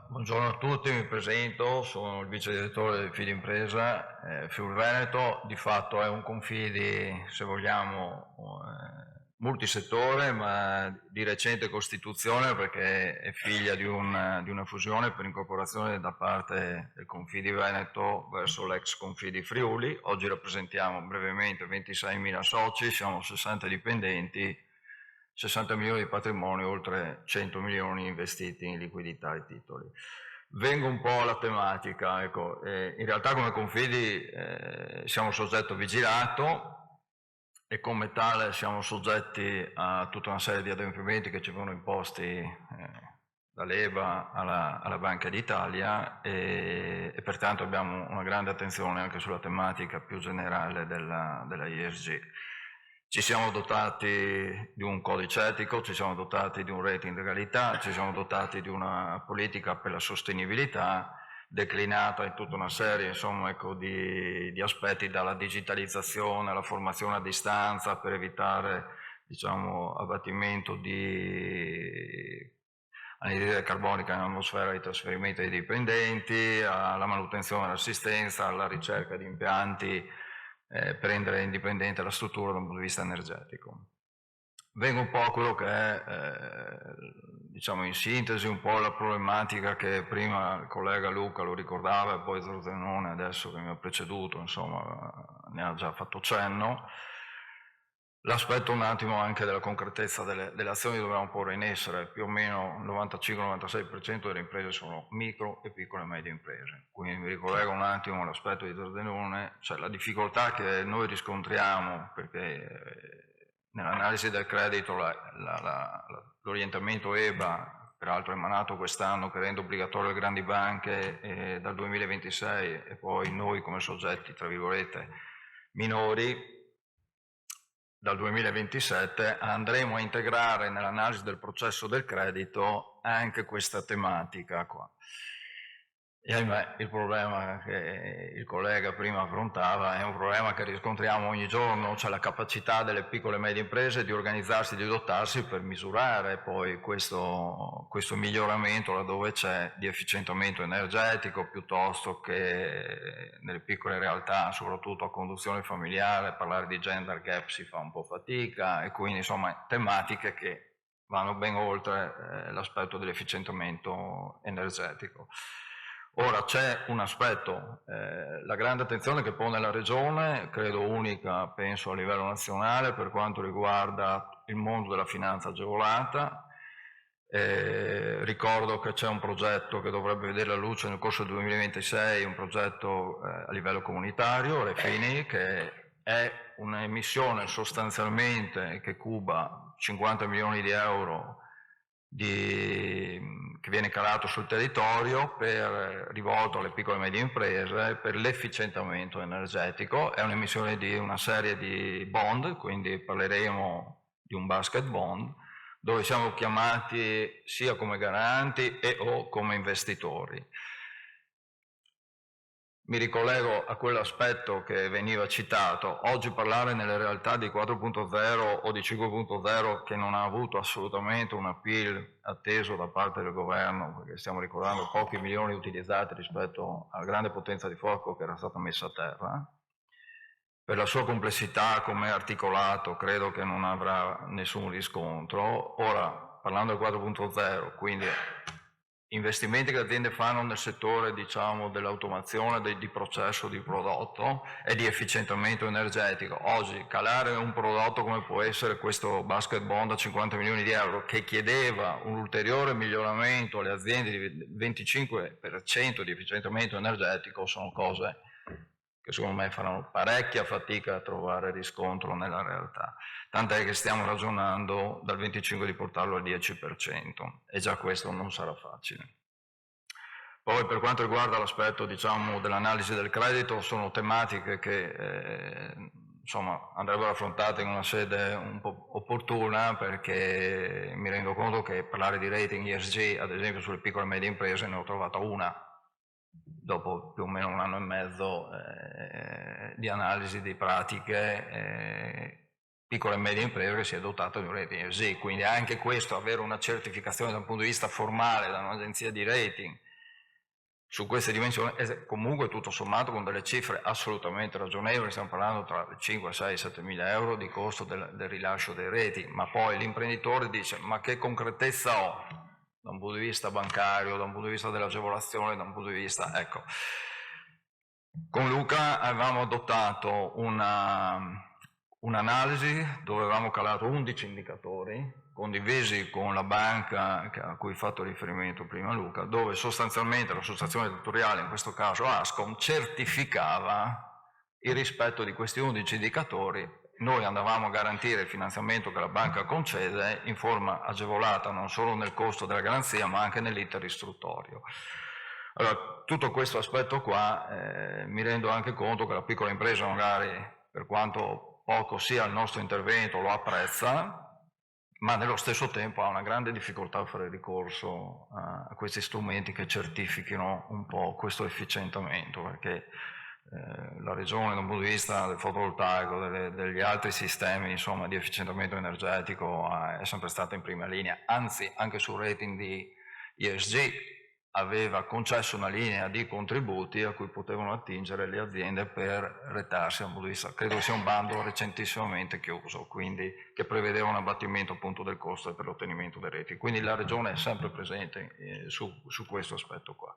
Buongiorno a tutti, mi presento, sono il vice direttore di Fidimpresa. Friuli Veneto di fatto è un confidi, se vogliamo, multisettore, ma di recente costituzione, perché è figlia di una fusione per incorporazione da parte del Confidi Veneto verso l'ex Confidi Friuli. Oggi rappresentiamo brevemente 26.000 soci, siamo 60 dipendenti, 60 milioni di patrimonio, oltre 100 milioni investiti in liquidità e titoli. Vengo un po' alla tematica, ecco, in realtà come Confidi siamo soggetto vigilato, e come tale siamo soggetti a tutta una serie di adempimenti che ci vengono imposti dall'EBA alla Banca d'Italia, e pertanto abbiamo una grande attenzione anche sulla tematica più generale della ESG. Ci siamo dotati di un codice etico, ci siamo dotati di un rating di legalità, ci siamo dotati di una politica per la sostenibilità declinata in tutta una serie, insomma, ecco, di aspetti, dalla digitalizzazione alla formazione a distanza per evitare, diciamo, abbattimento di anidride carbonica nell'atmosfera, di trasferimento dei dipendenti, alla manutenzione e all'assistenza, alla ricerca di impianti per rendere indipendente la struttura da un punto di vista energetico. Vengo un po' a quello che è, diciamo, in sintesi un po' la problematica che prima il collega Luca lo ricordava, e poi Zorzenone adesso che mi ha preceduto, insomma, ne ha già fatto cenno. L'aspetto un attimo anche della concretezza delle azioni che dobbiamo porre in essere. Più o meno il 95-96% delle imprese sono micro e piccole e medie imprese. Quindi mi ricollego un attimo all'aspetto di Zordenone, cioè la difficoltà che noi riscontriamo, perché nell'analisi del credito l'orientamento EBA, peraltro emanato quest'anno, che rende obbligatorio le grandi banche dal 2026 e poi noi come soggetti, tra virgolette, minori, dal 2027, andremo a integrare nell'analisi del processo del credito anche questa tematica qua. E ahimè, il problema che il collega prima affrontava è un problema che riscontriamo ogni giorno, cioè la capacità delle piccole e medie imprese di organizzarsi, di dotarsi per misurare poi questo miglioramento laddove c'è di efficientamento energetico, piuttosto che nelle piccole realtà, soprattutto a conduzione familiare, parlare di gender gap si fa un po' fatica, e quindi insomma tematiche che vanno ben oltre l'aspetto dell'efficientamento energetico. Ora c'è un aspetto, la grande attenzione che pone la Regione, credo unica, penso a livello nazionale, per quanto riguarda il mondo della finanza agevolata. Ricordo che c'è un progetto che dovrebbe vedere la luce nel corso del 2026, un progetto a livello comunitario, Refini, che è un'emissione sostanzialmente che cuba 50 milioni di euro che viene calato sul territorio rivolto alle piccole e medie imprese per l'efficientamento energetico. È un'emissione di una serie di bond, quindi parleremo di un basket bond, dove siamo chiamati sia come garanti o come investitori. Mi ricollego a quell'aspetto che veniva citato. Oggi parlare nelle realtà di 4.0 o di 5.0 che non ha avuto assolutamente un appeal atteso da parte del governo, perché stiamo ricordando pochi milioni utilizzati rispetto alla grande potenza di fuoco che era stata messa a terra, per la sua complessità come articolato credo che non avrà nessun riscontro. Ora, parlando del 4.0, quindi investimenti che le aziende fanno nel settore, diciamo, dell'automazione di processo di prodotto e di efficientamento energetico. Oggi calare un prodotto come può essere questo basket bond a 50 milioni di euro, che chiedeva un ulteriore miglioramento alle aziende di 25% di efficientamento energetico, sono cose che secondo me faranno parecchia fatica a trovare riscontro nella realtà. Tant'è che stiamo ragionando dal 25% di portarlo al 10%, e già questo non sarà facile. Poi per quanto riguarda l'aspetto, diciamo, dell'analisi del credito, sono tematiche che insomma andrebbero affrontate in una sede un po' opportuna, perché mi rendo conto che parlare di rating ESG, ad esempio sulle piccole e medie imprese, ne ho trovata una dopo più o meno un anno e mezzo di analisi di pratiche, piccole e medie imprese che si è dotata di un rating ESG. Quindi anche questo, avere una certificazione da un punto di vista formale da un'agenzia di rating su queste dimensioni, è comunque tutto sommato con delle cifre assolutamente ragionevoli. Stiamo parlando tra 5, 6, 7 mila euro di costo del rilascio dei rating, ma poi l'imprenditore dice: ma che concretezza ho da un punto di vista bancario, da un punto di vista dell'agevolazione, da un punto di vista... Ecco, con Luca avevamo adottato un'analisi dove avevamo calato 11 indicatori, condivisi con la banca a cui ho fatto riferimento prima Luca, dove sostanzialmente l'associazione datoriale, in questo caso Ascom, certificava il rispetto di questi 11 indicatori. Noi andavamo a garantire il finanziamento che la banca concede in forma agevolata non solo nel costo della garanzia ma anche nell'iter istruttorio. Allora, tutto questo aspetto qua mi rendo anche conto che la piccola impresa magari, per quanto poco sia il nostro intervento, lo apprezza, ma nello stesso tempo ha una grande difficoltà a fare ricorso a questi strumenti che certifichino un po' questo efficientamento, perché la Regione, da un punto di vista del fotovoltaico, degli altri sistemi, insomma, di efficientamento energetico, è sempre stata in prima linea. Anzi, anche sul rating di ESG aveva concesso una linea di contributi a cui potevano attingere le aziende per retarsi da un punto di vista. Credo sia un bando recentissimamente chiuso, quindi che prevedeva un abbattimento appunto del costo per l'ottenimento dei rating. Quindi la Regione è sempre presente su questo aspetto qua.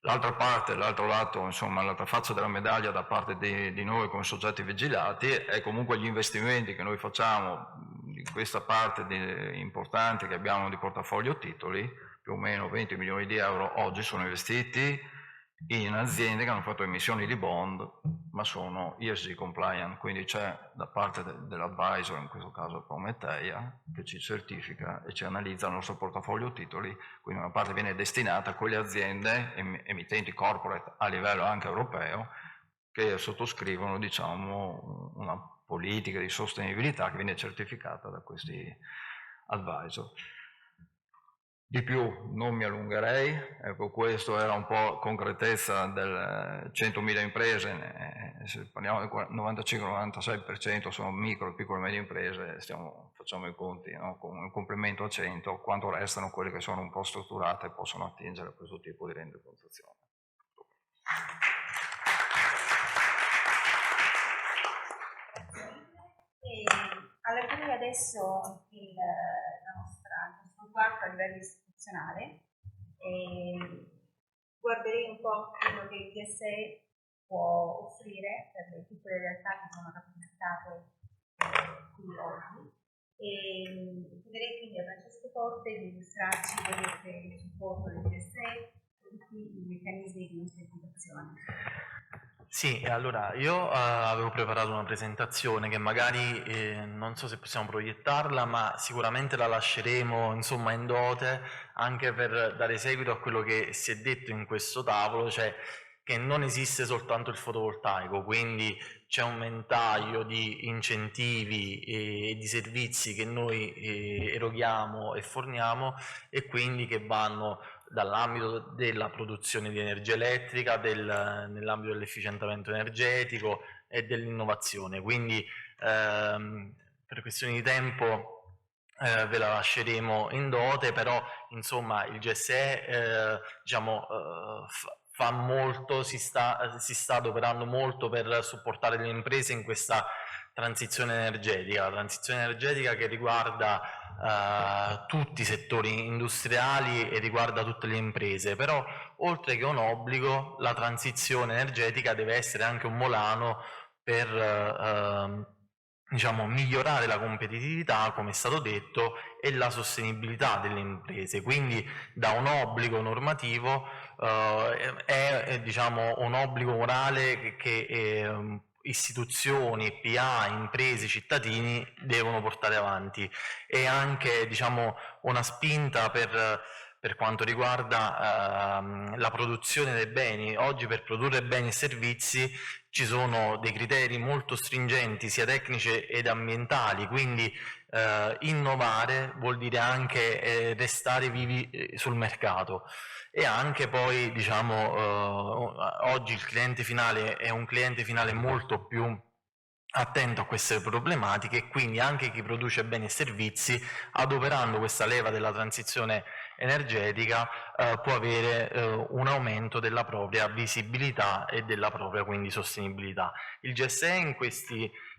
L'altra parte, l'altro lato, insomma, l'altra faccia della medaglia da parte di noi come soggetti vigilati è comunque gli investimenti che noi facciamo in questa parte importante che abbiamo di portafoglio titoli, più o meno 20 milioni di euro oggi sono investiti in aziende che hanno fatto emissioni di bond, ma sono ESG compliant, quindi c'è da parte dell'advisor, in questo caso Prometeia, che ci certifica e ci analizza il nostro portafoglio titoli, quindi una parte viene destinata a quelle aziende, emittenti corporate a livello anche europeo, che sottoscrivono, diciamo, una politica di sostenibilità che viene certificata da questi advisor. Di più non mi allungherei, ecco, questo era un po' concretezza del 100.000 imprese, se parliamo del 95-96% sono micro, piccole e medie imprese, facciamo i conti, no? Con un complemento a 100, quanto restano quelle che sono un po' strutturate e possono attingere a questo tipo di rendicontazione. Allargherei adesso il nostro quarto a livello istituzionale e guarderei un po' quello che il GSE può offrire per le piccole realtà che sono rappresentate qui oggi e chiederei quindi a Francesco Forte di illustrarci il supporto del GSE e tutti i meccanismi di incentivazione. Sì, allora io avevo preparato una presentazione che magari non so se possiamo proiettarla, ma sicuramente la lasceremo insomma in dote anche per dare seguito a quello che si è detto in questo tavolo, cioè che non esiste soltanto il fotovoltaico, quindi c'è un ventaglio di incentivi e di servizi che noi eroghiamo e forniamo e quindi che vanno dall'ambito della produzione di energia elettrica, nell'ambito dell'efficientamento energetico e dell'innovazione. Quindi per questioni di tempo ve la lasceremo in dote, però insomma il GSE diciamo, fa molto, si sta adoperando molto per supportare le imprese in questa transizione energetica, la transizione energetica che riguarda tutti i settori industriali e riguarda tutte le imprese, però oltre che un obbligo la transizione energetica deve essere anche un volano per diciamo, migliorare la competitività, come è stato detto, e la sostenibilità delle imprese. Quindi da un obbligo normativo è diciamo, un obbligo morale che istituzioni, PA, imprese, cittadini devono portare avanti e anche diciamo, una spinta per quanto riguarda la produzione dei beni. Oggi per produrre beni e servizi ci sono dei criteri molto stringenti sia tecnici ed ambientali, quindi innovare vuol dire anche restare vivi sul mercato e anche poi diciamo oggi il cliente finale è un cliente finale molto più attento a queste problematiche e quindi anche chi produce beni e servizi adoperando questa leva della transizione energetica può avere un aumento della propria visibilità e della propria quindi sostenibilità. Il GSE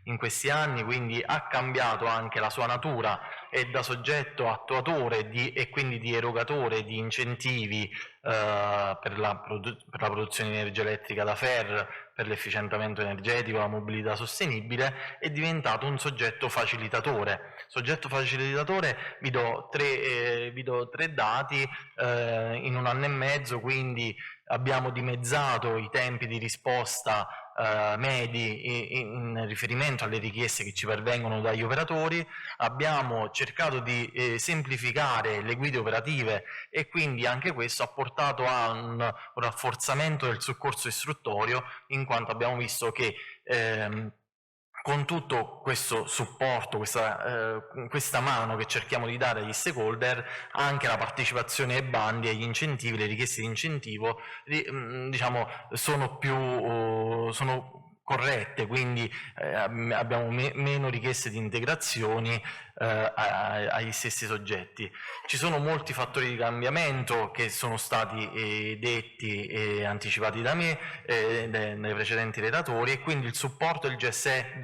in questi anni quindi ha cambiato anche la sua natura e da soggetto attuatore e quindi di erogatore di incentivi per la produzione di energia elettrica da FER, per l'efficientamento energetico, la mobilità sostenibile, è diventato un soggetto facilitatore. Soggetto facilitatore, vi do tre dati, in un anno e mezzo quindi abbiamo dimezzato i tempi di risposta medi in riferimento alle richieste che ci pervengono dagli operatori, abbiamo cercato di semplificare le guide operative e quindi anche questo ha portato a un rafforzamento del soccorso istruttorio, in quanto abbiamo visto che con tutto questo supporto, questa mano che cerchiamo di dare agli stakeholder, anche la partecipazione ai bandi, agli incentivi, le richieste di incentivo, diciamo, sono corrette, quindi abbiamo meno richieste di integrazioni agli stessi soggetti. Ci sono molti fattori di cambiamento che sono stati detti e anticipati da me dai precedenti relatori e quindi il supporto del GSE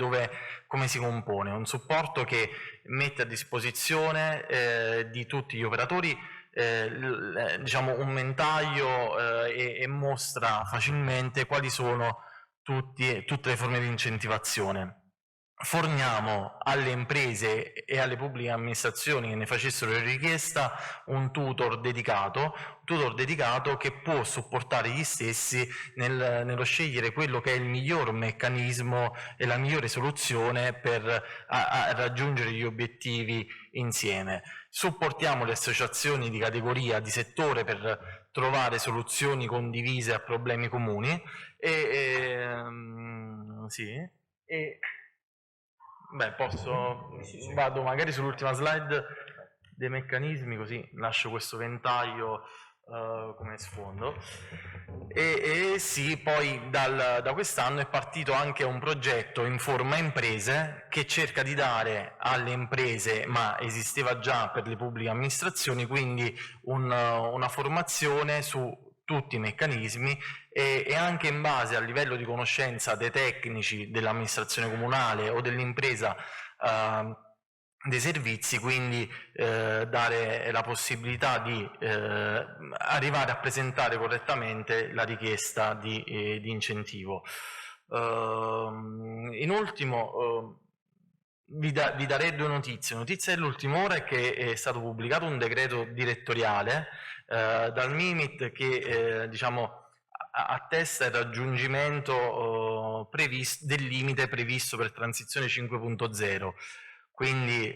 come si compone? Un supporto che mette a disposizione di tutti gli operatori diciamo un ventaglio e mostra facilmente quali sono tutte le forme di incentivazione. forniamo alle imprese e alle pubbliche amministrazioni che ne facessero richiesta un tutor dedicato che può supportare gli stessi nello scegliere quello che è il miglior meccanismo e la migliore soluzione per raggiungere gli obiettivi insieme. Supportiamo le associazioni di categoria, di settore, per trovare soluzioni condivise a problemi comuni vado magari sull'ultima slide dei meccanismi, così lascio questo ventaglio come sfondo. Poi da quest'anno è partito anche un progetto Informa Imprese, che cerca di dare alle imprese, ma esisteva già per le pubbliche amministrazioni, quindi una formazione su tutti i meccanismi e anche in base al livello di conoscenza dei tecnici dell'amministrazione comunale o dell'impresa dei servizi, quindi dare la possibilità di arrivare a presentare correttamente la richiesta di incentivo. In ultimo vi darei due notizie. Notizia dell'ultima ora è che è stato pubblicato un decreto direttoriale dal Mimit che attesta il raggiungimento del limite previsto per transizione 5.0. Quindi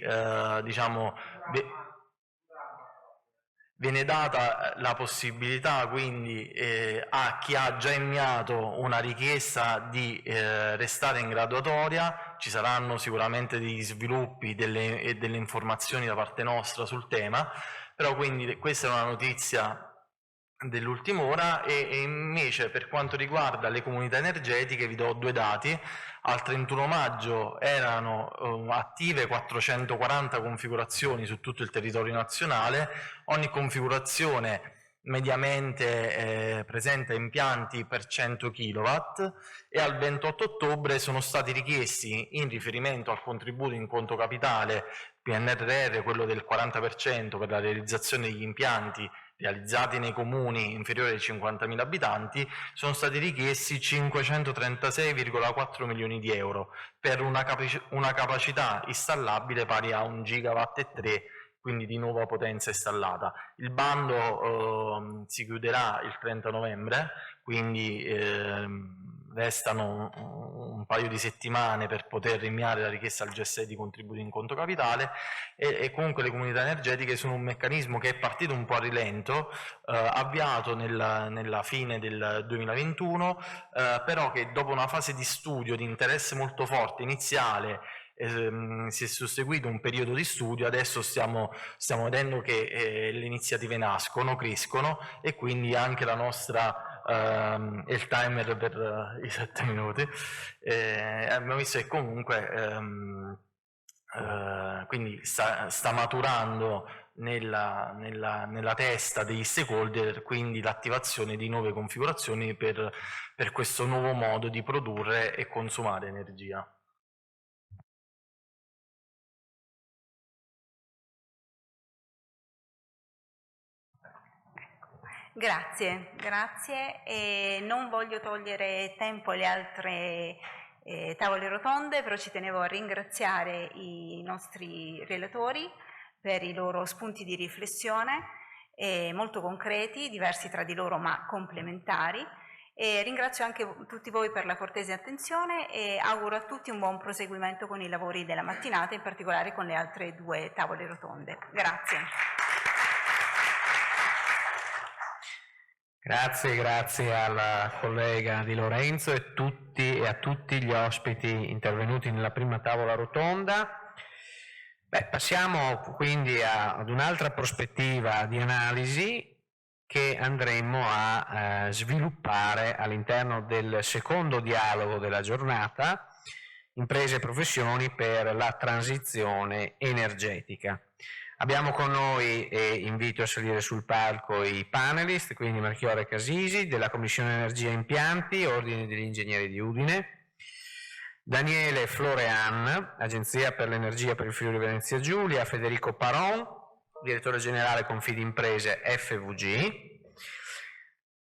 viene data la possibilità quindi a chi ha già inviato una richiesta di restare in graduatoria. Ci saranno sicuramente degli sviluppi e delle informazioni da parte nostra sul tema, però quindi questa è una notizia dell'ultima ora. E invece per quanto riguarda le comunità energetiche vi do due dati. Al 31 maggio erano attive 440 configurazioni su tutto il territorio nazionale. Ogni configurazione mediamente presenta impianti per 100 kW e al 28 ottobre sono stati richiesti, in riferimento al contributo in conto capitale PNRR, quello del 40% per la realizzazione degli impianti realizzati nei comuni inferiori ai 50.000 abitanti, sono stati richiesti 536,4 milioni di euro per una capacità installabile pari a 1,3 gigawatt, quindi di nuova potenza installata. Il bando si chiuderà il 30 novembre, quindi restano un paio di settimane per poter rinviare la richiesta al GSE di contributi in conto capitale e comunque le comunità energetiche sono un meccanismo che è partito un po' a rilento, avviato nella fine del 2021, però che dopo una fase di studio di interesse molto forte iniziale si è susseguito un periodo di studio. Adesso stiamo vedendo che le iniziative nascono, crescono e quindi anche la nostra il timer per i 7 minuti abbiamo visto che comunque quindi sta maturando nella testa degli stakeholder, quindi l'attivazione di nuove configurazioni per questo nuovo modo di produrre e consumare energia. Grazie. E non voglio togliere tempo alle altre tavole rotonde, però ci tenevo a ringraziare i nostri relatori per i loro spunti di riflessione molto concreti, diversi tra di loro ma complementari, e ringrazio anche tutti voi per la cortese attenzione e auguro a tutti un buon proseguimento con i lavori della mattinata, in particolare con le altre due tavole rotonde. Grazie. Grazie alla collega Di Lorenzo e a tutti gli ospiti intervenuti nella prima tavola rotonda. Passiamo quindi ad un'altra prospettiva di analisi che andremo a sviluppare all'interno del secondo dialogo della giornata, imprese e professioni per la transizione energetica. Abbiamo con noi, e invito a salire sul palco, i panelist, quindi Melchiorre Casisi della Commissione Energia e Impianti, Ordine degli Ingegneri di Udine, Daniele Florean, Agenzia per l'Energia per il Friuli Venezia Giulia, Federico Paron, Direttore Generale Confidi Imprese FVG.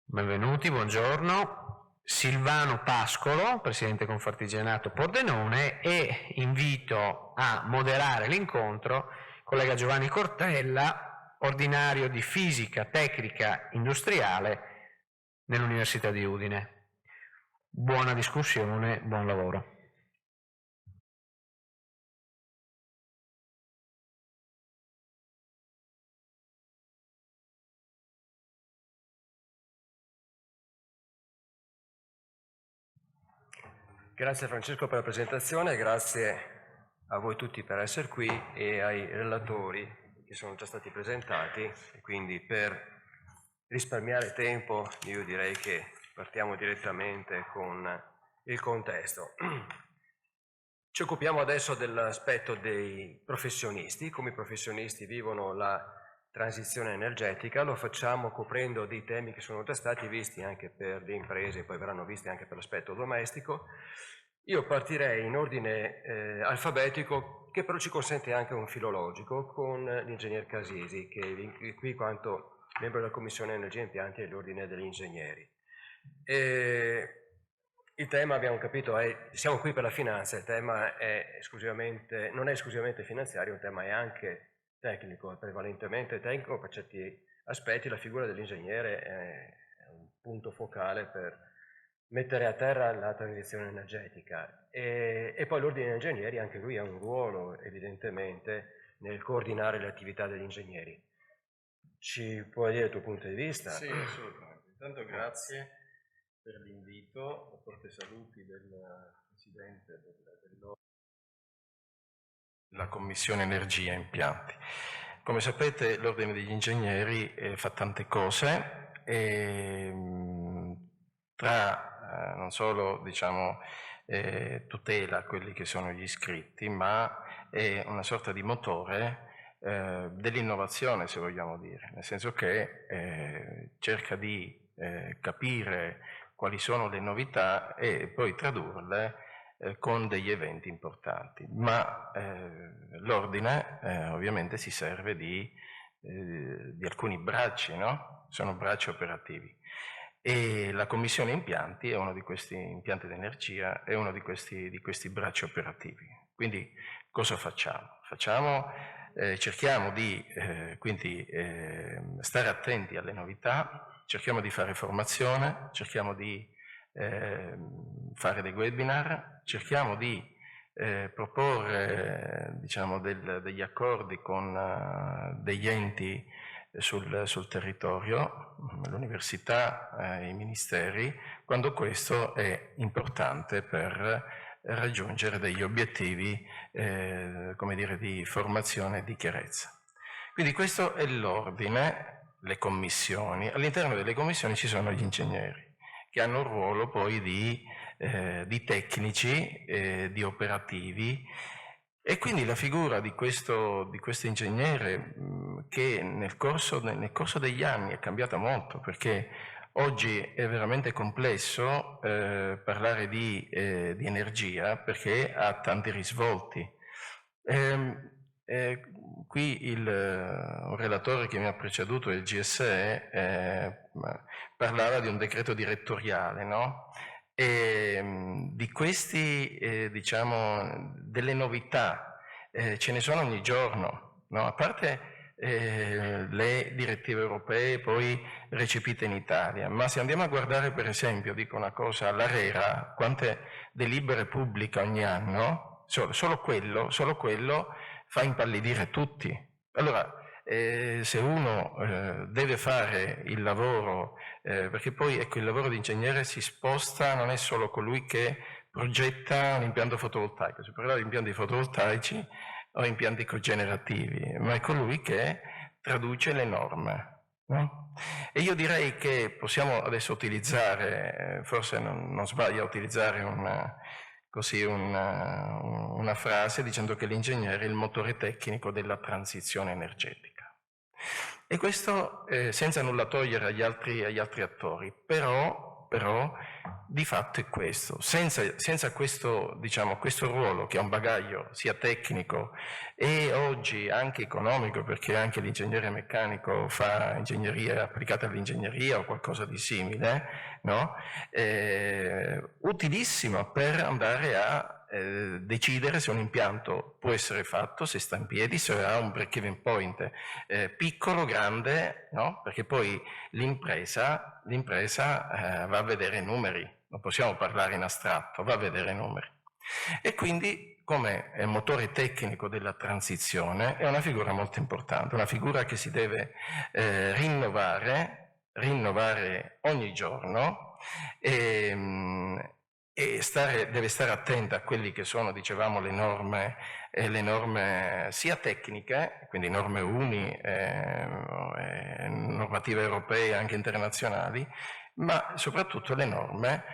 Benvenuti, buongiorno. Silvano Pascolo, presidente Confartigianato Pordenone, e invito a moderare l'incontro il collega Giovanni Cortella, ordinario di Fisica Tecnica Industriale nell'Università di Udine. Buona discussione, buon lavoro. Grazie Francesco per la presentazione, grazie a voi tutti per essere qui e ai relatori che sono già stati presentati. E quindi per risparmiare tempo io direi che partiamo direttamente con il contesto. Ci occupiamo adesso dell'aspetto dei professionisti, come i professionisti vivono la transizione energetica. Lo facciamo coprendo dei temi che sono già stati visti anche per le imprese e poi verranno visti anche per l'aspetto domestico. Io partirei in ordine alfabetico, che però ci consente anche un filologico, con l'ingegner Casisi, che è qui quanto membro della Commissione Energia e Impianti dell'Ordine degli Ingegneri. Il tema, abbiamo capito, siamo qui per la finanza, il tema non è esclusivamente finanziario, il tema è anche tecnico, è prevalentemente tecnico per certi aspetti. La figura dell'ingegnere è un punto focale per mettere a terra la transizione energetica e poi l'ordine degli ingegneri, anche lui ha un ruolo evidentemente nel coordinare le attività degli ingegneri. Ci puoi dire il tuo punto di vista? Sì, assolutamente. Intanto grazie per l'invito, forte saluti del Presidente della Commissione Energia e Impianti. Come sapete l'Ordine degli Ingegneri fa tante cose, tra non solo tutela quelli che sono gli iscritti, ma è una sorta di motore dell'innovazione, se vogliamo dire, nel senso che cerca di capire quali sono le novità e poi tradurle con degli eventi importanti. Ma l'ordine ovviamente si serve di alcuni bracci, no? Sono bracci operativi. E la Commissione Impianti è uno di questi impianti di energia, è uno di questi bracci operativi. Quindi cosa facciamo? Cerchiamo di quindi stare attenti alle novità, cerchiamo di fare formazione, cerchiamo di fare dei webinar, cerchiamo di proporre degli accordi con degli enti sul territorio, l'università, i ministeri, quando questo è importante per raggiungere degli obiettivi come dire, di formazione e di chiarezza. Quindi questo è l'ordine, le commissioni. All'interno delle commissioni ci sono gli ingegneri che hanno un ruolo poi di tecnici, di operativi. E quindi la figura di questo ingegnere che nel corso degli anni è cambiata molto, perché oggi è veramente complesso parlare di energia, perché ha tanti risvolti. Qui un relatore che mi ha preceduto, il GSE, parlava di un decreto direttoriale, no? E di questi, delle novità, ce ne sono ogni giorno, no? A parte le direttive europee poi recepite in Italia, ma se andiamo a guardare per esempio, dico una cosa, l'ARERA, quante delibere pubblica ogni anno, solo quello fa impallidire tutti. Allora, se uno deve fare il lavoro, perché poi ecco, il lavoro di ingegnere si sposta, non è solo colui che progetta un impianto fotovoltaico, si parla di impianti fotovoltaici o impianti cogenerativi, ma è colui che traduce le norme, no? E io direi che possiamo adesso utilizzare, forse non sbaglio a utilizzare una frase dicendo che l'ingegnere è il motore tecnico della transizione energetica. E questo senza nulla togliere agli altri attori, però di fatto è questo. Senza questo, diciamo, questo ruolo, che ha un bagaglio sia tecnico e oggi anche economico, perché anche l'ingegnere meccanico fa ingegneria applicata all'ingegneria o qualcosa di simile, no? Utilissima per andare a decidere se un impianto può essere fatto, se sta in piedi, se ha un break-even point piccolo, grande, no? Perché poi l'impresa va a vedere i numeri, non possiamo parlare in astratto, va a vedere i numeri. E quindi, come motore tecnico della transizione, è una figura molto importante, una figura che si deve rinnovare ogni giorno e deve stare attenta a quelli che sono, dicevamo, le norme sia tecniche, quindi norme UNI, normative europee anche internazionali, ma soprattutto le norme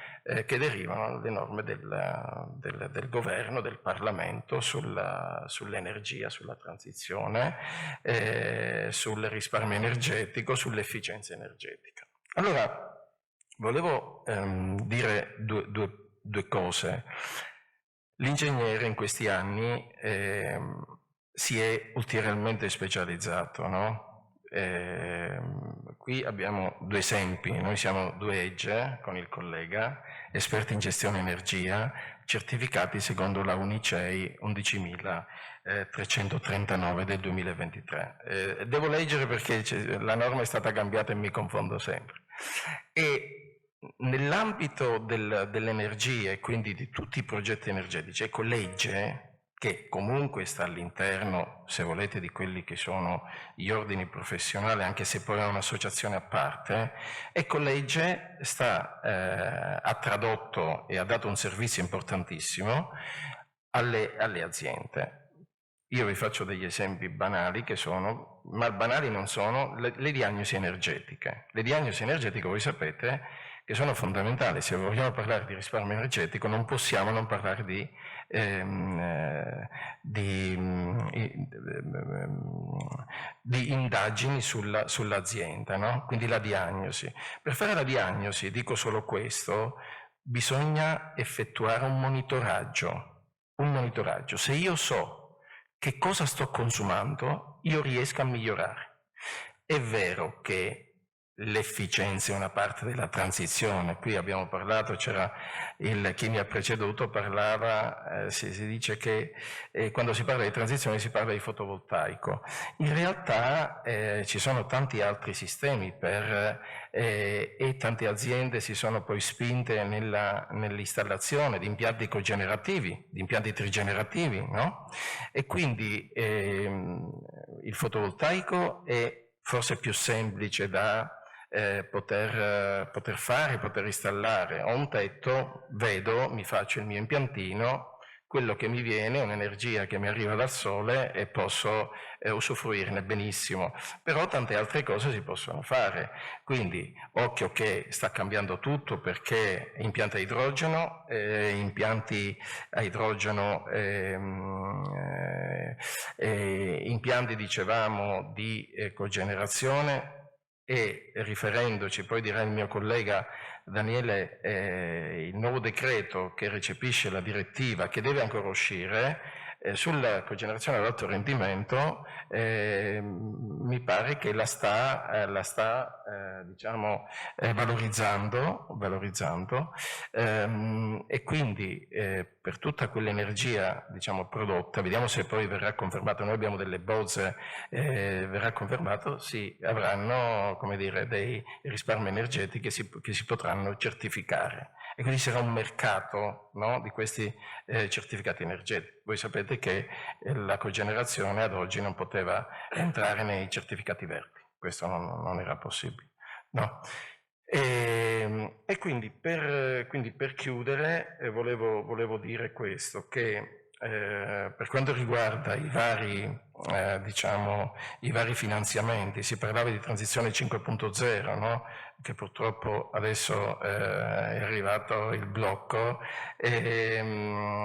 che derivano, le norme del governo, del Parlamento sull'energia, sulla transizione, sul risparmio energetico, sull'efficienza energetica. Allora, volevo dire due cose. L'ingegnere in questi anni si è ulteriormente specializzato, no? Qui abbiamo due esempi, noi siamo due EGGE con il collega, esperti in gestione energia, certificati secondo la Unicei 11.339 del 2023. Devo leggere perché la norma è stata cambiata e mi confondo sempre. E nell'ambito dell'energia e quindi di tutti i progetti energetici, ecco, l'EGGE, che comunque sta all'interno, se volete, di quelli che sono gli ordini professionali, anche se poi è un'associazione a parte, ecco, l'EGGE ha tradotto e ha dato un servizio importantissimo alle aziende. Io vi faccio degli esempi banali ma banali non sono, le diagnosi energetiche. Le diagnosi energetiche, voi sapete, che sono fondamentali. Se vogliamo parlare di risparmio energetico non possiamo non parlare di indagini sull'azienda, no? Quindi la diagnosi. Per fare la diagnosi, dico solo questo, bisogna effettuare un monitoraggio. Se io so che cosa sto consumando, io riesco a migliorare. È vero che l'efficienza è una parte della transizione, qui abbiamo parlato, c'era chi mi ha preceduto parlava, si dice che quando si parla di transizione si parla di fotovoltaico. In realtà ci sono tanti altri sistemi e tante aziende si sono poi spinte nell'installazione di impianti cogenerativi, di impianti trigenerativi, no? E quindi il fotovoltaico è forse più semplice da poter installare. Ho un tetto, vedo, mi faccio il mio impiantino, quello che mi viene è un'energia che mi arriva dal sole e posso usufruirne benissimo, però tante altre cose si possono fare, quindi occhio che sta cambiando tutto, perché impianti a idrogeno, impianti dicevamo di cogenerazione, e riferendoci, poi dirà il mio collega Daniele, il nuovo decreto che recepisce la direttiva, che deve ancora uscire, sulla cogenerazione ad alto rendimento, mi pare che la sta diciamo, valorizzando e quindi per tutta quell'energia, diciamo, prodotta, vediamo se poi verrà confermato, noi abbiamo delle bozze, verrà confermato, sì, avranno, come dire, dei risparmi energetici che si potranno certificare. E quindi sarà un mercato, no, di questi certificati energetici. Voi sapete che la cogenerazione ad oggi non poteva entrare nei certificati verdi, questo non era possibile, no? E quindi per chiudere volevo dire questo, che per quanto riguarda i vari finanziamenti, si parlava di transizione 5.0, no? Che purtroppo adesso è arrivato il blocco,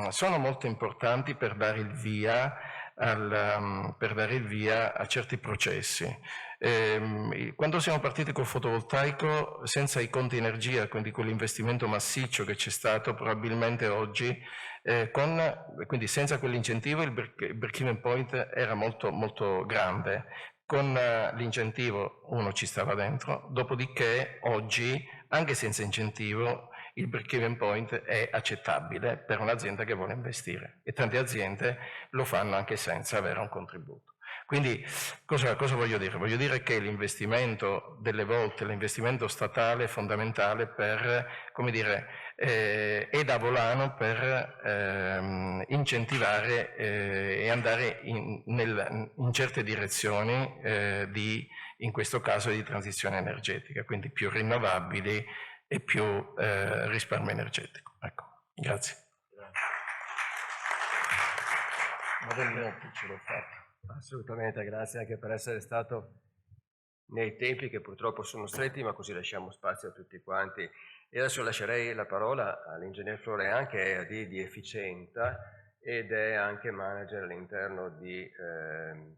sono molto importanti per dare il via a certi processi. Quando siamo partiti col fotovoltaico, senza i conti energia, quindi quell'investimento massiccio che c'è stato, probabilmente oggi, quindi senza quell'incentivo il break-even point era molto, molto grande. Con l'incentivo uno ci stava dentro, dopodiché oggi, anche senza incentivo, il break-even point è accettabile per un'azienda che vuole investire e tante aziende lo fanno anche senza avere un contributo. Quindi cosa voglio dire? Voglio dire che l'investimento delle volte, l'investimento statale è fondamentale per, come dire, è da volano per incentivare e andare in certe direzioni in questo caso di transizione energetica, quindi più rinnovabili e più risparmio energetico. Ecco, grazie. Ce l'ho fatta. Assolutamente, grazie anche per essere stato nei tempi che purtroppo sono stretti, ma così lasciamo spazio a tutti quanti. E adesso lascerei la parola all'ingegner Florean, che è di Efficienta ed è anche manager all'interno di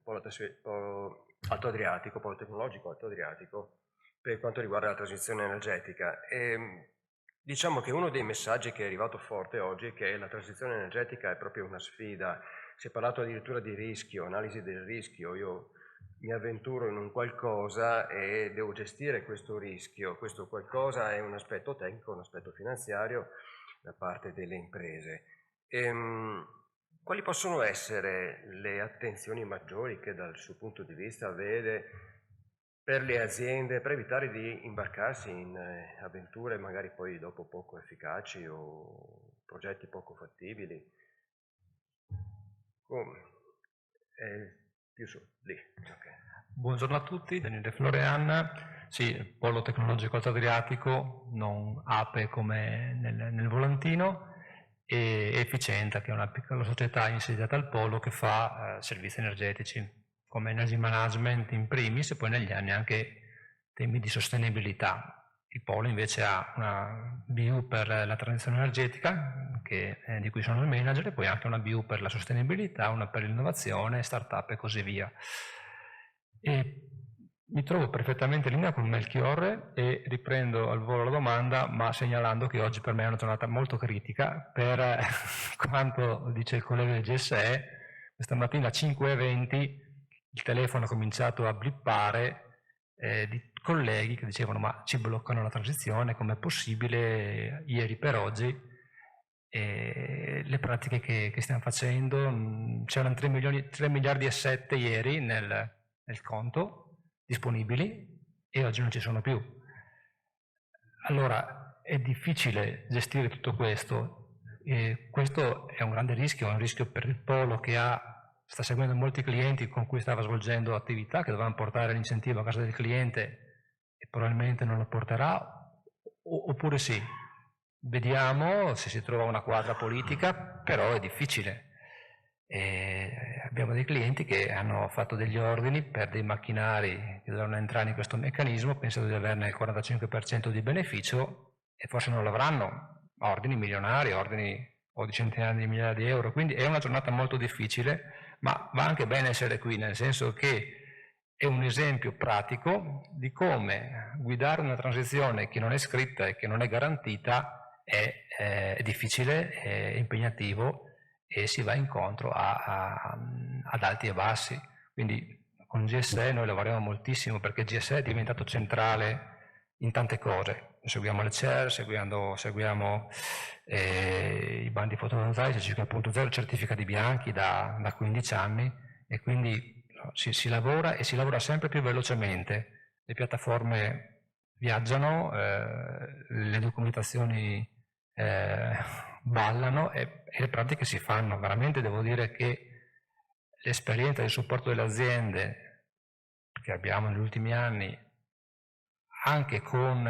Polo Tecnologico Alto Adriatico per quanto riguarda la transizione energetica. E diciamo che uno dei messaggi che è arrivato forte oggi è che la transizione energetica è proprio una sfida. Si è parlato addirittura di rischio, analisi del rischio. Io mi avventuro in un qualcosa e devo gestire questo rischio. Questo qualcosa è un aspetto tecnico, un aspetto finanziario da parte delle imprese. Quali possono essere le attenzioni maggiori che dal suo punto di vista vede per le aziende per evitare di imbarcarsi in avventure magari poi dopo poco efficaci o progetti poco fattibili? Più su, lì. Okay. Buongiorno a tutti, Daniele Florean. Sì, Polo Tecnologico Alto Adriatico, non APE come nel volantino, e Efficienta, che è una piccola società insediata al Polo che fa servizi energetici come energy management in primis e poi negli anni anche temi di sostenibilità. Il Polo invece ha una BU per la transizione energetica, di cui sono il manager, e poi anche una BU per la sostenibilità, una per l'innovazione, startup e così via. E mi trovo perfettamente in linea con Melchiorre e riprendo al volo la domanda, ma segnalando che oggi per me è una giornata molto critica per quanto dice il collega del GSE. Questa mattina alle 5:20 il telefono ha cominciato a blippare di colleghi che dicevano ma ci bloccano la transizione, com'è possibile ieri per oggi, le pratiche che stiamo facendo, c'erano 3 miliardi e 7 ieri nel conto disponibili e oggi non ci sono più. Allora è difficile gestire tutto questo e questo è un grande rischio, è un rischio per il Polo che sta seguendo molti clienti con cui stava svolgendo attività che dovevano portare l'incentivo a casa del cliente e probabilmente non lo porterà, oppure sì. Vediamo se si trova una quadra politica, però è difficile. Abbiamo dei clienti che hanno fatto degli ordini per dei macchinari che dovranno entrare in questo meccanismo pensando di averne il 45% di beneficio e forse non lo avranno, ordini milionari, ordini o di centinaia di migliaia di euro, quindi è una giornata molto difficile, ma va anche bene essere qui, nel senso che è un esempio pratico di come guidare una transizione che non è scritta e che non è garantita è difficile, è impegnativo e si va incontro ad alti e bassi. Quindi con GSE noi lavoriamo moltissimo perché GSE è diventato centrale in tante cose. Seguiamo le CER, seguiamo i bandi fotovoltaici, 5.0, certificati bianchi da 15 anni e quindi si lavora e si lavora sempre più velocemente. Le piattaforme viaggiano, le documentazioni ballano e le pratiche si fanno. Veramente devo dire che l'esperienza del supporto delle aziende che abbiamo negli ultimi anni, anche con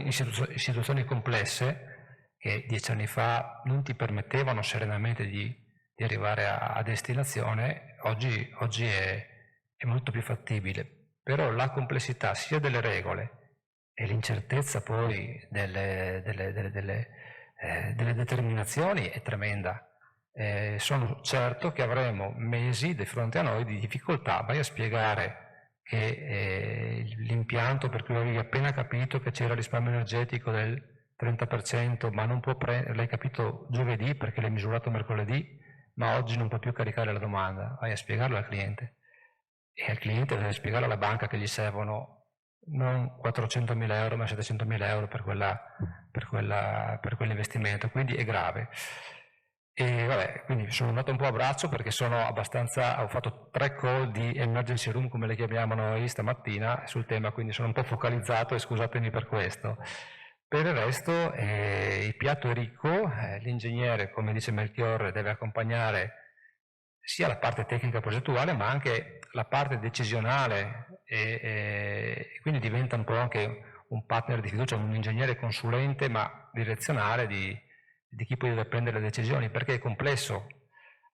istituzioni complesse che 10 anni fa non ti permettevano serenamente di arrivare a destinazione, oggi è molto più fattibile. Però la complessità sia delle regole e l'incertezza poi delle determinazioni è tremenda. Sono certo che avremo mesi di fronte a noi di difficoltà. Vai a spiegare e l'impianto per cui avevi appena capito che c'era risparmio energetico del 30%, ma non può l'hai capito giovedì perché l'hai misurato mercoledì, ma oggi non può più caricare la domanda, vai a spiegarlo al cliente. E al cliente deve spiegare alla banca che gli servono non 400.000 euro ma 700.000 euro per quell'investimento, quindi è grave. E vabbè, quindi sono andato un po' a braccio perché ho fatto 3 call di emergency room, come le chiamiamo noi, stamattina sul tema, quindi sono un po' focalizzato e scusatemi per questo. Per il resto il piatto è ricco, l'ingegnere, come dice Melchiorre, deve accompagnare sia la parte tecnica progettuale ma anche la parte decisionale e quindi diventa un po' anche un partner di fiducia, un ingegnere consulente ma direzionale di chi poi deve prendere le decisioni, perché è complesso.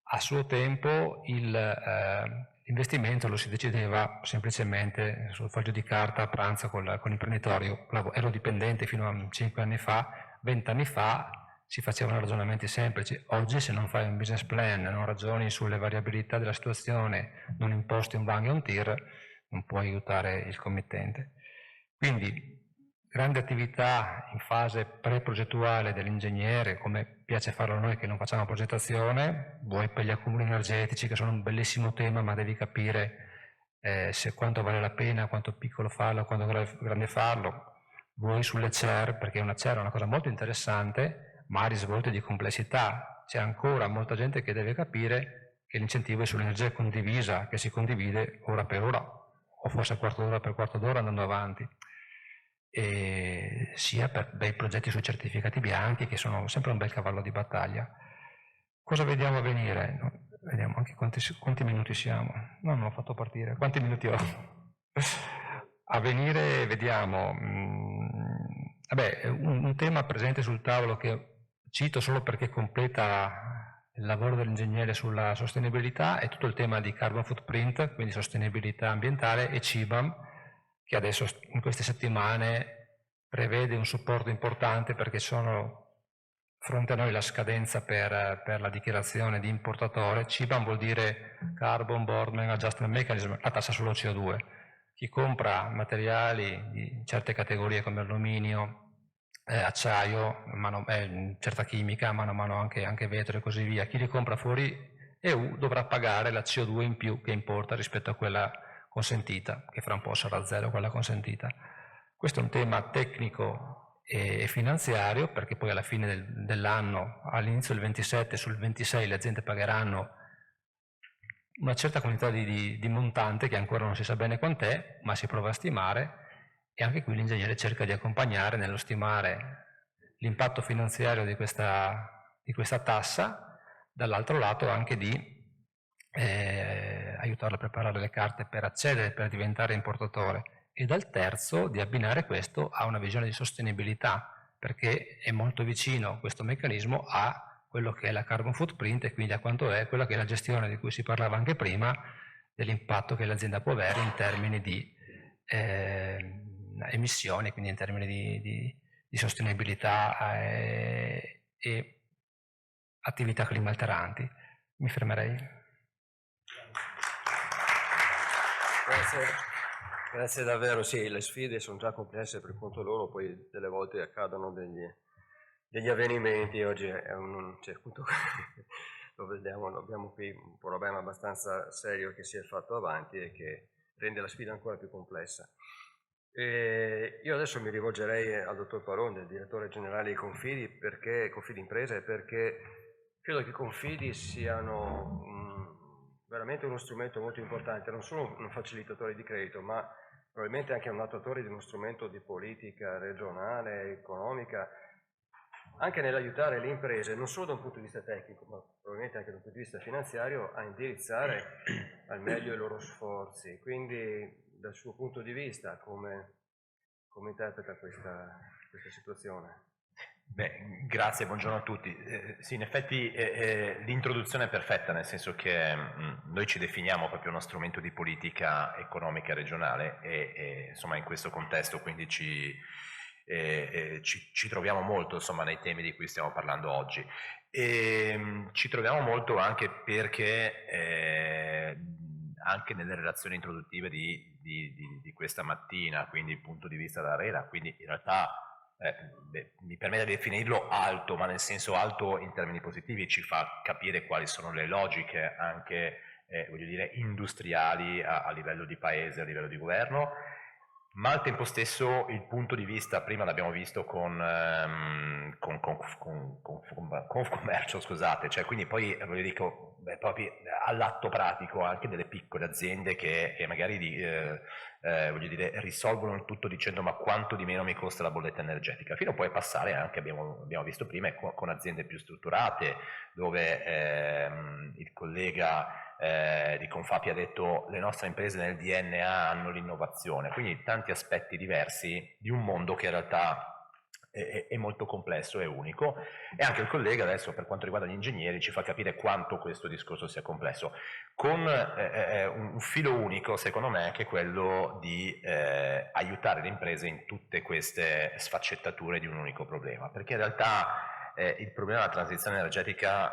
A suo tempo l'investimento lo si decideva semplicemente sul foglio di carta a pranzo con l'imprenditorio. Ero dipendente fino a 5 anni fa, 20 anni fa si facevano ragionamenti semplici. Oggi se non fai un business plan, non ragioni sulle variabilità della situazione, non imposti un bang e un tir, non puoi aiutare il committente. Quindi grande attività in fase pre-progettuale dell'ingegnere, come piace farlo a noi che non facciamo progettazione, vuoi per gli accumuli energetici che sono un bellissimo tema, ma devi capire se quanto vale la pena, quanto piccolo farlo, quanto grande farlo, vuoi sulle CER, perché una CER è una cosa molto interessante, ma ha risvolti di complessità. C'è ancora molta gente che deve capire che l'incentivo è sull'energia condivisa, che si condivide ora per ora, o forse quarto d'ora per quarto d'ora andando avanti. E sia per dei progetti sui certificati bianchi che sono sempre un bel cavallo di battaglia. Cosa vediamo avvenire? Vediamo anche quanti minuti siamo. No, non ho fatto partire. Quanti minuti ho? A venire vediamo un tema presente sul tavolo che cito solo perché completa il lavoro dell'ingegnere sulla sostenibilità è tutto il tema di carbon footprint, quindi sostenibilità ambientale, e CBAM, che adesso in queste settimane prevede un supporto importante perché sono fronte a noi la scadenza per la dichiarazione di importatore. CBAM vuol dire Carbon Border Adjustment Mechanism, la tassa sullo CO2. Chi compra materiali di certe categorie come alluminio, acciaio, certa chimica, mano a mano anche vetro e così via, chi li compra fuori EU dovrà pagare la CO2 in più che importa rispetto a quella consentita, che fra un po' sarà zero quella consentita. Questo è un tema tecnico e finanziario, perché poi alla fine dell'anno, all'inizio del 27, sul 26 le aziende pagheranno una certa quantità di montante che ancora non si sa bene quant'è, ma si prova a stimare, e anche qui l'ingegnere cerca di accompagnare nello stimare l'impatto finanziario di questa tassa, dall'altro lato anche di aiutarlo a preparare le carte per accedere, per diventare importatore, e dal terzo di abbinare questo a una visione di sostenibilità, perché è molto vicino questo meccanismo a quello che è la carbon footprint e quindi a quanto è quella che è la gestione di cui si parlava anche prima, dell'impatto che l'azienda può avere in termini di emissioni, quindi in termini di sostenibilità e attività climalteranti. Mi fermerei. Grazie davvero. Sì, le sfide sono già complesse per conto loro, poi delle volte accadono degli avvenimenti. Oggi è appunto, lo vediamo, abbiamo qui un problema abbastanza serio che si è fatto avanti e che rende la sfida ancora più complessa. Io adesso mi rivolgerei al dottor Paronde, il direttore generale di Confidi Imprese, perché credo che i Confidi siano veramente uno strumento molto importante, non solo un facilitatore di credito, ma probabilmente anche un attuatore di uno strumento di politica regionale, economica, anche nell'aiutare le imprese, non solo da un punto di vista tecnico, ma probabilmente anche da un punto di vista finanziario, a indirizzare al meglio i loro sforzi. Quindi, dal suo punto di vista, come interpreta questa situazione? Beh, grazie, buongiorno a tutti. Sì, in effetti l'introduzione è perfetta, nel senso che noi ci definiamo proprio uno strumento di politica economica regionale e insomma in questo contesto quindi ci troviamo molto insomma nei temi di cui stiamo parlando oggi. Ci troviamo molto anche perché anche nelle relazioni introduttive di di questa mattina, quindi il punto di vista dell'ARERA, quindi in realtà mi permette di definirlo alto, ma nel senso alto in termini positivi, ci fa capire quali sono le logiche anche voglio dire industriali a livello di paese, a livello di governo, ma al tempo stesso il punto di vista, prima l'abbiamo visto con Confcommercio, scusate, cioè quindi poi ve lo dico proprio all'atto pratico anche delle piccole aziende che magari voglio dire, risolvono il tutto dicendo ma quanto di meno mi costa la bolletta energetica, fino a poi passare anche, abbiamo visto prima, con aziende più strutturate, dove il collega di Confapi ha detto le nostre imprese nel DNA hanno l'innovazione, quindi tanti aspetti diversi di un mondo che in realtà è molto complesso e unico, e anche il collega adesso per quanto riguarda gli ingegneri ci fa capire quanto questo discorso sia complesso, con un filo unico secondo me che è quello di aiutare le imprese in tutte queste sfaccettature di un unico problema, perché in realtà il problema della transizione energetica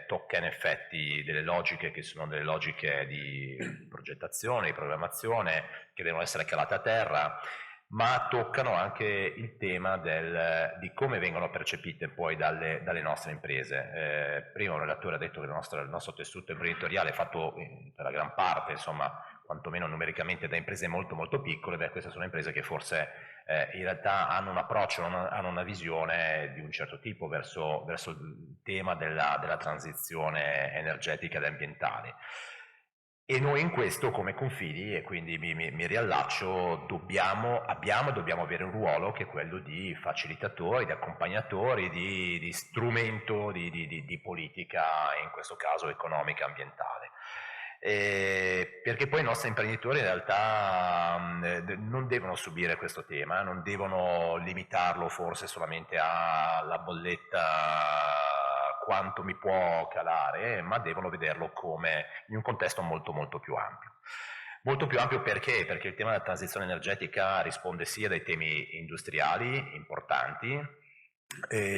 tocca in effetti delle logiche che sono delle logiche di progettazione, di programmazione, che devono essere calate a terra, ma toccano anche il tema di come vengono percepite poi dalle nostre imprese. Prima un relatore ha detto che il nostro tessuto imprenditoriale è fatto per la gran parte, insomma, quantomeno numericamente da imprese molto molto piccole. Beh, queste sono imprese che forse in realtà hanno un approccio, hanno una visione di un certo tipo verso il tema della transizione energetica ed ambientale. E noi in questo come Confidi, e quindi mi riallaccio, dobbiamo avere un ruolo che è quello di facilitatori, di accompagnatori, di strumento di politica, in questo caso economica, ambientale. Perché poi i nostri imprenditori in realtà non devono subire questo tema, non devono limitarlo forse solamente alla bolletta, quanto mi può calare, ma devono vederlo come in un contesto molto molto più ampio. Molto più ampio perché? Perché il tema della transizione energetica risponde sia a dei temi industriali importanti,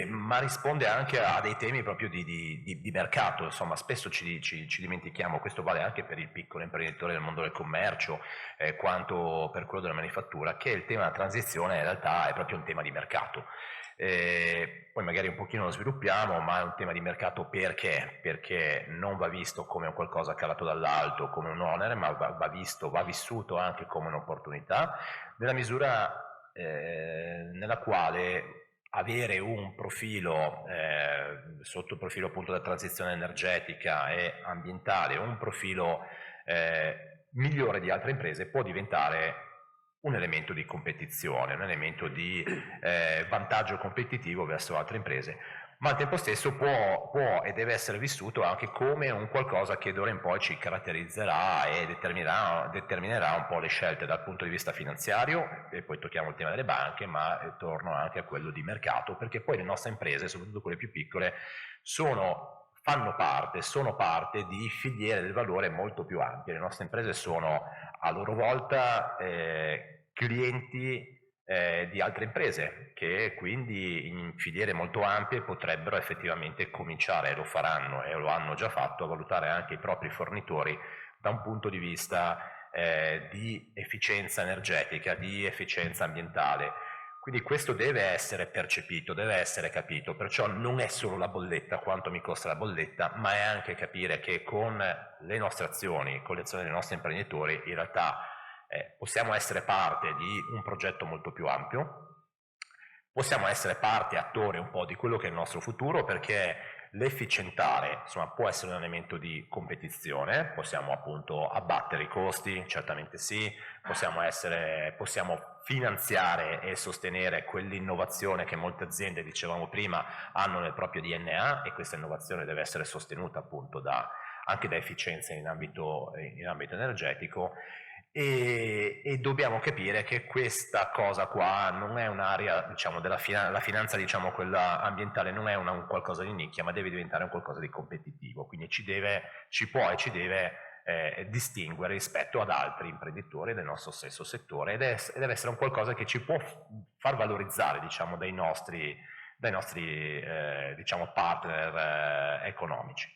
ma risponde anche a dei temi proprio di mercato. Insomma, spesso ci dimentichiamo, questo vale anche per il piccolo imprenditore del mondo del commercio, quanto per quello della manifattura, che il tema della transizione in realtà è proprio un tema di mercato. Poi magari un pochino lo sviluppiamo, ma è un tema di mercato perché non va visto come un qualcosa calato dall'alto, come un onere, ma va vissuto anche come un'opportunità, nella misura nella quale avere un profilo sotto il profilo appunto della transizione energetica e ambientale, un profilo migliore di altre imprese, può diventare un elemento di competizione, un elemento di vantaggio competitivo verso altre imprese, ma al tempo stesso può e deve essere vissuto anche come un qualcosa che d'ora in poi ci caratterizzerà e determinerà un po' le scelte dal punto di vista finanziario, e poi tocchiamo il tema delle banche, ma torno anche a quello di mercato, perché poi le nostre imprese, soprattutto quelle più piccole, sono parte di filiere del valore molto più ampie. Le nostre imprese sono a loro volta clienti di altre imprese, che quindi in filiere molto ampie potrebbero effettivamente cominciare, e lo faranno e lo hanno già fatto, a valutare anche i propri fornitori da un punto di vista di efficienza energetica, di efficienza ambientale. Quindi questo deve essere percepito, deve essere capito, perciò non è solo la bolletta, quanto mi costa la bolletta, ma è anche capire che con le nostre azioni, con le azioni dei nostri imprenditori, in realtà possiamo essere parte di un progetto molto più ampio, possiamo essere parte, attore un po' di quello che è il nostro futuro, perché l'efficientare, insomma, può essere un elemento di competizione, possiamo appunto abbattere i costi, certamente sì, possiamo finanziare e sostenere quell'innovazione che molte aziende, dicevamo prima, hanno nel proprio DNA, e questa innovazione deve essere sostenuta appunto anche da efficienza in ambito energetico. E dobbiamo capire che questa cosa qua non è un'area, diciamo, la finanza, diciamo, quella ambientale, non è un qualcosa di nicchia, ma deve diventare un qualcosa di competitivo, quindi ci può e ci deve distinguere rispetto ad altri imprenditori del nostro stesso settore, e deve essere un qualcosa che ci può far valorizzare, diciamo, dai nostri diciamo, partner economici.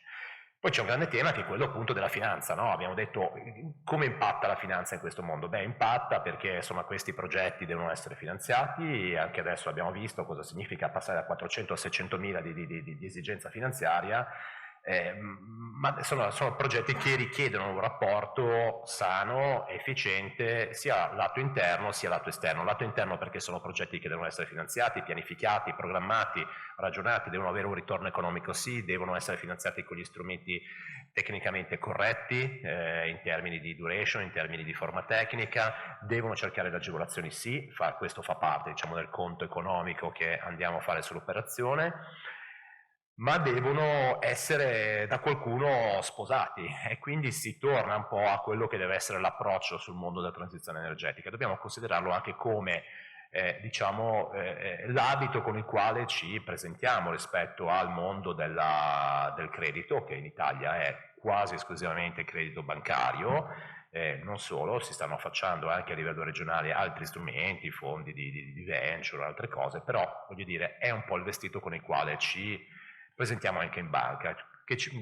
Poi c'è un grande tema che è quello appunto della finanza, no? Abbiamo detto come impatta la finanza in questo mondo? Beh, impatta perché insomma questi progetti devono essere finanziati, e anche adesso abbiamo visto cosa significa passare da 400 a 600 mila di esigenza finanziaria, ma sono progetti che richiedono un rapporto sano, efficiente, sia lato interno sia lato esterno. Lato interno perché sono progetti che devono essere finanziati, pianificati, programmati, ragionati, devono avere un ritorno economico sì, devono essere finanziati con gli strumenti tecnicamente corretti, in termini di duration, in termini di forma tecnica, devono cercare le agevolazioni sì, questo fa parte, diciamo, del conto economico che andiamo a fare sull'operazione, ma devono essere da qualcuno sposati, e quindi si torna un po' a quello che deve essere l'approccio sul mondo della transizione energetica. Dobbiamo considerarlo anche come l'abito con il quale ci presentiamo rispetto al mondo del credito, che in Italia è quasi esclusivamente credito bancario. Non solo, si stanno affacciando anche a livello regionale altri strumenti, fondi di venture, altre cose, però voglio dire è un po' il vestito con il quale ci presentiamo anche in banca,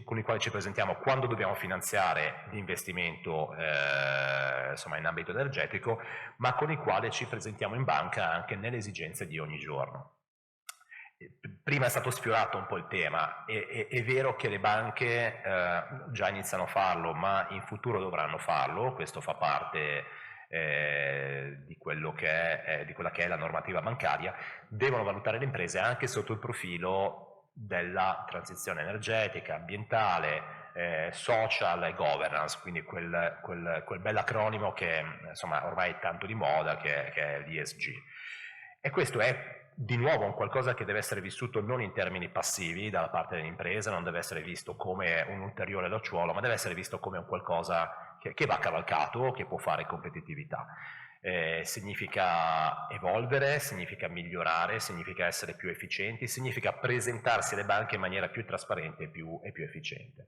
con i quali ci presentiamo quando dobbiamo finanziare l'investimento insomma in ambito energetico, ma con i quali ci presentiamo in banca anche nelle esigenze di ogni giorno. Prima è stato sfiorato un po' il tema, è vero che le banche già iniziano a farlo, ma in futuro dovranno farlo, questo fa parte di quella che è la normativa bancaria, devono valutare le imprese anche sotto il profilo della transizione energetica, ambientale, social e governance, quindi quel bell'acronimo che insomma ormai è tanto di moda, che è l'ESG. E questo è di nuovo un qualcosa che deve essere vissuto non in termini passivi dalla parte dell'impresa, non deve essere visto come un ulteriore lacciuolo, ma deve essere visto come un qualcosa che va cavalcato, che può fare competitività. Significa evolvere, significa migliorare, significa essere più efficienti, significa presentarsi alle banche in maniera più trasparente e più efficiente.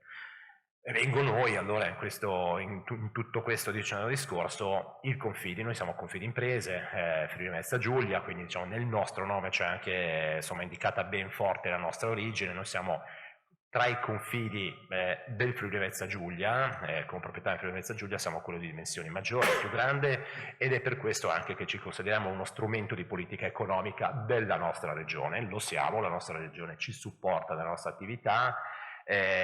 E vengo noi allora in tutto questo discorso, il Confidi, noi siamo Confidi Imprese, Friuli Venezia Giulia, quindi diciamo nel nostro nome c'è anche insomma indicata ben forte la nostra origine, noi siamo tra i confidi del Friuli Venezia Giulia, come proprietà del Friuli Venezia Giulia siamo quello di dimensioni maggiori, più grande, ed è per questo anche che ci consideriamo uno strumento di politica economica della nostra regione. Lo siamo, la nostra regione ci supporta nella nostra attività,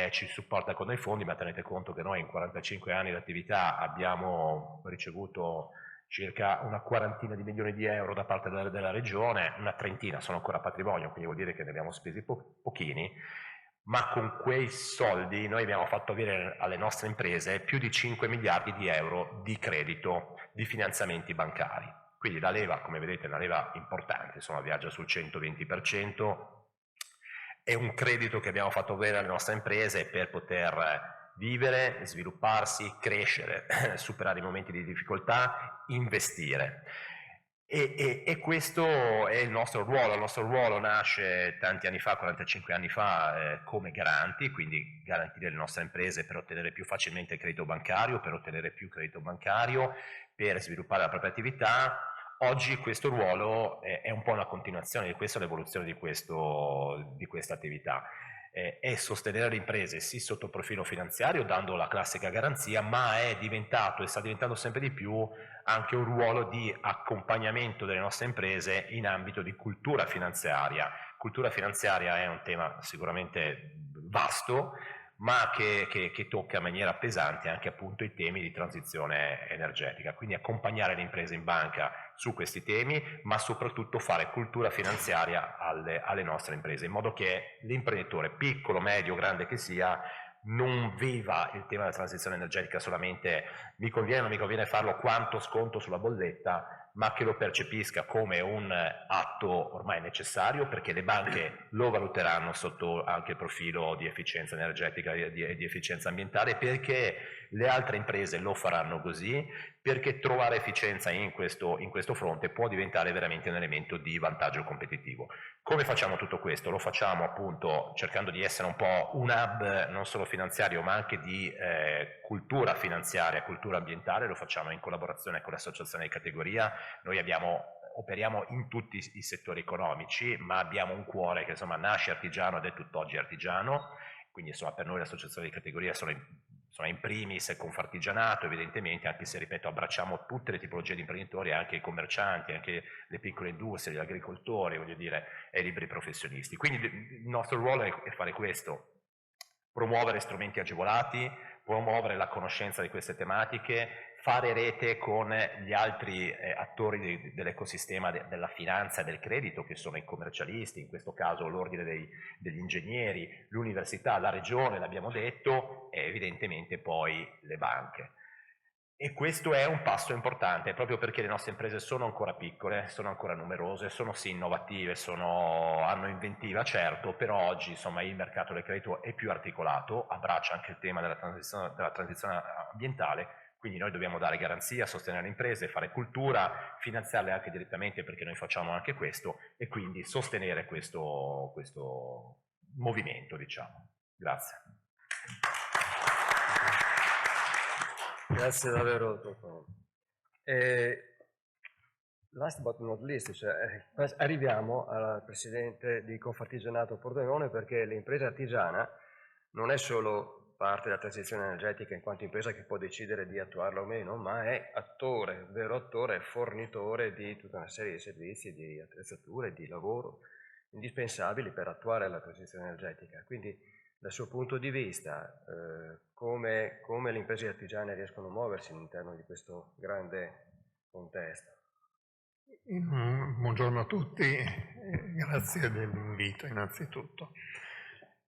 ci supporta con dei fondi, ma tenete conto che noi in 45 anni di attività abbiamo ricevuto circa una quarantina di milioni di euro da parte della regione, una trentina sono ancora patrimonio, quindi vuol dire che ne abbiamo spesi pochini, ma con quei soldi noi abbiamo fatto avere alle nostre imprese più di 5 miliardi di euro di credito, di finanziamenti bancari. Quindi la leva, come vedete, è una leva importante, insomma viaggia sul 120%, è un credito che abbiamo fatto avere alle nostre imprese per poter vivere, svilupparsi, crescere, superare i momenti di difficoltà, investire. E questo è il nostro ruolo nasce tanti anni fa, 45 anni fa, come garanti, quindi garantire le nostre imprese per ottenere più facilmente il credito bancario, per sviluppare la propria attività. Oggi questo ruolo è un po' una continuazione di questa, l'evoluzione di questa attività. È sostenere le imprese sì sotto profilo finanziario dando la classica garanzia, ma è diventato e sta diventando sempre di più anche un ruolo di accompagnamento delle nostre imprese in ambito di cultura finanziaria. Cultura finanziaria è un tema sicuramente vasto, ma che tocca in maniera pesante anche appunto i temi di transizione energetica, quindi accompagnare le imprese in banca su questi temi, ma soprattutto fare cultura finanziaria alle nostre imprese, in modo che l'imprenditore, piccolo, medio, grande che sia, non viva il tema della transizione energetica solamente mi conviene o non mi conviene farlo, quanto sconto sulla bolletta, ma che lo percepisca come un atto ormai necessario, perché le banche lo valuteranno sotto anche il profilo di efficienza energetica e di efficienza ambientale, perché le altre imprese lo faranno così, perché trovare efficienza in questo fronte può diventare veramente un elemento di vantaggio competitivo. Come facciamo tutto questo? Lo facciamo appunto cercando di essere un po' un hub non solo finanziario ma anche di cultura finanziaria, cultura ambientale, lo facciamo in collaborazione con le associazioni di categoria. Noi operiamo in tutti i settori economici, ma abbiamo un cuore che insomma nasce artigiano ed è tutt'oggi artigiano, Quindi insomma per noi le associazioni di categoria sono in primis Confartigianato, evidentemente, anche se ripeto abbracciamo tutte le tipologie di imprenditori, anche i commercianti, anche le piccole industrie, gli agricoltori, voglio dire, e i liberi professionisti. Quindi il nostro ruolo è fare questo, promuovere strumenti agevolati, promuovere la conoscenza di queste tematiche, fare rete con gli altri attori dell'ecosistema della finanza e del credito, che sono i commercialisti, in questo caso l'ordine degli ingegneri, l'università, la regione, l'abbiamo detto, e evidentemente poi le banche. E questo è un passo importante, proprio perché le nostre imprese sono ancora piccole, sono ancora numerose, sono sì innovative, hanno inventiva, certo, però oggi insomma il mercato del credito è più articolato, abbraccia anche il tema della transizione ambientale. Quindi noi dobbiamo dare garanzia, sostenere le imprese, fare cultura, finanziarle anche direttamente, perché noi facciamo anche questo, e quindi sostenere questo movimento, diciamo. Grazie. Grazie davvero, dottor. Last but not least, cioè, arriviamo al presidente di Confartigianato Pordenone, perché l'impresa artigiana non è solo parte della transizione energetica in quanto impresa che può decidere di attuarla o meno, ma è attore, vero attore, fornitore di tutta una serie di servizi, di attrezzature, di lavoro indispensabili per attuare la transizione energetica. Quindi dal suo punto di vista, come le imprese artigiane riescono a muoversi all'interno di questo grande contesto? Buongiorno a tutti, grazie dell'invito innanzitutto.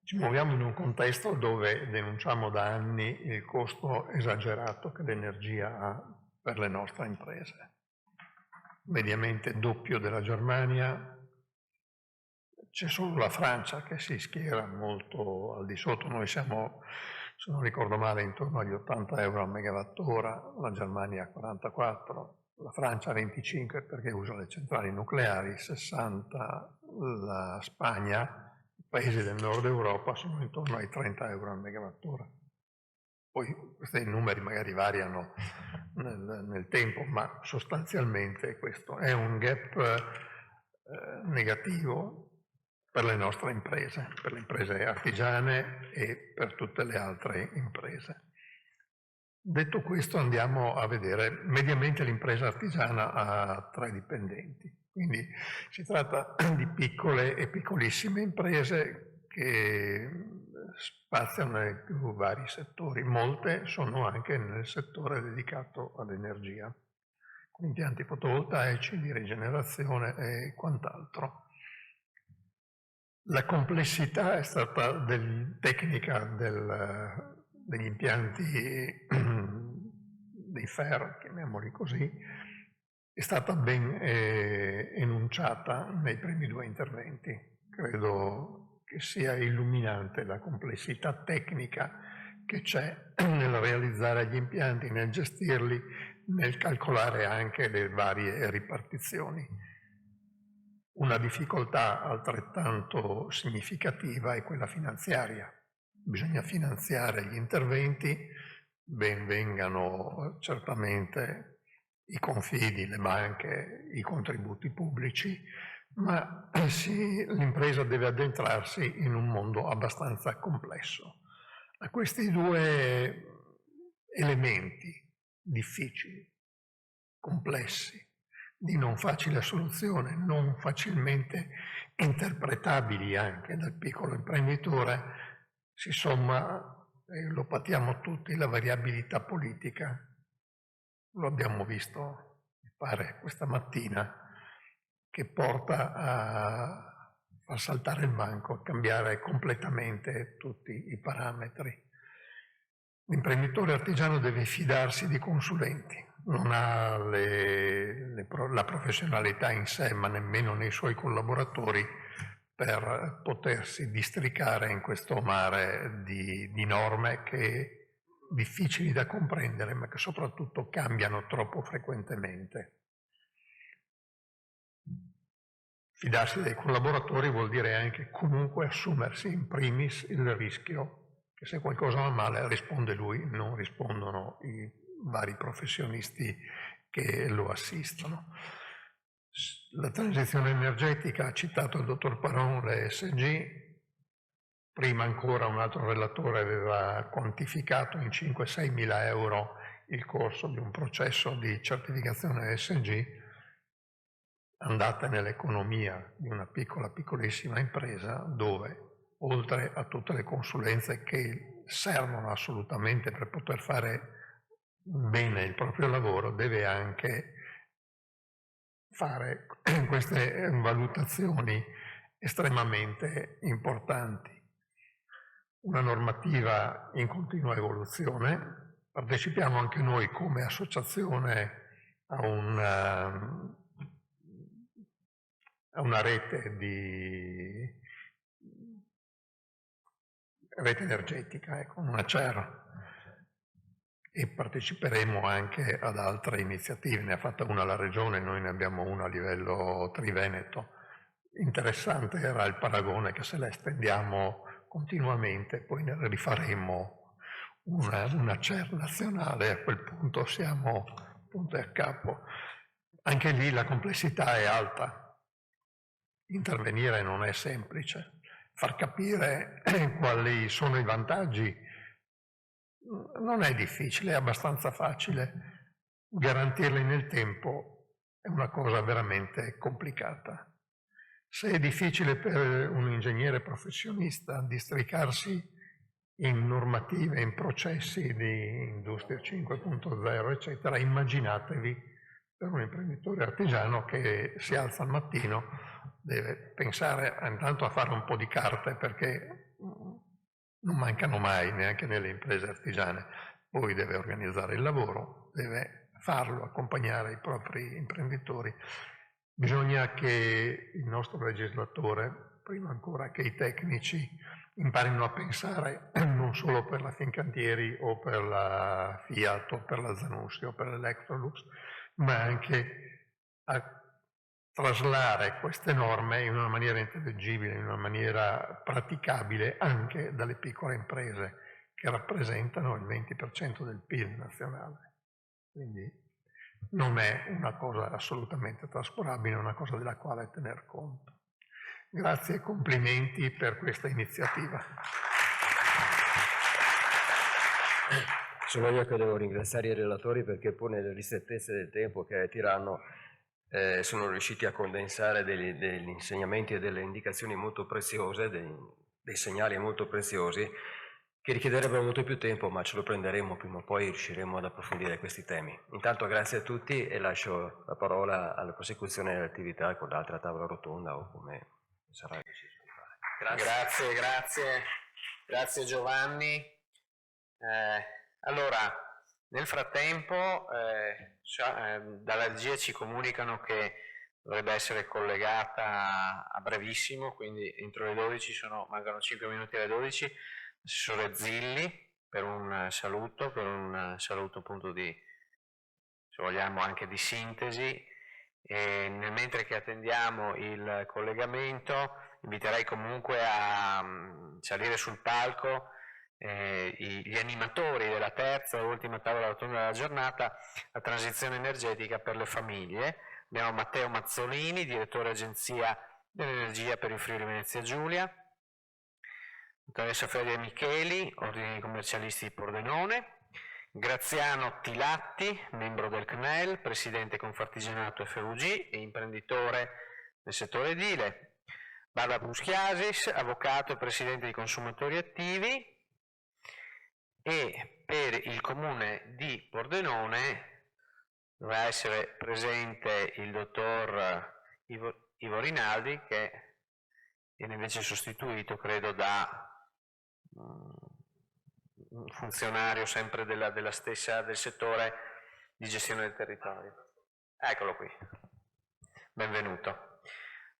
Ci muoviamo in un contesto dove denunciamo da anni il costo esagerato che l'energia ha per le nostre imprese. Mediamente doppio della Germania, c'è solo la Francia che si schiera molto al di sotto. Noi siamo, se non ricordo male, intorno agli 80 euro al megawattora, la Germania 44, la Francia 25 perché usa le centrali nucleari, 60 la Spagna. I paesi del nord Europa sono intorno ai 30 euro al megawattora. Poi questi numeri magari variano nel tempo, ma sostanzialmente questo è un gap negativo per le nostre imprese, per le imprese artigiane e per tutte le altre imprese. Detto questo, andiamo a vedere, mediamente l'impresa artigiana ha 3 dipendenti. Quindi si tratta di piccole e piccolissime imprese che spaziano nei più vari settori. Molte sono anche nel settore dedicato all'energia, con impianti fotovoltaici, di rigenerazione e quant'altro. La complessità è stata tecnica degli impianti dei FER, chiamiamoli così, è stata ben enunciata nei primi 2 interventi. Credo che sia illuminante la complessità tecnica che c'è nel realizzare gli impianti, nel gestirli, nel calcolare anche le varie ripartizioni. Una difficoltà altrettanto significativa è quella finanziaria. Bisogna finanziare gli interventi, ben vengano certamente i confidi, le banche, i contributi pubblici, ma l'impresa deve addentrarsi in un mondo abbastanza complesso. A questi 2 elementi difficili, complessi, di non facile soluzione, non facilmente interpretabili anche dal piccolo imprenditore, si somma, e lo patiamo tutti, la variabilità politica. Lo abbiamo visto, mi pare, questa mattina, che porta a far saltare il banco, a cambiare completamente tutti i parametri. L'imprenditore artigiano deve fidarsi di consulenti, non ha la professionalità in sé, ma nemmeno nei suoi collaboratori, per potersi districare in questo mare di norme che difficili da comprendere, ma che soprattutto cambiano troppo frequentemente. Fidarsi dei collaboratori vuol dire anche comunque assumersi in primis il rischio che se qualcosa va male risponde lui, non rispondono i vari professionisti che lo assistono. La transizione energetica, ha citato il dottor Paron, le ESG, Prima ancora un altro relatore aveva quantificato in 5-6 mila euro il costo di un processo di certificazione ESG. Andate nell'economia di una piccolissima impresa dove, oltre a tutte le consulenze che servono assolutamente per poter fare bene il proprio lavoro, deve anche fare queste valutazioni estremamente importanti. Una normativa in continua evoluzione, partecipiamo anche noi come associazione a una rete energetica, ecco, una CER, e parteciperemo anche ad altre iniziative. Ne ha fatta una la Regione, noi ne abbiamo una a livello triveneto. Interessante era il paragone che se la estendiamo continuamente poi ne rifaremo una CER nazionale, a quel punto siamo punto e a capo. Anche lì la complessità è alta. Intervenire non è semplice, far capire quali sono i vantaggi non è difficile, è abbastanza facile. Garantirli nel tempo è una cosa veramente complicata. Se è difficile per un ingegnere professionista districarsi in normative, in processi di industria 5.0, eccetera, immaginatevi per un imprenditore artigiano che si alza al mattino, deve pensare intanto a fare un po' di carte, perché non mancano mai neanche nelle imprese artigiane, poi deve organizzare il lavoro, deve farlo, accompagnare i propri imprenditori. Bisogna che il nostro legislatore, prima ancora che i tecnici, imparino a pensare non solo per la Fincantieri o per la Fiat o per la Zanussi o per l'Electrolux, ma anche a traslare queste norme in una maniera intelligibile, in una maniera praticabile anche dalle piccole imprese che rappresentano il 20% del PIL nazionale. Quindi non è una cosa assolutamente trascurabile, è una cosa della quale tener conto. Grazie e complimenti per questa iniziativa. Sono io che devo ringraziare i relatori perché pur nelle ristrettezze del tempo che tiranno sono riusciti a condensare degli insegnamenti e delle indicazioni molto preziose, dei segnali molto preziosi che richiederebbero molto più tempo, ma ce lo prenderemo prima o poi, riusciremo ad approfondire questi temi. Intanto grazie a tutti e lascio la parola alla prosecuzione dell'attività con l'altra tavola rotonda o come sarà deciso di fare. Grazie Giovanni. Allora, nel frattempo dalla regia ci comunicano che dovrebbe essere collegata a brevissimo, quindi entro le 12, mancano 5 minuti alle 12, l'assessore Zilli per un saluto appunto di, se vogliamo, anche di sintesi. E mentre che attendiamo il collegamento, inviterei comunque a salire sul palco gli animatori della terza e ultima tavola rotonda della giornata, la transizione energetica per le famiglie. Abbiamo Matteo Mazzolini, direttore agenzia dell'energia per il Friuli Venezia Giulia, dottoressa Fede Micheli, ordine di commercialisti di Pordenone, Graziano Tilatti, membro del CNEL, presidente Confartigianato FUG e imprenditore nel settore edile, Barbara Muschiasis, avvocato e presidente di Consumatori Attivi, e per il comune di Pordenone dovrà essere presente il dottor Ivo Rinaldi, che viene invece sostituito, credo, da un funzionario sempre del settore di gestione del territorio. Eccolo qui, benvenuto.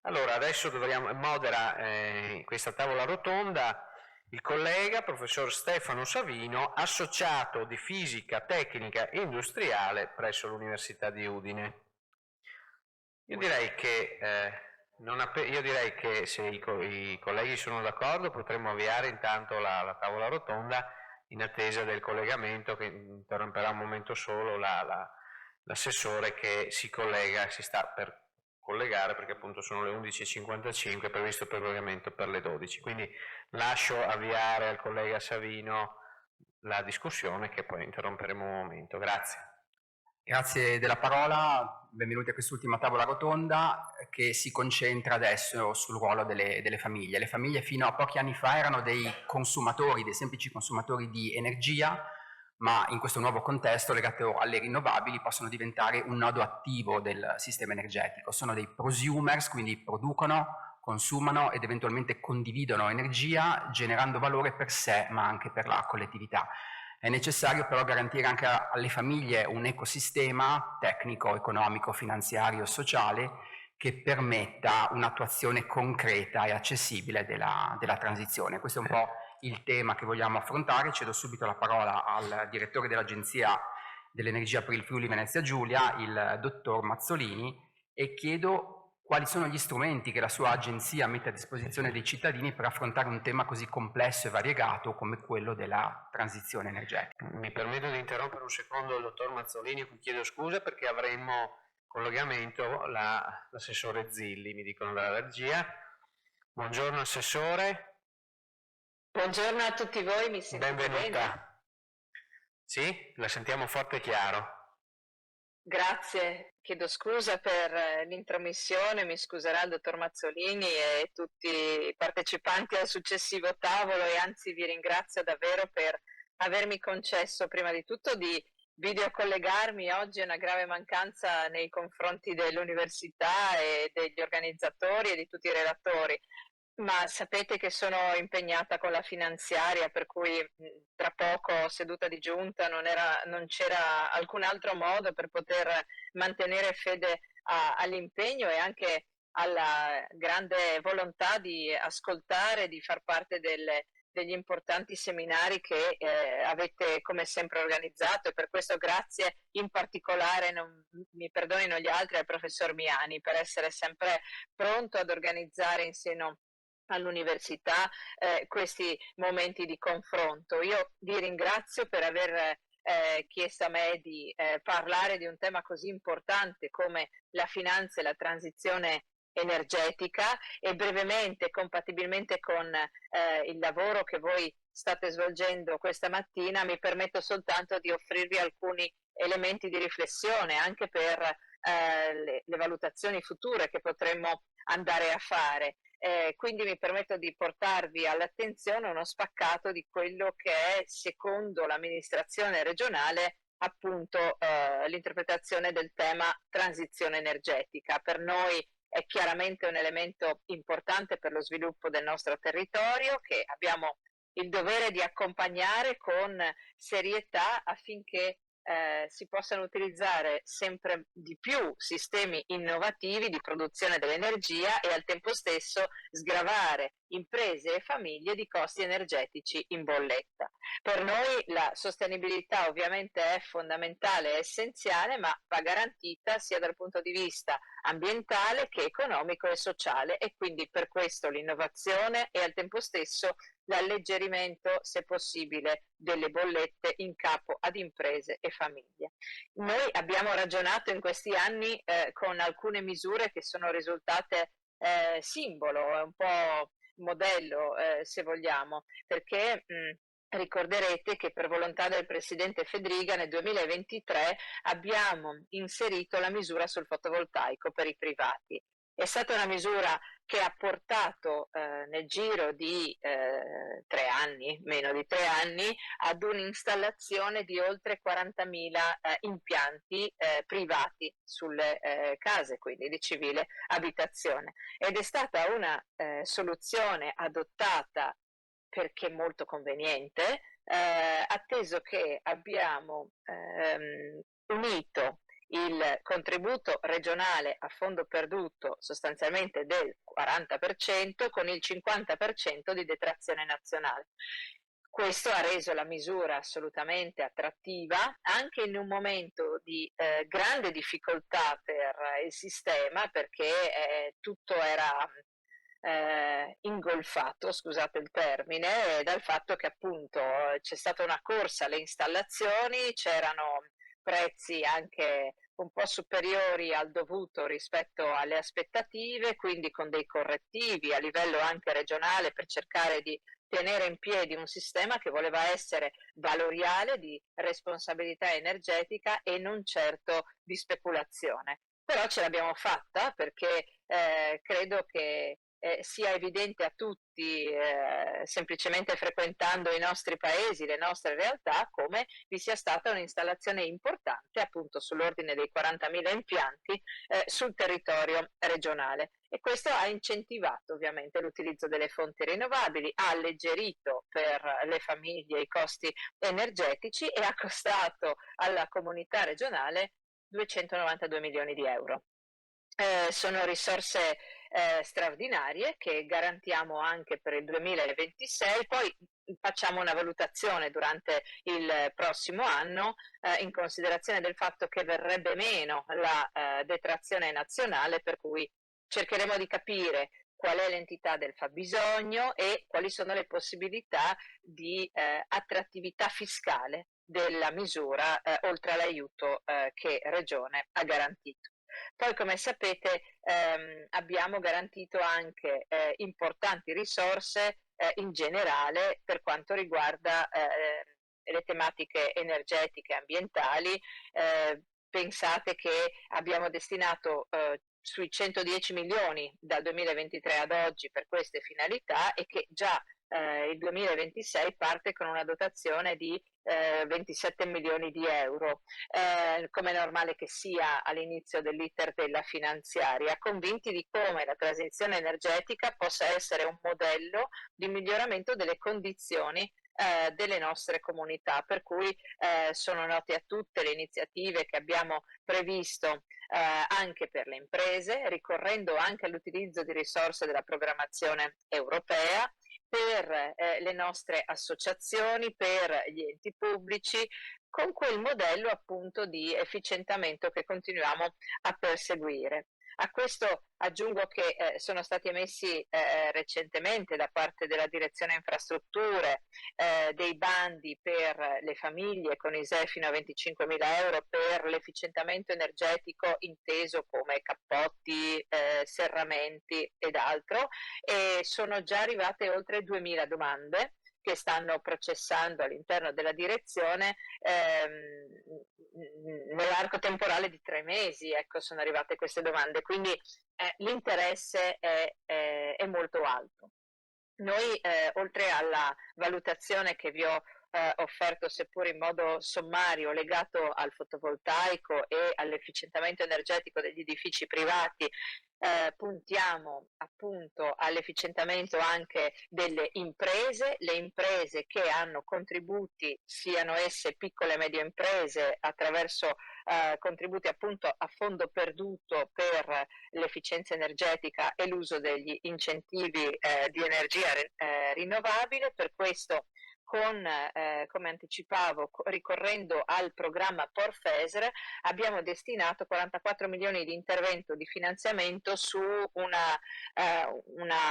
Allora, adesso modera questa tavola rotonda il collega professor Stefano Savino, associato di fisica tecnica e industriale presso l'Università di Udine. Io direi che se i colleghi sono d'accordo potremmo avviare intanto la tavola rotonda in attesa del collegamento, che interromperà un momento solo l'assessore che si collega, si sta per collegare perché appunto sono le 11.55, è previsto per il collegamento per le 12. Quindi lascio avviare al collega Savino la discussione che poi interromperemo un momento. Grazie. Grazie della parola, benvenuti a quest'ultima tavola rotonda che si concentra adesso sul ruolo delle famiglie. Le famiglie fino a pochi anni fa erano dei consumatori, dei semplici consumatori di energia, ma in questo nuovo contesto legato alle rinnovabili possono diventare un nodo attivo del sistema energetico. Sono dei prosumers, quindi producono, consumano ed eventualmente condividono energia generando valore per sé ma anche per la collettività. È necessario però garantire anche alle famiglie un ecosistema tecnico, economico, finanziario, sociale che permetta un'attuazione concreta e accessibile della transizione. Questo è un po' il tema che vogliamo affrontare. Cedo subito la parola al direttore dell'Agenzia dell'Energia per il Friuli Venezia Giulia, il dottor Mazzolini, e chiedo quali sono gli strumenti che la sua agenzia mette a disposizione dei cittadini per affrontare un tema così complesso e variegato come quello della transizione energetica. Mi permetto di interrompere un secondo il dottor Mazzolini, a cui chiedo scusa perché avremmo collegamento l'assessore Zilli, mi dicono dalla regia. Buongiorno assessore. Buongiorno a tutti voi, mi sentite Benvenuta. bene? Sì, la sentiamo forte e chiaro. Grazie, chiedo scusa per l'intromissione, mi scuserà il dottor Mazzolini e tutti i partecipanti al successivo tavolo e anzi vi ringrazio davvero per avermi concesso prima di tutto di videocollegarmi. Oggi è una grave mancanza nei confronti dell'università e degli organizzatori e di tutti i relatori. Ma sapete che sono impegnata con la finanziaria, per cui tra poco seduta di giunta non c'era alcun altro modo per poter mantenere fede all'impegno e anche alla grande volontà di ascoltare, di far parte degli importanti seminari che avete come sempre organizzato, e per questo grazie in particolare, mi perdonino gli altri, al professor Miani per essere sempre pronto ad organizzare in seno all'università questi momenti di confronto. Io vi ringrazio per aver chiesto a me di parlare di un tema così importante come la finanza e la transizione energetica, e brevemente, compatibilmente con il lavoro che voi state svolgendo questa mattina, mi permetto soltanto di offrirvi alcuni elementi di riflessione anche per le valutazioni future che potremmo andare a fare. Quindi mi permetto di portarvi all'attenzione uno spaccato di quello che è, secondo l'amministrazione regionale, appunto l'interpretazione del tema transizione energetica. Per noi è chiaramente un elemento importante per lo sviluppo del nostro territorio, che abbiamo il dovere di accompagnare con serietà affinché si possano utilizzare sempre di più sistemi innovativi di produzione dell'energia e al tempo stesso sgravare imprese e famiglie di costi energetici in bolletta. Per noi la sostenibilità ovviamente è fondamentale e essenziale, ma va garantita sia dal punto di vista ambientale che economico e sociale, e quindi per questo l'innovazione e al tempo stesso l'alleggerimento, se possibile, delle bollette in capo ad imprese e famiglie. Noi abbiamo ragionato in questi anni con alcune misure che sono risultate simbolo, un po' modello se vogliamo, perché ricorderete che per volontà del Presidente Fedriga nel 2023 abbiamo inserito la misura sul fotovoltaico per i privati. È stata una misura che ha portato nel giro di 3 anni, meno di 3 anni, ad un'installazione di oltre 40.000 impianti privati sulle case, quindi di civile abitazione. Ed è stata una soluzione adottata perché molto conveniente, atteso che abbiamo unito il contributo regionale a fondo perduto sostanzialmente del 40% con il 50% di detrazione nazionale. Questo ha reso la misura assolutamente attrattiva anche in un momento di grande difficoltà per il sistema, perché tutto era ingolfato, scusate il termine, dal fatto che appunto c'è stata una corsa alle installazioni, c'erano prezzi anche un po' superiori al dovuto rispetto alle aspettative, quindi con dei correttivi a livello anche regionale per cercare di tenere in piedi un sistema che voleva essere valoriale, di responsabilità energetica e non certo di speculazione. Però ce l'abbiamo fatta perché credo che sia evidente a tutti, semplicemente frequentando i nostri paesi, le nostre realtà, come vi sia stata un'installazione importante, appunto sull'ordine dei 40.000 impianti sul territorio regionale. E questo ha incentivato ovviamente l'utilizzo delle fonti rinnovabili, ha alleggerito per le famiglie i costi energetici e ha costato alla comunità regionale 292 milioni di euro. Sono risorse straordinarie che garantiamo anche per il 2026, poi facciamo una valutazione durante il prossimo anno in considerazione del fatto che verrebbe meno la detrazione nazionale, per cui cercheremo di capire qual è l'entità del fabbisogno e quali sono le possibilità di attrattività fiscale della misura oltre all'aiuto che Regione ha garantito. Poi, come sapete, abbiamo garantito anche importanti risorse in generale per quanto riguarda le tematiche energetiche e ambientali. Pensate che abbiamo destinato sui 110 milioni dal 2023 ad oggi per queste finalità e che già il 2026 parte con una dotazione di 27 milioni di euro, come è normale che sia all'inizio dell'iter della finanziaria, convinti di come la transizione energetica possa essere un modello di miglioramento delle condizioni delle nostre comunità, per cui sono note a tutte le iniziative che abbiamo previsto anche per le imprese, ricorrendo anche all'utilizzo di risorse della programmazione europea, per le nostre associazioni, per gli enti pubblici, con quel modello appunto di efficientamento che continuiamo a perseguire. A questo aggiungo che sono stati emessi recentemente da parte della Direzione Infrastrutture dei bandi per le famiglie con ISEE fino a 25.000 euro per l'efficientamento energetico inteso come cappotti, serramenti ed altro, e sono già arrivate oltre 2.000 domande che stanno processando all'interno della direzione nell'arco temporale di 3 mesi, ecco, sono arrivate queste domande, quindi l'interesse è molto alto. Noi, oltre alla valutazione che vi ho offerto seppur in modo sommario legato al fotovoltaico e all'efficientamento energetico degli edifici privati, puntiamo appunto all'efficientamento anche delle imprese, le imprese che hanno contributi, siano esse piccole e medie imprese, attraverso contributi appunto a fondo perduto per l'efficienza energetica e l'uso degli incentivi di energia rinnovabile. Per questo, come anticipavo, ricorrendo al programma POR-FESR, abbiamo destinato 44 milioni di intervento di finanziamento su una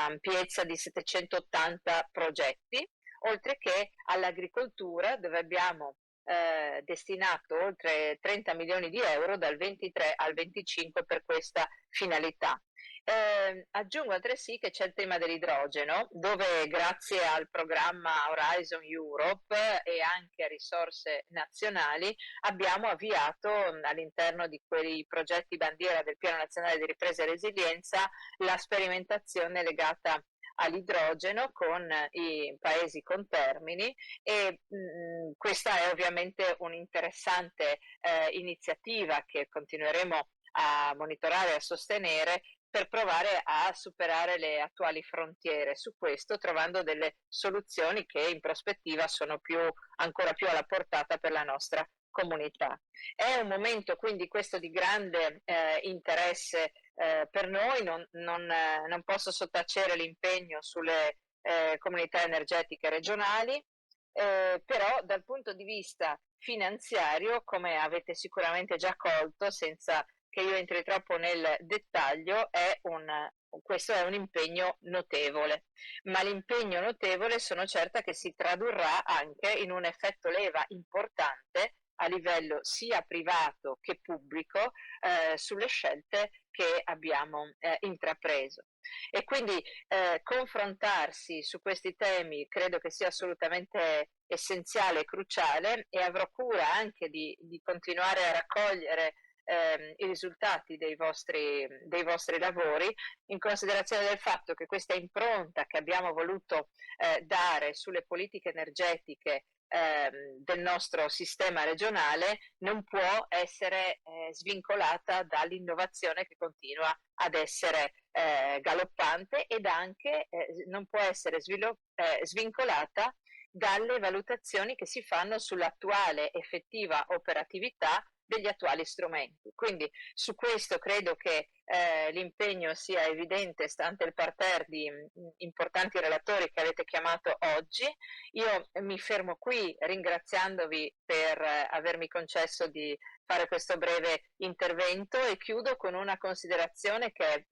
ampiezza di 780 progetti, oltre che all'agricoltura, dove abbiamo destinato oltre 30 milioni di euro dal 23 al 25 per questa finalità. Aggiungo altresì che c'è il tema dell'idrogeno, dove grazie al programma Horizon Europe e anche a risorse nazionali abbiamo avviato all'interno di quei progetti bandiera del Piano Nazionale di Ripresa e Resilienza la sperimentazione legata all'idrogeno con i paesi contermini, e questa è ovviamente un'interessante iniziativa che continueremo a monitorare e a sostenere per provare a superare le attuali frontiere su questo, trovando delle soluzioni che in prospettiva sono ancora più alla portata per la nostra comunità. È un momento quindi questo di grande interesse per noi, non posso sottacere l'impegno sulle comunità energetiche regionali, però dal punto di vista finanziario, come avete sicuramente già colto, senza che io entri troppo nel dettaglio, questo è un impegno notevole, ma l'impegno notevole sono certa che si tradurrà anche in un effetto leva importante a livello sia privato che pubblico sulle scelte che abbiamo intrapreso. E quindi confrontarsi su questi temi credo che sia assolutamente essenziale e cruciale, e avrò cura anche di continuare a raccogliere i risultati dei vostri lavori, in considerazione del fatto che questa impronta che abbiamo voluto dare sulle politiche energetiche del nostro sistema regionale non può essere svincolata dall'innovazione che continua ad essere galoppante, ed anche non può essere svincolata dalle valutazioni che si fanno sull'attuale effettiva operatività degli attuali strumenti. Quindi su questo credo che l'impegno sia evidente, stante il parterre di importanti relatori che avete chiamato oggi. Io mi fermo qui ringraziandovi per avermi concesso di fare questo breve intervento, e chiudo con una considerazione che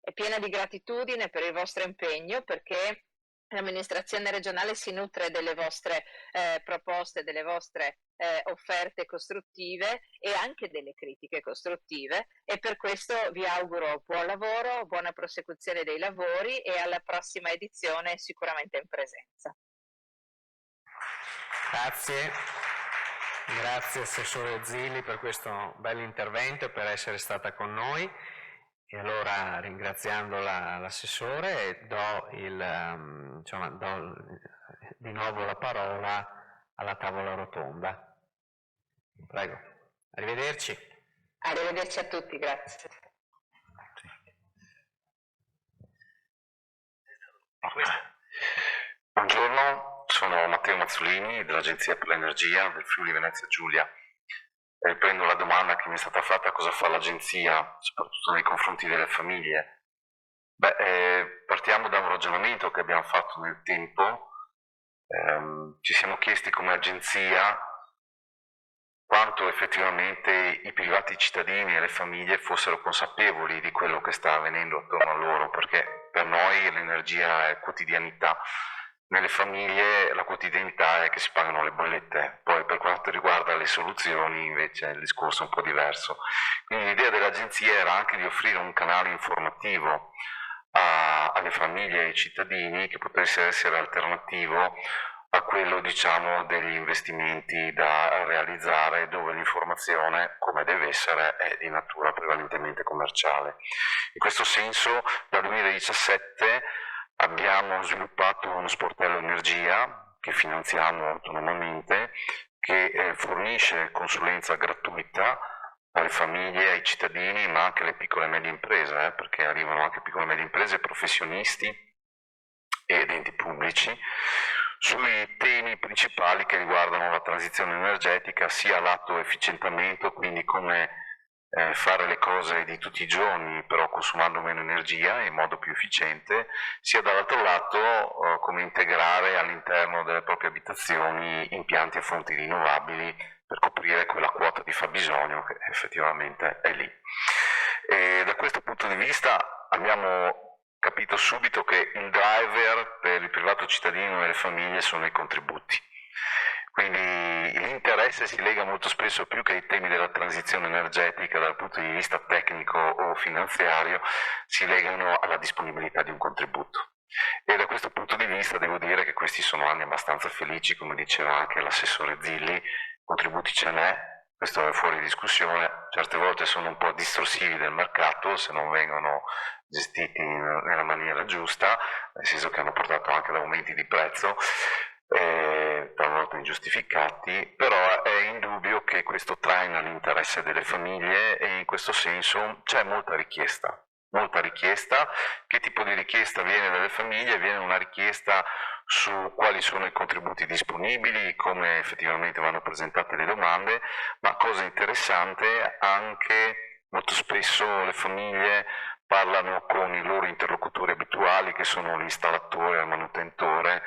è piena di gratitudine per il vostro impegno, perché l'amministrazione regionale si nutre delle vostre proposte, delle vostre offerte costruttive e anche delle critiche costruttive, e per questo vi auguro buon lavoro, buona prosecuzione dei lavori e alla prossima edizione sicuramente in presenza. Grazie Assessore Zilli per questo bel intervento e per essere stata con noi. E allora, ringraziando l'assessore, do di nuovo la parola alla tavola rotonda. Prego. Arrivederci. Arrivederci a tutti, grazie. Buongiorno, sono Matteo Mazzolini dell'Agenzia per l'Energia del Friuli Venezia Giulia. Riprendo la domanda che mi è stata fatta: cosa fa l'Agenzia, soprattutto nei confronti delle famiglie. Partiamo da un ragionamento che abbiamo fatto nel tempo. Ci siamo chiesti come Agenzia quanto effettivamente i privati cittadini e le famiglie fossero consapevoli di quello che sta avvenendo attorno a loro, perché per noi l'energia è quotidianità. Nelle famiglie la quotidianità è che si pagano le bollette, poi per quanto riguarda le soluzioni invece il discorso è un po' diverso. Quindi l'idea dell'Agenzia era anche di offrire un canale informativo alle famiglie e ai cittadini che potesse essere alternativo a quello, diciamo, degli investimenti da realizzare, dove l'informazione, come deve essere, è di natura prevalentemente commerciale. In questo senso dal 2017 abbiamo sviluppato uno sportello energia che finanziamo autonomamente, che fornisce consulenza gratuita alle famiglie, ai cittadini, ma anche alle piccole e medie imprese, perché arrivano anche piccole e medie imprese, professionisti ed enti pubblici, sui temi principali che riguardano la transizione energetica, sia lato efficientamento, quindi come fare le cose di tutti i giorni però consumando meno energia in modo più efficiente, sia dall'altro lato come integrare all'interno delle proprie abitazioni impianti a fonti rinnovabili per coprire quella quota di fabbisogno che effettivamente è lì. E da questo punto di vista abbiamo capito subito che il driver per il privato cittadino e le famiglie sono i contributi. Quindi l'interesse si lega molto spesso, più che ai temi della transizione energetica dal punto di vista tecnico o finanziario, si legano alla disponibilità di un contributo. E da questo punto di vista devo dire che questi sono anni abbastanza felici, come diceva anche l'assessore Zilli, contributi ce n'è, questo è fuori discussione, certe volte sono un po' distorsivi del mercato se non vengono gestiti nella maniera giusta, nel senso che hanno portato anche ad aumenti di prezzo, talvolta ingiustificati, però è indubbio che questo traina l'interesse delle famiglie e in questo senso c'è molta richiesta. Che tipo di richiesta viene dalle famiglie? Viene una richiesta su quali sono i contributi disponibili, come effettivamente vanno presentate le domande, ma cosa interessante, anche molto spesso le famiglie parlano con i loro interlocutori abituali, che sono l'installatore e il manutentore,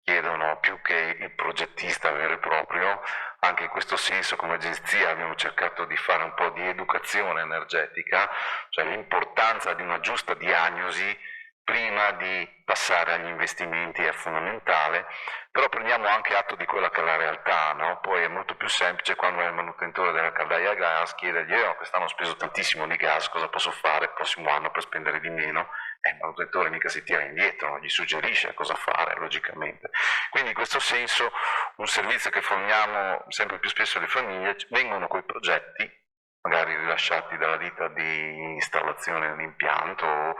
chiedono più che il progettista vero e proprio. Anche in questo senso come agenzia abbiamo cercato di fare un po' di educazione energetica, cioè l'importanza di una giusta diagnosi prima di passare agli investimenti è fondamentale, però prendiamo anche atto di quella che è la realtà, no? Poi è molto più semplice quando il manutentore della caldaia a gas chiedergli quest'anno ho speso tantissimo di gas, cosa posso fare il prossimo anno per spendere di meno? Il manutentore mica si tira indietro, non gli suggerisce cosa fare logicamente. Quindi in questo senso un servizio che forniamo sempre più spesso alle famiglie, vengono quei progetti magari rilasciati dalla ditta di installazione dell'impianto o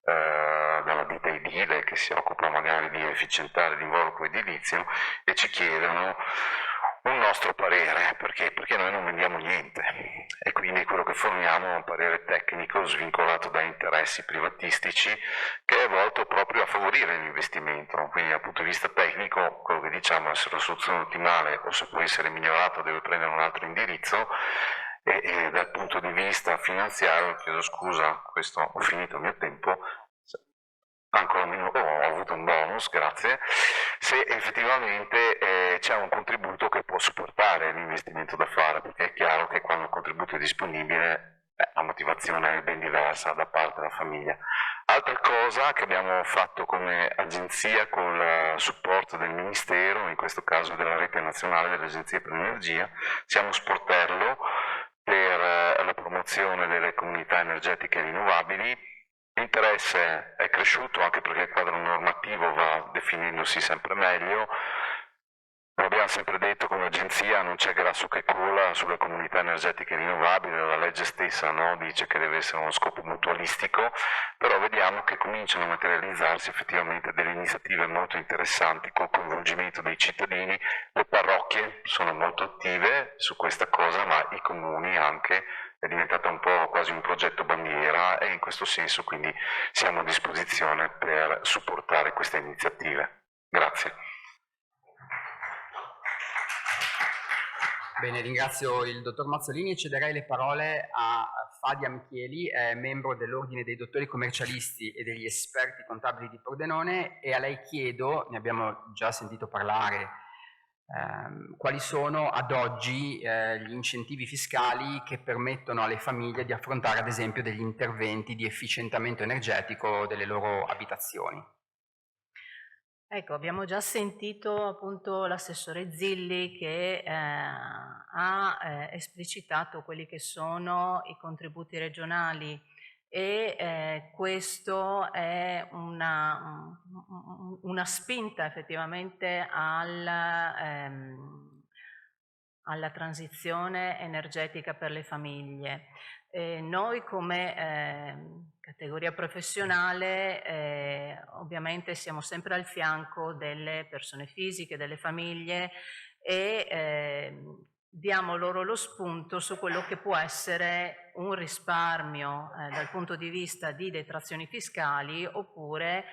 dalla ditta edile che si occupa magari di efficientare l'involucro edilizio e ci chiedono un nostro parere, perché noi non vendiamo niente e quindi quello che forniamo è un parere tecnico svincolato da interessi privatistici che è volto proprio a favorire l'investimento, quindi dal punto di vista tecnico quello che diciamo è se la soluzione ottimale o se può essere migliorata deve prendere un altro indirizzo e dal punto di vista finanziario, chiedo scusa, questo ho finito il mio tempo, ancora un minuto, ho avuto un bonus, grazie, se effettivamente c'è un contributo che può supportare l'investimento da fare, perché è chiaro che quando il contributo è disponibile la motivazione è ben diversa da parte della famiglia. Altra cosa che abbiamo fatto come agenzia con il supporto del Ministero, in questo caso della Rete Nazionale delle Agenzie per l'Energia, siamo sportello per la promozione delle comunità energetiche rinnovabili. L'interesse è cresciuto anche perché il quadro normativo va definendosi sempre meglio. Abbiamo sempre detto come agenzia non c'è grasso che cola sulle comunità energetiche rinnovabili, la legge stessa dice che deve essere uno scopo mutualistico, però vediamo che cominciano a materializzarsi effettivamente delle iniziative molto interessanti col coinvolgimento dei cittadini, le parrocchie sono molto attive su questa cosa, ma i comuni anche, è diventato un po' quasi un progetto bandiera e in questo senso quindi siamo a disposizione per supportare queste iniziative. Grazie. Bene, ringrazio il dottor Mazzolini e cederei le parole a Fadia Michieli, membro dell'Ordine dei Dottori Commercialisti e degli Esperti Contabili di Pordenone, e a lei chiedo, ne abbiamo già sentito parlare, quali sono ad oggi gli incentivi fiscali che permettono alle famiglie di affrontare ad esempio degli interventi di efficientamento energetico delle loro abitazioni. Ecco, abbiamo già sentito appunto l'assessore Zilli che ha esplicitato quelli che sono i contributi regionali e questo è una spinta effettivamente alla transizione energetica per le famiglie. Noi come categoria professionale ovviamente siamo sempre al fianco delle persone fisiche, delle famiglie e diamo loro lo spunto su quello che può essere un risparmio dal punto di vista di detrazioni fiscali oppure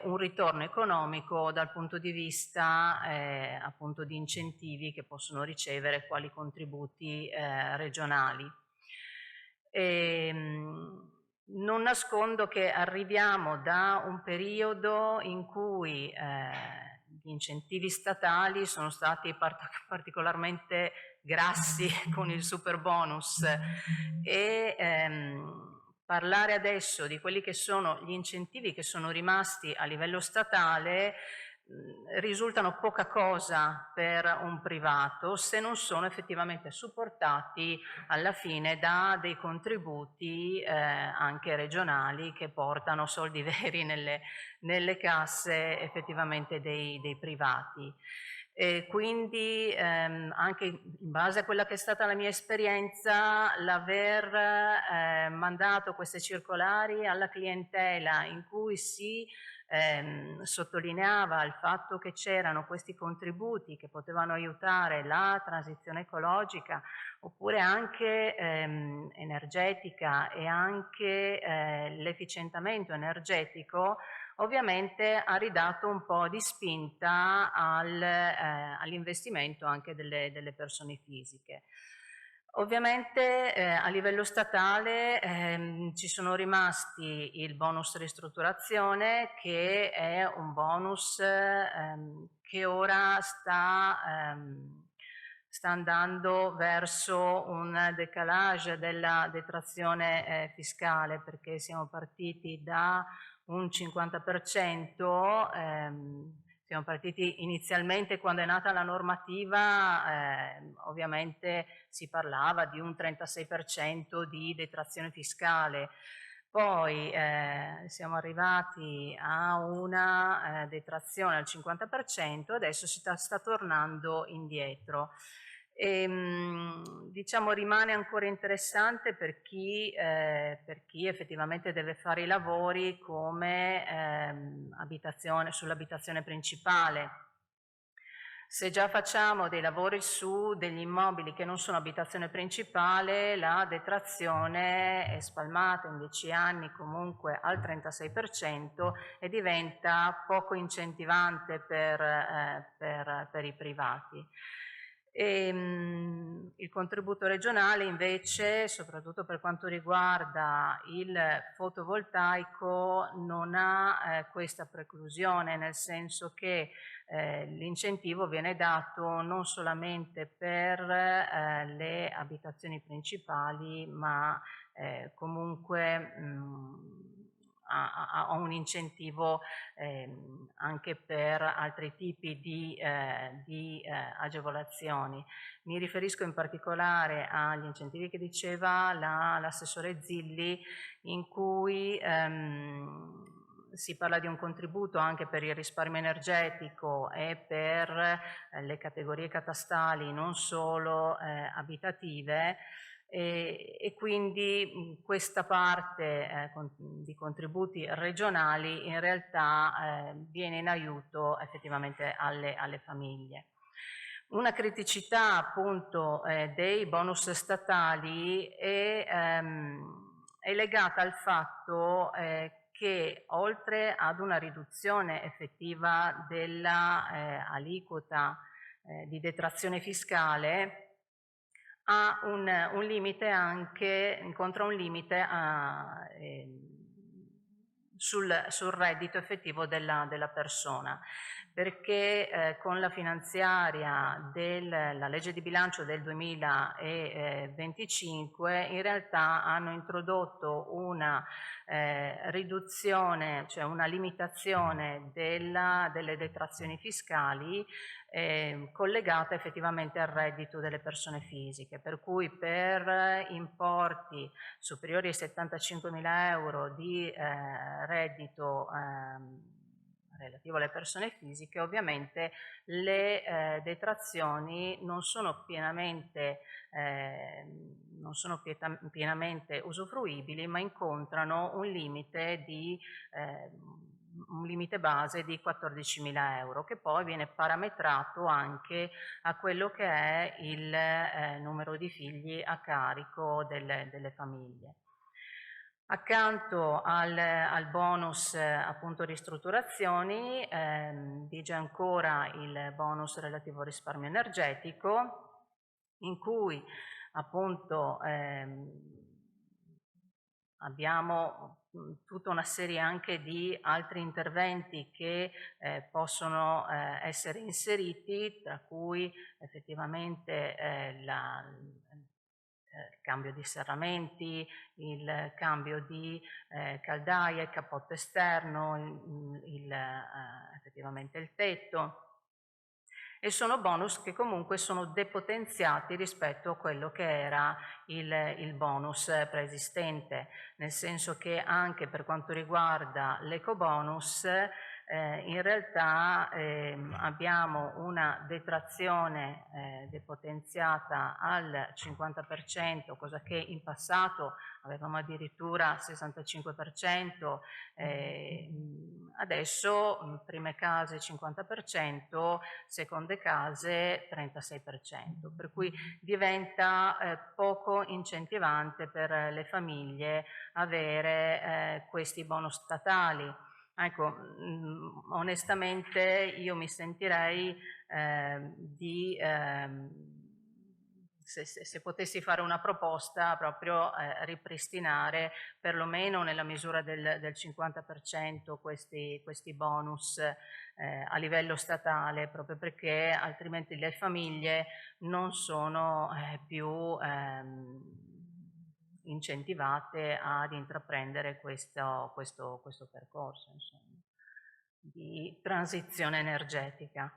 un ritorno economico dal punto di vista appunto di incentivi che possono ricevere quali contributi regionali. Non nascondo che arriviamo da un periodo in cui gli incentivi statali sono stati particolarmente grassi con il super bonus e parlare adesso di quelli che sono gli incentivi che sono rimasti a livello statale risultano poca cosa per un privato se non sono effettivamente supportati alla fine da dei contributi anche regionali che portano soldi veri nelle casse effettivamente dei privati. E quindi anche in base a quella che è stata la mia esperienza, l'aver mandato queste circolari alla clientela in cui si sottolineava il fatto che c'erano questi contributi che potevano aiutare la transizione ecologica oppure anche energetica e anche l'efficientamento energetico, ovviamente ha ridato un po' di spinta all'investimento anche delle persone fisiche. Ovviamente a livello statale ci sono rimasti il bonus ristrutturazione che è un bonus che ora sta sta andando verso un decalage della detrazione fiscale, perché siamo partiti da un 50%, siamo partiti inizialmente quando è nata la normativa, ovviamente si parlava di un 36% di detrazione fiscale. Poi siamo arrivati a una detrazione al 50%, adesso si sta tornando indietro. Diciamo rimane ancora interessante per chi effettivamente deve fare i lavori come sull'abitazione principale. Se già facciamo dei lavori su degli immobili che non sono abitazione principale, la detrazione è spalmata in 10 anni comunque al 36% e diventa poco incentivante per i privati. Il contributo regionale invece, soprattutto per quanto riguarda il fotovoltaico, non ha questa preclusione, nel senso che l'incentivo viene dato non solamente per le abitazioni principali, ma comunque ha un incentivo anche per altri tipi di agevolazioni. Mi riferisco in particolare agli incentivi che diceva l'assessore Zilli, in cui si parla di un contributo anche per il risparmio energetico e per le categorie catastali non solo abitative, e quindi questa parte di contributi regionali in realtà viene in aiuto effettivamente alle famiglie. Una criticità appunto dei bonus statali è legata al fatto che oltre ad una riduzione effettiva della aliquota di detrazione fiscale, ha un limite anche, incontra un limite sul reddito effettivo della persona, perché con la finanziaria della legge di bilancio del 2025 in realtà hanno introdotto una riduzione, cioè una limitazione delle detrazioni fiscali collegata effettivamente al reddito delle persone fisiche, per cui per importi superiori ai 75.000 euro di reddito relativo alle persone fisiche, ovviamente le detrazioni non sono pienamente usufruibili, ma incontrano un limite base di 14.000 euro, che poi viene parametrato anche a quello che è il numero di figli a carico delle famiglie. Accanto al bonus appunto ristrutturazioni vige ancora il bonus relativo al risparmio energetico, in cui appunto abbiamo tutta una serie anche di altri interventi che possono essere inseriti, tra cui effettivamente il cambio di serramenti, il cambio di caldaie, il cappotto esterno, effettivamente il tetto. E sono bonus che comunque sono depotenziati rispetto a quello che era il bonus preesistente, nel senso che anche per quanto riguarda l'ecobonus in realtà abbiamo una detrazione depotenziata al 50%, cosa che in passato avevamo addirittura 65%, adesso prime case 50%, seconde case 36%, per cui diventa poco incentivante per le famiglie avere questi bonus statali. Ecco, onestamente io mi sentirei di se potessi fare una proposta, proprio ripristinare perlomeno nella misura del 50% questi bonus a livello statale, proprio perché altrimenti le famiglie non sono più incentivate ad intraprendere questo percorso, insomma, di transizione energetica.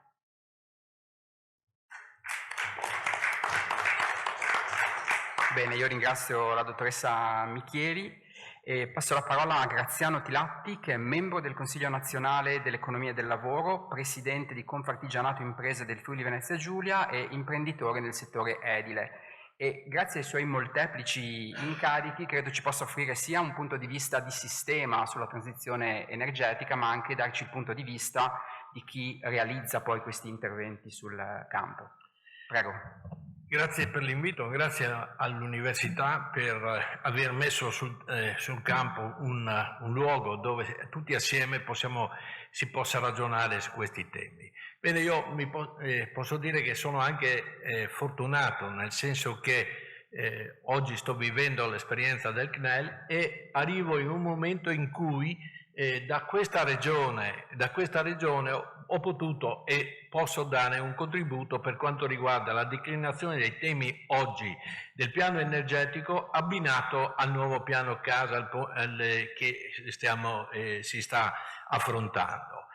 Bene, io ringrazio la dottoressa Michieri e passo la parola a Graziano Tilatti, che è membro del Consiglio Nazionale dell'Economia e del Lavoro, presidente di Confartigianato Imprese del Friuli Venezia Giulia e imprenditore nel settore edile. E grazie ai suoi molteplici incarichi credo ci possa offrire sia un punto di vista di sistema sulla transizione energetica, ma anche darci il punto di vista di chi realizza poi questi interventi sul campo. Prego. Grazie per l'invito, grazie all'Università per aver messo sul campo un luogo dove tutti assieme si possa ragionare su questi temi. Bene, io posso dire che sono anche fortunato, nel senso che oggi sto vivendo l'esperienza del CNEL e arrivo in un momento in cui da questa regione ho potuto e posso dare un contributo per quanto riguarda la declinazione dei temi oggi del piano energetico abbinato al nuovo piano casa che si sta affrontando.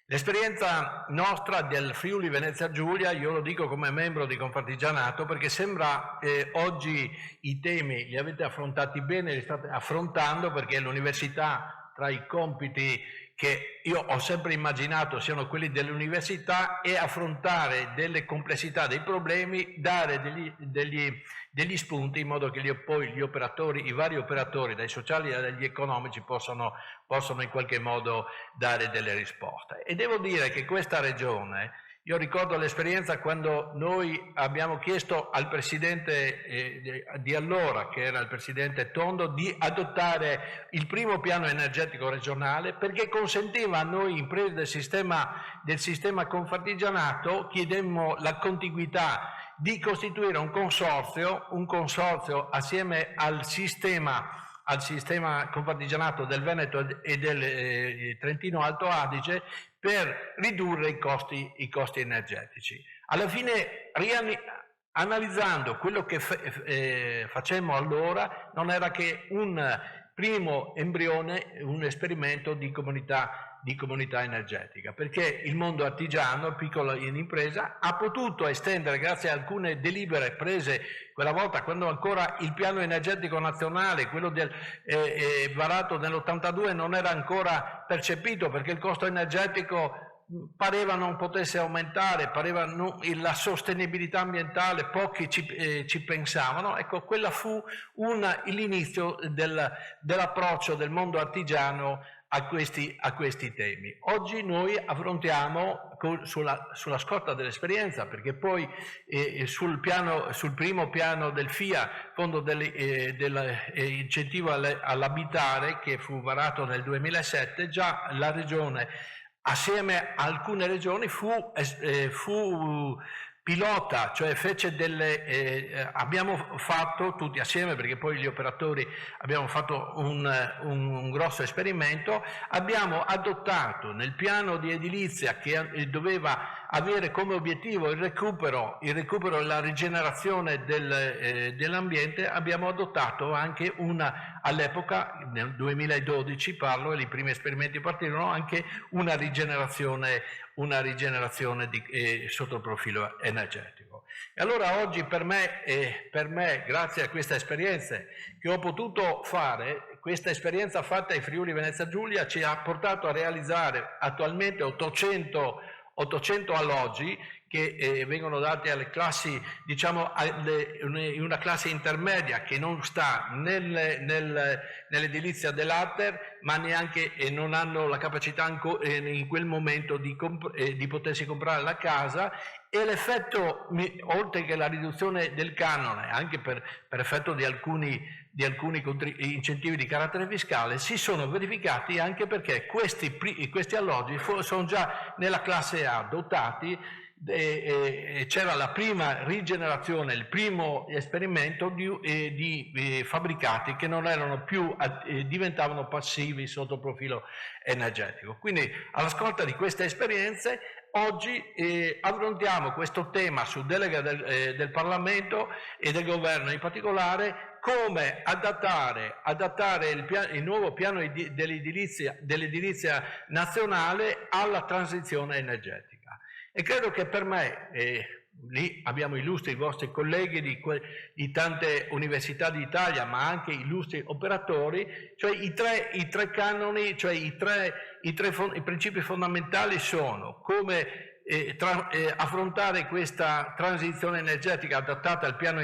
L'esperienza nostra del Friuli Venezia Giulia, io lo dico come membro di Confartigianato, perché sembra oggi i temi li avete affrontati bene, li state affrontando, perché l'università, tra i compiti che io ho sempre immaginato siano quelli dell'università, è affrontare delle complessità dei problemi, dare degli spunti in modo che poi i vari operatori, dai sociali agli economici, possano in qualche modo dare delle risposte. E devo dire che questa regione, io ricordo l'esperienza quando noi abbiamo chiesto al presidente di allora, che era il presidente Tondo, di adottare il primo piano energetico regionale, perché consentiva a noi imprese del sistema Confartigianato, chiedemmo la contiguità di costituire un consorzio assieme al sistema Confartigianato del Veneto e del Trentino Alto Adige, per ridurre i costi energetici. Alla fine, analizzando quello che facemmo allora, non era che un primo embrione, un esperimento di comunità energetica, perché il mondo artigiano, piccola impresa, ha potuto estendere, grazie a alcune delibere prese quella volta, quando ancora il piano energetico nazionale, quello varato nell'82, non era ancora percepito, perché il costo energetico pareva non potesse aumentare, la sostenibilità ambientale, pochi ci pensavano. Ecco, quella fu l'inizio dell'approccio del mondo artigiano a questi temi. Oggi noi affrontiamo sulla scorta dell'esperienza, perché poi sul primo piano del FIA, Fondo dell'incentivo all'abitare, che fu varato nel 2007, già la regione, assieme a alcune regioni, fu pilota, cioè abbiamo fatto tutti assieme, perché poi gli operatori abbiamo fatto un grosso esperimento, abbiamo adottato nel piano di edilizia, che doveva avere come obiettivo il recupero e la rigenerazione dell'ambiente, abbiamo adottato anche all'epoca, nel 2012 parlo, e i primi esperimenti partirono, anche una rigenerazione sotto il profilo energetico. E allora oggi per me, grazie a queste esperienze che ho potuto fare, questa esperienza fatta ai Friuli Venezia Giulia ci ha portato a realizzare attualmente 800 alloggi che vengono dati alle classi, diciamo, in una classe intermedia che non sta nell'edilizia dell'Ater, ma neanche non hanno la capacità in quel momento di potersi comprare la casa, e l'effetto, oltre che la riduzione del canone, anche per effetto di alcuni incentivi di carattere fiscale, si sono verificati anche perché questi alloggi sono già nella classe A, dotati c'era la prima rigenerazione, il primo esperimento di fabbricati che non erano più, diventavano passivi sotto il profilo energetico. Quindi all'ascolta di queste esperienze oggi affrontiamo questo tema su delega del Parlamento e del Governo in particolare, come adattare il nuovo piano dell'edilizia nazionale alla transizione energetica. E credo che per me, lì abbiamo illustri i vostri colleghi di tante università d'Italia, ma anche illustri operatori, cioè i tre canoni, cioè i principi fondamentali sono come affrontare questa transizione energetica adattata al piano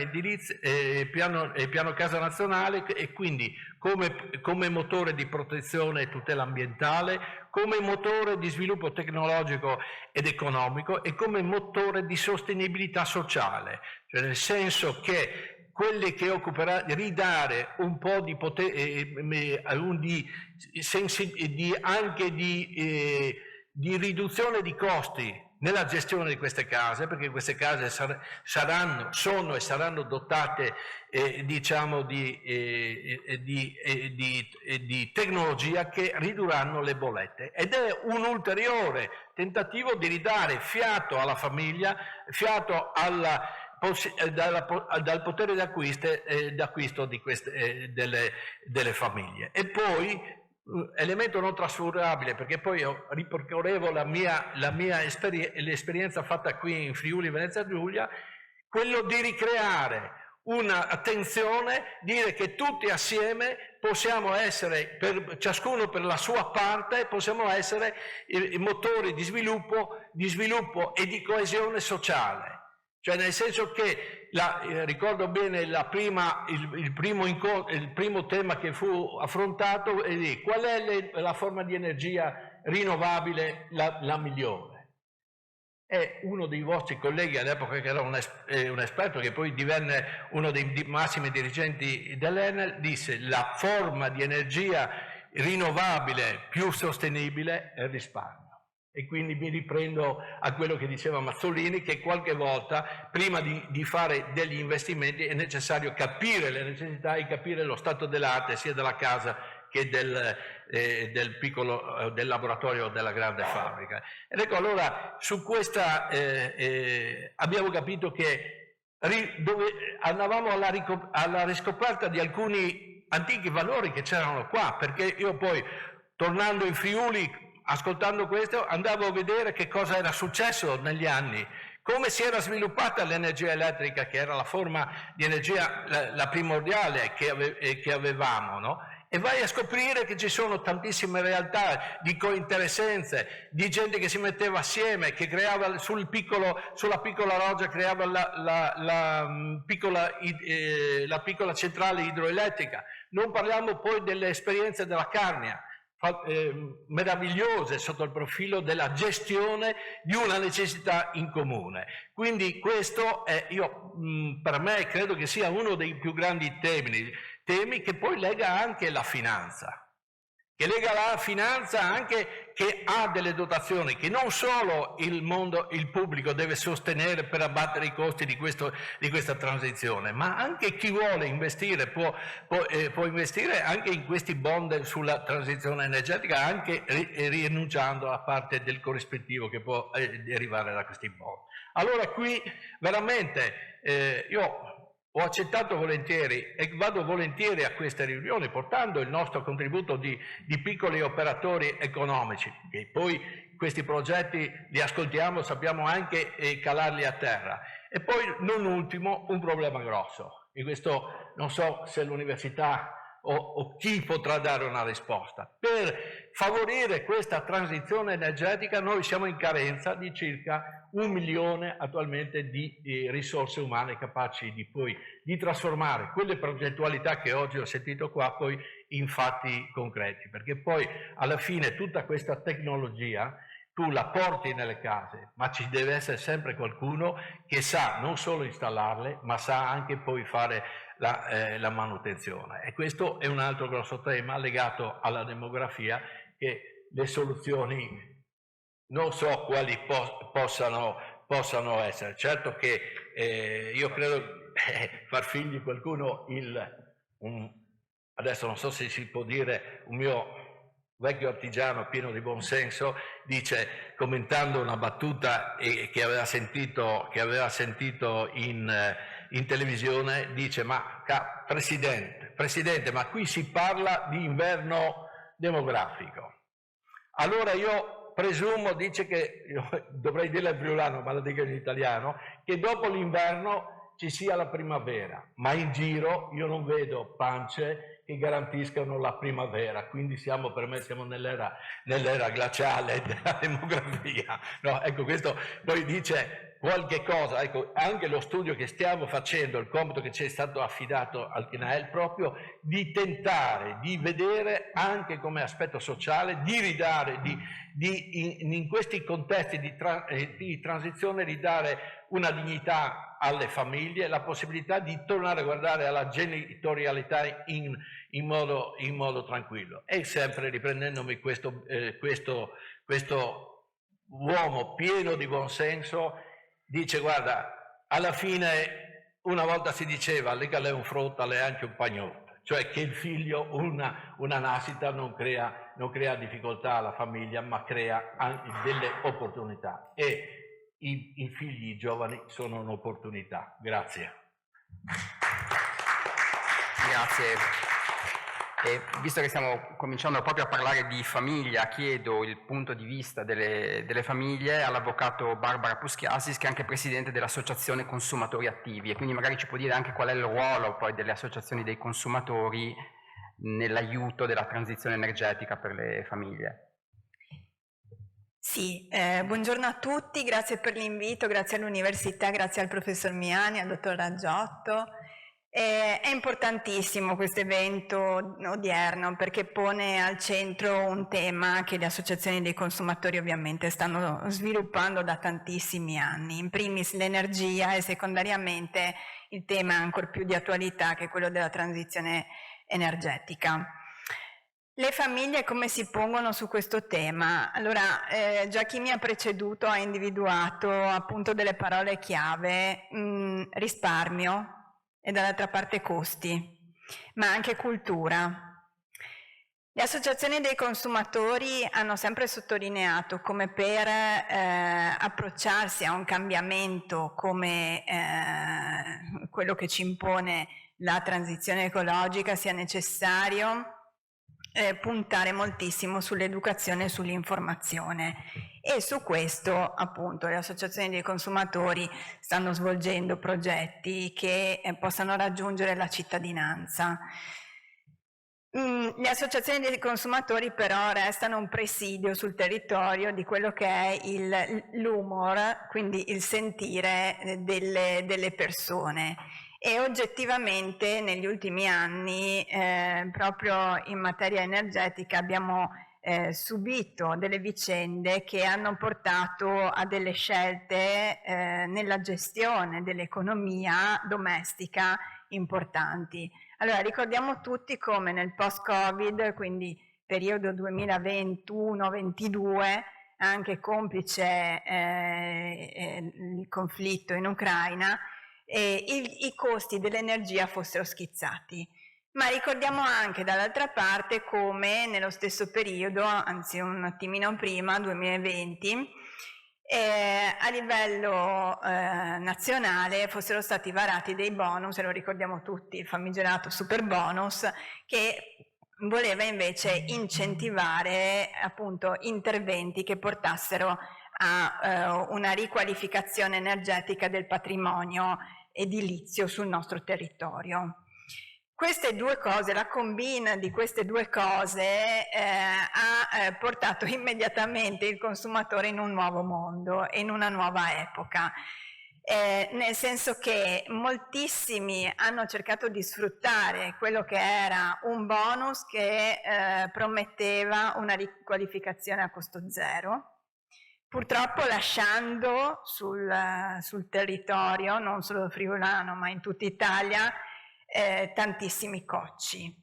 piano casa nazionale, e quindi come motore di protezione e tutela ambientale, come motore di sviluppo tecnologico ed economico e come motore di sostenibilità sociale, cioè nel senso che quelli che occuperà ridare un po' di potere, di riduzione di costi nella gestione di queste case, perché queste case sono e saranno dotate diciamo di tecnologia che ridurranno le bollette, ed è un ulteriore tentativo di ridare fiato alla famiglia, fiato dal potere d'acquisto di delle famiglie. E poi elemento non trascurabile, perché poi io ripercorrevo l'esperienza fatta qui in Friuli Venezia Giulia, quello di ricreare un'attenzione, dire che tutti assieme possiamo essere, ciascuno per la sua parte, possiamo essere i motori di sviluppo e di coesione sociale. Cioè nel senso che, ricordo bene il primo tema che fu affrontato, è qual è la forma di energia rinnovabile la migliore. E uno dei vostri colleghi all'epoca, che era un esperto, che poi divenne uno dei massimi dirigenti dell'Enel, disse: la forma di energia rinnovabile più sostenibile è il risparmio. E quindi mi riprendo a quello che diceva Mazzolini, che qualche volta prima di fare degli investimenti è necessario capire le necessità e capire lo stato dell'arte sia della casa che del laboratorio o della grande fabbrica. Ed ecco, allora su questa abbiamo capito che andavamo alla riscoperta di alcuni antichi valori che c'erano qua, perché io poi, tornando in Friuli, ascoltando questo, andavo a vedere che cosa era successo negli anni, come si era sviluppata l'energia elettrica, che era la forma di energia la primordiale che avevamo, no? E vai a scoprire che ci sono tantissime realtà di cointeressenze, di gente che si metteva assieme, che creava sulla piccola roggia, creava la piccola centrale idroelettrica. Non parliamo poi delle esperienze della Carnia, meravigliose sotto il profilo della gestione di una necessità in comune. Quindi questo per me credo che sia uno dei più grandi temi che poi lega anche la finanza, che lega la finanza anche, che ha delle dotazioni che non solo il pubblico deve sostenere per abbattere i costi di questa transizione, ma anche chi vuole investire può investire anche in questi bond sulla transizione energetica, anche rinunciando a parte del corrispettivo che può derivare da questi bond. Allora qui veramente io ho accettato volentieri e vado volentieri a queste riunioni, portando il nostro contributo di piccoli operatori economici, che poi questi progetti li ascoltiamo, sappiamo anche calarli a terra. E poi, non ultimo, un problema grosso, e questo non so se l'università o chi potrà dare una risposta. Per favorire questa transizione energetica noi siamo in carenza di circa 1 milione attualmente di risorse umane capaci di trasformare quelle progettualità che oggi ho sentito qua poi in fatti concreti, perché poi alla fine tutta questa tecnologia tu la porti nelle case, ma ci deve essere sempre qualcuno che sa non solo installarle, ma sa anche poi fare la manutenzione. E questo è un altro grosso tema legato alla demografia, che le soluzioni non so quali possano possano essere. Certo che io credo far figli qualcuno, adesso non so se si può dire, un mio vecchio artigiano pieno di buon senso, dice, commentando una battuta che aveva sentito in televisione, dice: ma Presidente, ma qui si parla di inverno demografico. Allora io presumo, dice, che dovrei dirla in friulano, ma la dico in italiano, che dopo l'inverno ci sia la primavera, ma in giro io non vedo pance che garantiscano la primavera, quindi per me siamo nell'era glaciale della demografia. No, ecco, questo poi dice qualche cosa, ecco, anche lo studio che stiamo facendo, il compito che ci è stato affidato al CNAEL, proprio di tentare di vedere anche come aspetto sociale, di ridare, in questi contesti di transizione, ridare una dignità alle famiglie, la possibilità di tornare a guardare alla genitorialità in modo tranquillo. E sempre riprendendomi questo uomo pieno di buonsenso, dice: guarda, alla fine una volta si diceva legale un frutta, le anche un pagnotto, cioè che il figlio, una nascita non crea difficoltà alla famiglia, ma crea anche delle opportunità, e i figli giovani sono un'opportunità. Grazie. Grazie. E visto che stiamo cominciando proprio a parlare di famiglia, chiedo il punto di vista delle famiglie all'avvocato Barbara Puschiasis, che è anche presidente dell'Associazione Consumatori Attivi, e quindi magari ci può dire anche qual è il ruolo poi delle associazioni dei consumatori nell'aiuto della transizione energetica per le famiglie. Sì, buongiorno a tutti, grazie per l'invito, grazie all'Università, grazie al professor Miani, al dottor Raggiotto. È importantissimo questo evento odierno perché pone al centro un tema che le associazioni dei consumatori ovviamente stanno sviluppando da tantissimi anni, in primis l'energia e secondariamente il tema ancor più di attualità che è quello della transizione energetica. Le famiglie come si pongono su questo tema? Allora, già chi mi ha preceduto ha individuato appunto delle parole chiave, risparmio e dall'altra parte costi, ma anche cultura. Le associazioni dei consumatori hanno sempre sottolineato come per approcciarsi a un cambiamento come quello che ci impone la transizione ecologica sia necessario puntare moltissimo sull'educazione e sull'informazione, e su questo appunto le associazioni dei consumatori stanno svolgendo progetti che possano raggiungere la cittadinanza. Le associazioni dei consumatori però restano un presidio sul territorio di quello che è l'umor, quindi il sentire delle persone. E oggettivamente negli ultimi anni proprio in materia energetica abbiamo subito delle vicende che hanno portato a delle scelte nella gestione dell'economia domestica importanti. Allora ricordiamo tutti come nel post-Covid, quindi periodo 2021-22, anche complice il conflitto in Ucraina, i costi dell'energia fossero schizzati. Ma ricordiamo anche dall'altra parte come nello stesso periodo, anzi un attimino prima, 2020, a livello nazionale fossero stati varati dei bonus, e lo ricordiamo tutti, il famigerato super bonus, che voleva invece incentivare appunto interventi che portassero a una riqualificazione energetica del patrimonio edilizio sul nostro territorio. Queste due cose, la combina di queste due cose ha portato immediatamente il consumatore in un nuovo mondo e in una nuova epoca, nel senso che moltissimi hanno cercato di sfruttare quello che era un bonus che prometteva una riqualificazione a costo zero, purtroppo lasciando sul territorio, non solo friulano ma in tutta Italia, tantissimi cocci,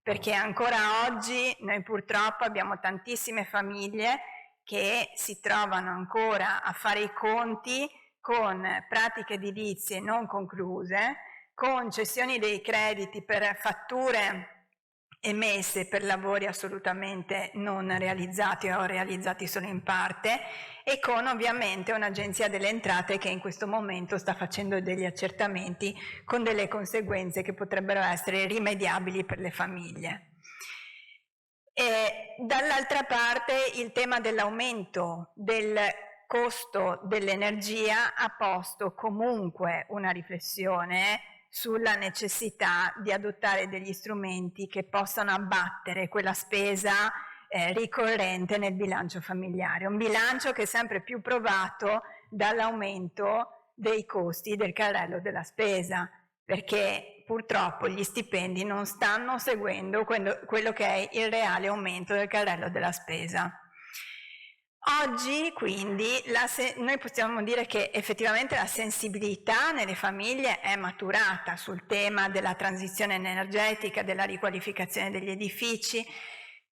perché ancora oggi noi purtroppo abbiamo tantissime famiglie che si trovano ancora a fare i conti con pratiche edilizie non concluse, con cessioni dei crediti per fatture emesse per lavori assolutamente non realizzati o realizzati solo in parte, e con ovviamente un'agenzia delle entrate che in questo momento sta facendo degli accertamenti con delle conseguenze che potrebbero essere irrimediabili per le famiglie. E dall'altra parte il tema dell'aumento del costo dell'energia ha posto comunque una riflessione sulla necessità di adottare degli strumenti che possano abbattere quella spesa ricorrente nel bilancio familiare, un bilancio che è sempre più provato dall'aumento dei costi del carrello della spesa, perché purtroppo gli stipendi non stanno seguendo quello che è il reale aumento del carrello della spesa. Oggi quindi noi possiamo dire che effettivamente la sensibilità nelle famiglie è maturata sul tema della transizione energetica, della riqualificazione degli edifici.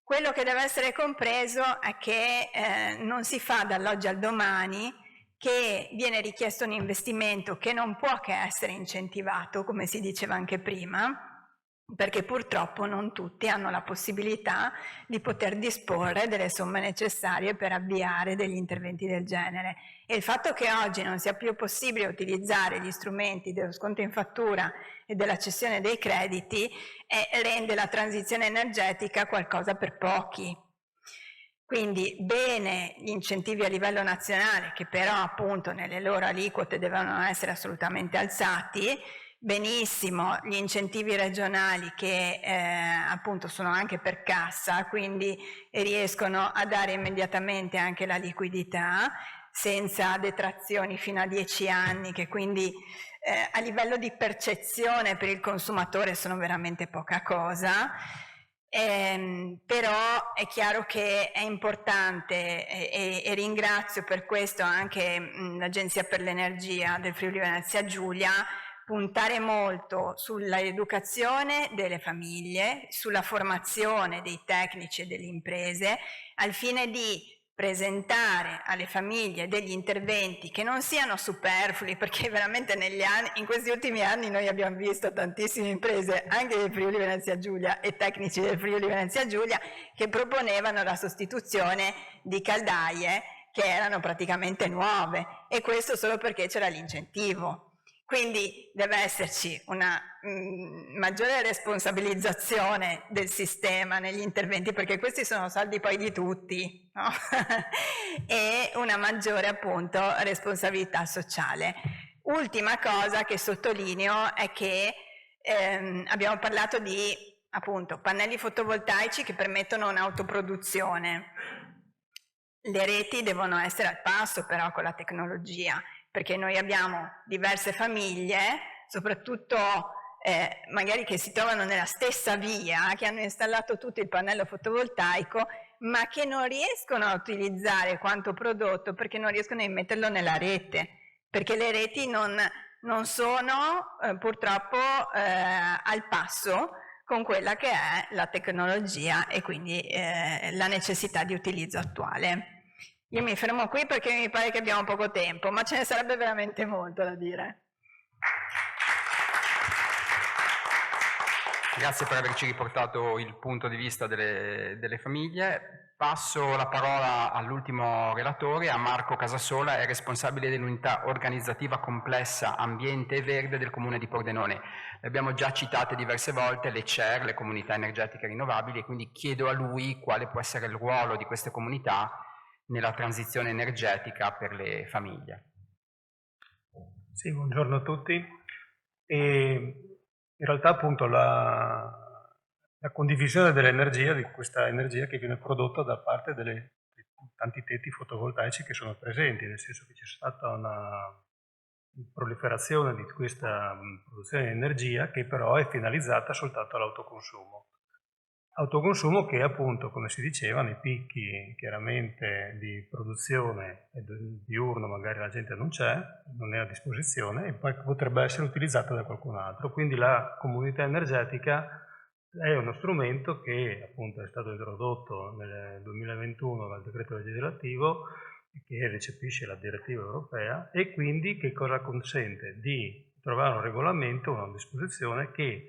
Quello che deve essere compreso è che non si fa dall'oggi al domani, che viene richiesto un investimento che non può che essere incentivato, come si diceva anche prima, perché purtroppo non tutti hanno la possibilità di poter disporre delle somme necessarie per avviare degli interventi del genere. E il fatto che oggi non sia più possibile utilizzare gli strumenti dello sconto in fattura e della cessione dei crediti rende la transizione energetica qualcosa per pochi. Quindi bene gli incentivi a livello nazionale, che però appunto nelle loro aliquote devono essere assolutamente alzati, benissimo gli incentivi regionali che appunto sono anche per cassa, quindi riescono a dare immediatamente anche la liquidità senza detrazioni fino a 10 anni, che quindi a livello di percezione per il consumatore sono veramente poca cosa. Però è chiaro che è importante e ringrazio per questo anche l'Agenzia per l'Energia del Friuli Venezia Giulia, puntare molto sull'educazione delle famiglie, sulla formazione dei tecnici e delle imprese, al fine di presentare alle famiglie degli interventi che non siano superflui, perché veramente in questi ultimi anni noi abbiamo visto tantissime imprese anche del Friuli Venezia Giulia e tecnici del Friuli Venezia Giulia che proponevano la sostituzione di caldaie che erano praticamente nuove, e questo solo perché c'era l'incentivo. Quindi deve esserci una maggiore responsabilizzazione del sistema negli interventi, perché questi sono soldi poi di tutti, no? E una maggiore appunto responsabilità sociale. Ultima cosa che sottolineo è che abbiamo parlato di appunto pannelli fotovoltaici che permettono un'autoproduzione. Le reti devono essere al passo però con la tecnologia, perché noi abbiamo diverse famiglie, soprattutto magari che si trovano nella stessa via, che hanno installato tutto il pannello fotovoltaico, ma che non riescono a utilizzare quanto prodotto perché non riescono a metterlo nella rete, perché le reti non sono purtroppo al passo con quella che è la tecnologia e quindi la necessità di utilizzo attuale. Io mi fermo qui perché mi pare che abbiamo poco tempo, ma ce ne sarebbe veramente molto da dire. Grazie per averci riportato il punto di vista delle famiglie. Passo la parola all'ultimo relatore, a Marco Casasola, è responsabile dell'unità organizzativa complessa ambiente e verde del Comune di Pordenone. Le abbiamo già citate diverse volte, le CER, le comunità energetiche rinnovabili, e quindi chiedo a lui quale può essere il ruolo di queste comunità nella transizione energetica per le famiglie. Sì, buongiorno a tutti. In realtà appunto la condivisione dell'energia, di questa energia che viene prodotta da parte di tanti tetti fotovoltaici che sono presenti, nel senso che c'è stata una proliferazione di questa produzione di energia che però è finalizzata soltanto all'autoconsumo. Autoconsumo che appunto, come si diceva, nei picchi chiaramente di produzione diurno magari la gente non c'è, non è a disposizione e poi potrebbe essere utilizzata da qualcun altro. Quindi la comunità energetica è uno strumento che appunto è stato introdotto nel 2021 dal decreto legislativo che recepisce la direttiva europea, e quindi che cosa consente? Di trovare un regolamento, una disposizione che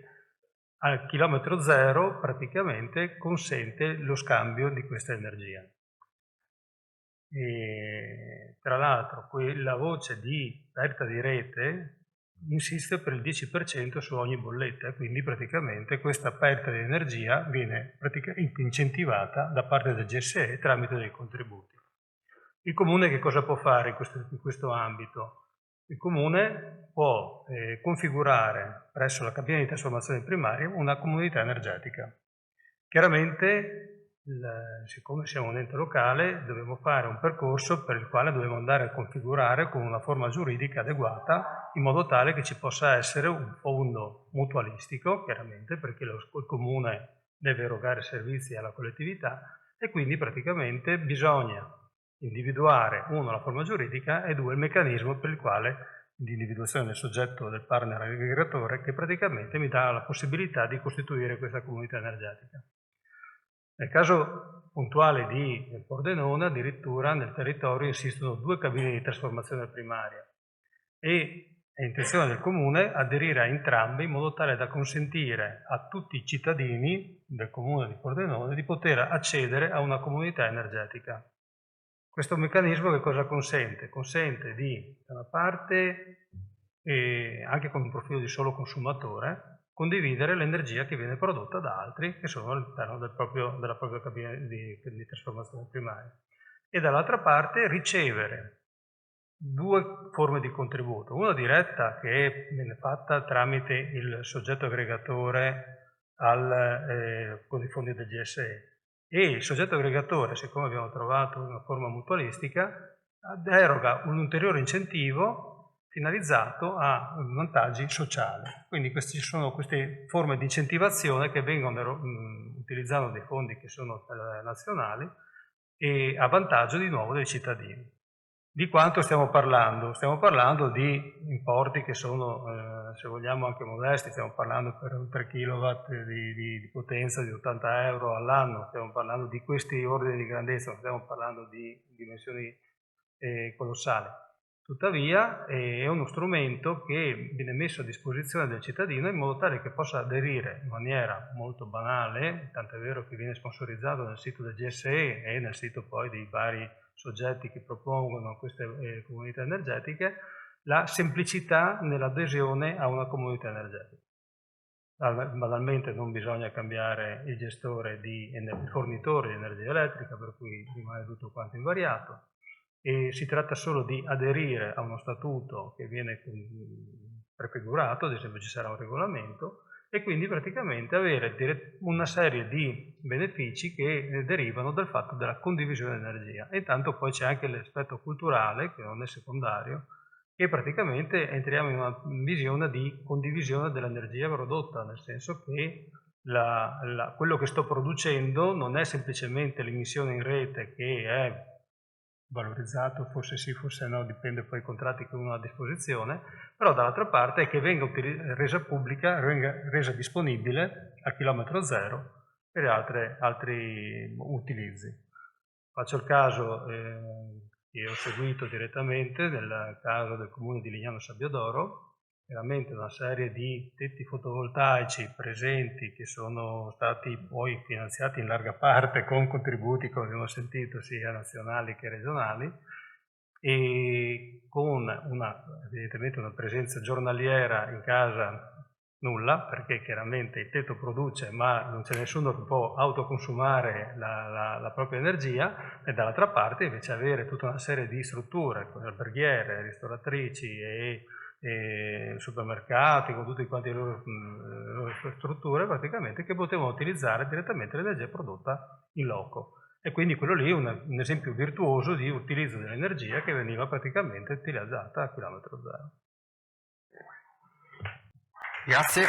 al chilometro zero praticamente consente lo scambio di questa energia. E, tra l'altro, la voce di perdita di rete insiste per il 10% su ogni bolletta, quindi praticamente questa perdita di energia viene praticamente incentivata da parte del GSE tramite dei contributi. Il Comune che cosa può fare in questo ambito? Il Comune può configurare presso la cabina di trasformazione primaria una comunità energetica. Chiaramente, siccome siamo un ente locale, dobbiamo fare un percorso per il quale dobbiamo andare a configurare con una forma giuridica adeguata, in modo tale che ci possa essere un fondo mutualistico, chiaramente, perché il Comune deve erogare servizi alla collettività, e quindi praticamente bisogna individuare, uno, la forma giuridica, e due, il meccanismo per il quale di individuazione del soggetto del partner aggregatore, che praticamente mi dà la possibilità di costituire questa comunità energetica. Nel caso puntuale di Pordenone, addirittura nel territorio esistono 2 cabine di trasformazione primaria e è intenzione del Comune aderire a entrambe in modo tale da consentire a tutti i cittadini del Comune di Pordenone di poter accedere a una comunità energetica. Questo meccanismo che cosa consente? Consente di, da una parte, anche con un profilo di solo consumatore, condividere l'energia che viene prodotta da altri che sono all'interno della propria cabina di trasformazione primaria, e dall'altra parte ricevere 2 forme di contributo, una diretta che viene fatta tramite il soggetto aggregatore con i fondi del GSE, e il soggetto aggregatore, siccome abbiamo trovato una forma mutualistica, eroga un ulteriore incentivo finalizzato a vantaggi sociali. Quindi ci sono queste forme di incentivazione che vengono utilizzando dei fondi che sono nazionali e a vantaggio di nuovo dei cittadini. Di quanto stiamo parlando? Stiamo parlando di importi che sono, se vogliamo, anche modesti. Stiamo parlando per un 3 kW di potenza di 80 euro all'anno, stiamo parlando di questi ordini di grandezza, non stiamo parlando di dimensioni colossali. Tuttavia è uno strumento che viene messo a disposizione del cittadino in modo tale che possa aderire in maniera molto banale, tant'è vero che viene sponsorizzato nel sito del GSE e nel sito poi dei vari soggetti che propongono queste comunità energetiche, la semplicità nell'adesione a una comunità energetica. Banalmente non bisogna cambiare il gestore il fornitore di energia elettrica, per cui rimane tutto quanto invariato. E si tratta solo di aderire a uno statuto che viene prefigurato, ad esempio ci sarà un regolamento, e quindi praticamente avere una serie di benefici che derivano dal fatto della condivisione dell'energia. E intanto poi c'è anche l'aspetto culturale, che non è secondario, che praticamente entriamo in una visione di condivisione dell'energia prodotta, nel senso che quello che sto producendo non è semplicemente l'emissione in rete, che è valorizzato, forse sì, forse no, dipende poi dai contratti che uno ha a disposizione, però dall'altra parte è che venga resa pubblica, venga resa disponibile a chilometro zero per altri utilizzi. Faccio il caso che ho seguito direttamente, nel caso del comune di Lignano Sabbiadoro, veramente una serie di tetti fotovoltaici presenti che sono stati poi finanziati in larga parte con contributi, come abbiamo sentito, sia nazionali che regionali, e con evidentemente una presenza giornaliera in casa nulla, perché chiaramente il tetto produce ma non c'è nessuno che può autoconsumare la propria energia, e dall'altra parte invece avere tutta una serie di strutture, con alberghiere, ristoratrici e supermercati, con tutte quante le loro strutture praticamente, che potevano utilizzare direttamente l'energia prodotta in loco. E quindi quello lì è un esempio virtuoso di utilizzo dell'energia che veniva praticamente utilizzata a chilometro zero. Grazie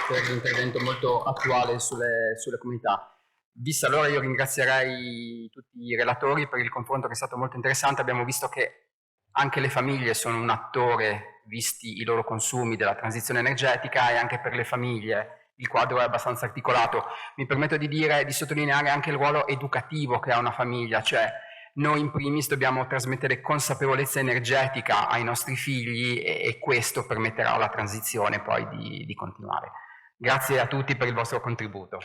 per l'intervento molto attuale sulle comunità. Visto allora, io ringrazierei tutti i relatori per il confronto che è stato molto interessante. Abbiamo visto che anche le famiglie sono un attore, visti i loro consumi, della transizione energetica, e anche per le famiglie il quadro è abbastanza articolato. Mi permetto di sottolineare anche il ruolo educativo che ha una famiglia, cioè noi in primis dobbiamo trasmettere consapevolezza energetica ai nostri figli e questo permetterà alla transizione poi di continuare. Grazie a tutti per il vostro contributo.